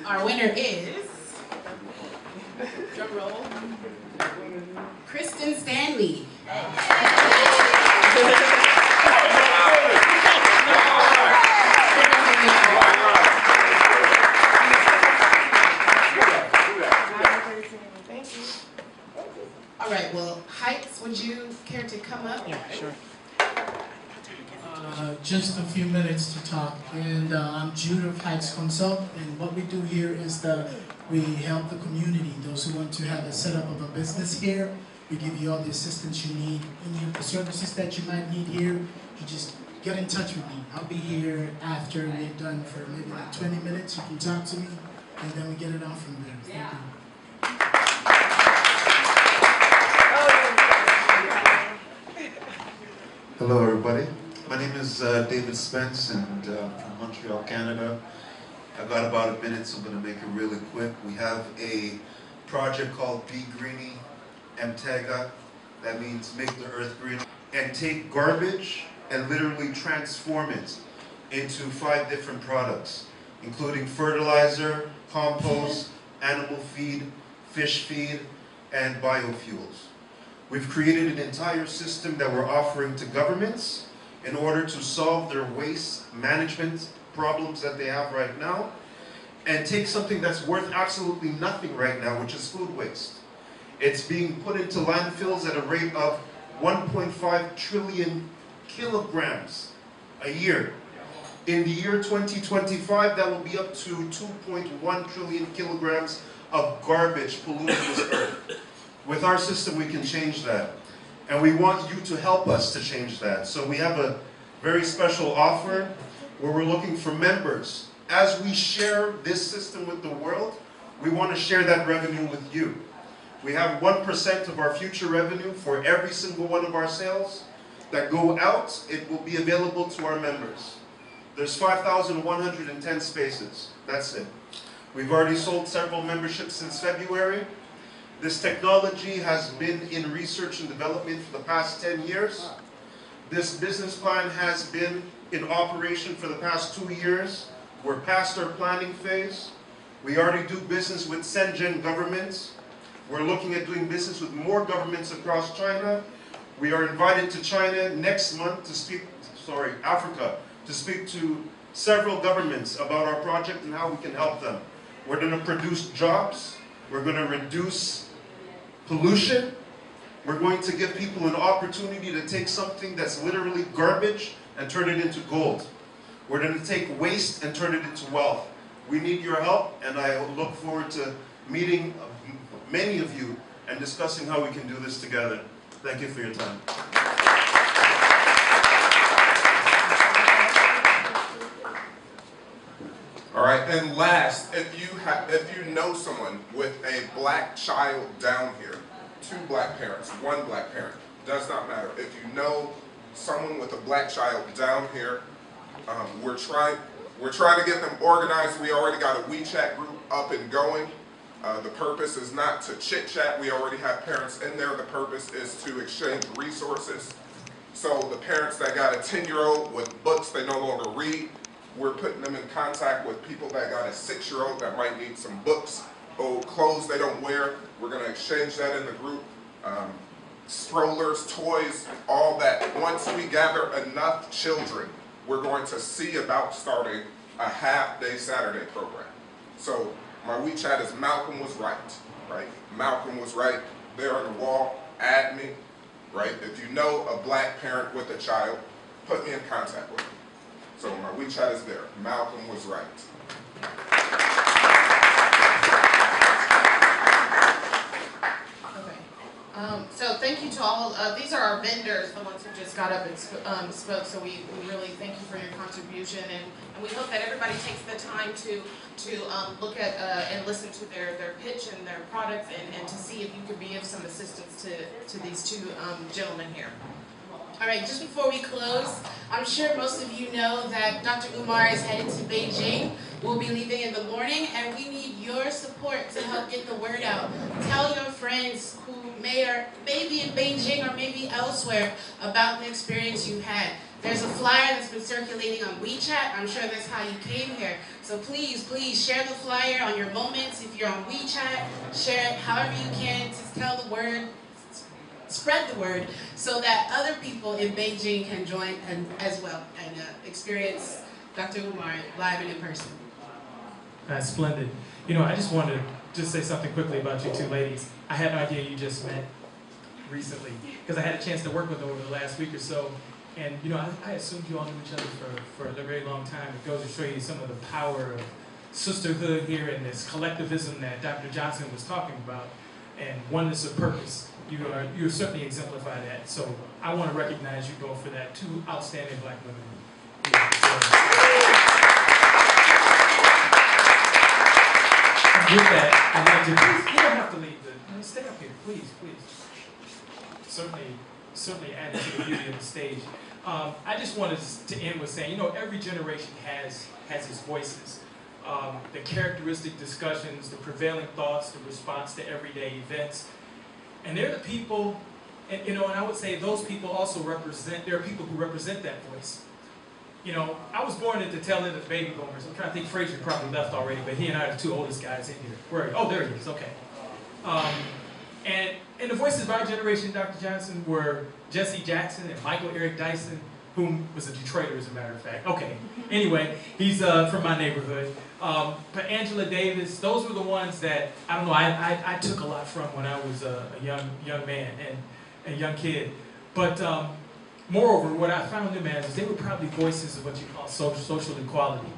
our winner is, drum roll, Kristen Stanley. Thank you. All right, well, Heights, would you care to come up? Yeah, sure. Just a few minutes to talk, and I'm Jude of Heights Consult, and what we do here is that we help the community, those who want to have a setup of a business here. We give you all the assistance you need, and the services that you might need here, you just get in touch with me. I'll be here after we're done for maybe like 20 minutes. You can talk to me, and then we get it on from there. Thank you. Hello, everybody. My name is David Spence, and from Montreal, Canada. I've got about a minute, so I'm going to make it really quick. We have a project called Be Greeny Mtega. That means make the earth green. And take garbage and literally transform it into 5 different products, including fertilizer, compost, animal feed, fish feed, and biofuels. We've created an entire system that we're offering to governments in order to solve their waste management problems that they have right now, and take something that's worth absolutely nothing right now, which is food waste. It's being put into landfills at a rate of 1.5 trillion kilograms a year. In the year 2025, that will be up to 2.1 trillion kilograms of garbage polluting this earth. With our system, we can change that. And we want you to help us to change that. So we have a very special offer where we're looking for members. As we share this system with the world, we want to share that revenue with you. We have 1% of our future revenue for every single one of our sales that go out. It will be available to our members. There's 5,110 spaces. That's it. We've already sold several memberships since February. This technology has been in research and development for the past 10 years. This business plan has been in operation for the past 2 years. We're past our planning phase. We already do business with Shenzhen governments. We're looking at doing business with more governments across China. We are invited to China next month to speak, Africa, to speak to several governments about our project and how we can help them. We're going to produce jobs. We're going to reduce pollution. We're going to give people an opportunity to take something that's literally garbage and turn it into gold. We're going to take waste and turn it into wealth. We need your help, and I look forward to meeting many of you and discussing how we can do this together. Thank you for your time. All right, and last, if you know someone with a black child down here, 2 black parents, 1 black parent, does not matter. If you know someone with a black child down here, we're trying to get them organized. We already got a WeChat group up and going. The purpose is not to chit-chat. We already have parents in there. The purpose is to exchange resources. So the parents that got a 10-year-old with books they no longer read, we're putting them in contact with people that got a 6-year-old that might need some books, old clothes they don't wear. We're going to exchange that in the group. Strollers, toys, all that. Once we gather enough children, we're going to see about starting a half-day Saturday program. So my WeChat is Malcolm was right? Malcolm was right. There on the wall, add me, right? If you know a black parent with a child, put me in contact with me. So my WeChat is there. Malcolm was right. So thank you to all. These are our vendors, the ones who just got up and spoke. So we really thank you for your contribution, and we hope that everybody takes the time to look at and listen to their pitch and their products, and to see if you could be of some assistance to these 2 gentlemen here. All right, just before we close, I'm sure most of you know that Dr. Umar is headed to Beijing. We'll be leaving in the morning, and we need your support to help get the word out. Tell your friends who may be in Beijing or maybe elsewhere about the experience you had. There's a flyer that's been circulating on WeChat. I'm sure that's how you came here. So please, please share the flyer on your moments. If you're on WeChat, share it however you can to tell the word. Spread the word so that other people in Beijing can join as well and experience Dr. Umar live and in person. That's splendid. You know, I just wanted to say something quickly about you 2 ladies. I had no idea you just met recently because I had a chance to work with them over the last week or so. And, you know, I assumed you all knew each other for a very long time. It goes to show you some of the power of sisterhood here and this collectivism that Dr. Johnson was talking about and oneness of purpose. You certainly exemplify that. So I want to recognize you both for that. 2 outstanding black women. Yeah, so. With that, I'd like to please, you don't have to leave. Stay up here, please. Certainly add to the beauty of the stage. I just wanted to end with saying, you know, every generation has its voices. The characteristic discussions, the prevailing thoughts, the response to everyday events. And they're the people, and you know, and I would say those people also represent, there are people who represent that voice. You know, I was born at the tail end of the baby boomers. I'm trying to think, Frazier probably left already, but he and I are the 2 oldest guys in here. Where are you? Oh, there he is, okay. And the voices of our generation, Dr. Johnson, were Jesse Jackson and Michael Eric Dyson, whom was a Detroiter, as a matter of fact. Okay, anyway, he's from my neighborhood. But Angela Davis, those were the ones that, I don't know, I took a lot from when I was a young man and a young kid. But moreover, what I found them as is they were probably voices of what you call social equality.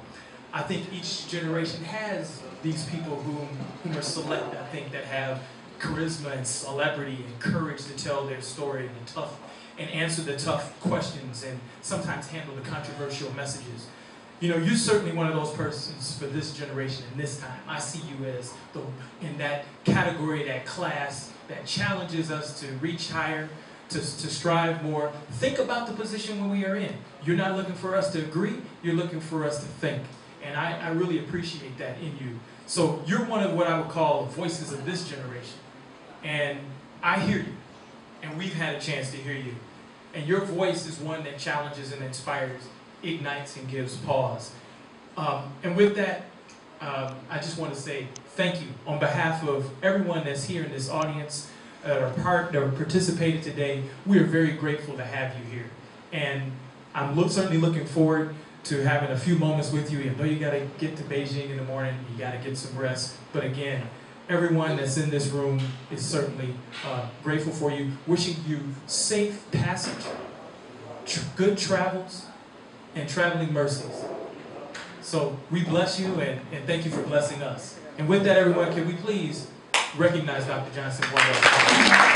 I think each generation has these people whom are select, I think, that have charisma and celebrity and courage to tell their story and answer the tough questions and sometimes handle the controversial messages. You know, you're certainly one of those persons for this generation and this time. I see you as in that category, that class that challenges us to reach higher, to strive more. Think about the position when we are in. You're not looking for us to agree, you're looking for us to think. And I really appreciate that in you. So you're one of what I would call voices of this generation. And I hear you. And we've had a chance to hear you. And your voice is one that challenges and inspires, ignites and gives pause. And with that, I just want to say thank you on behalf of everyone that's here in this audience that participated today. We are very grateful to have you here. And I'm certainly looking forward to having a few moments with you. I know you got to get to Beijing in the morning, you got to get some rest. But again, everyone that's in this room is certainly grateful for you, wishing you safe passage, good travels, and traveling mercies. So we bless you and thank you for blessing us. And with that, everyone, can we please recognize Dr. Johnson one more time?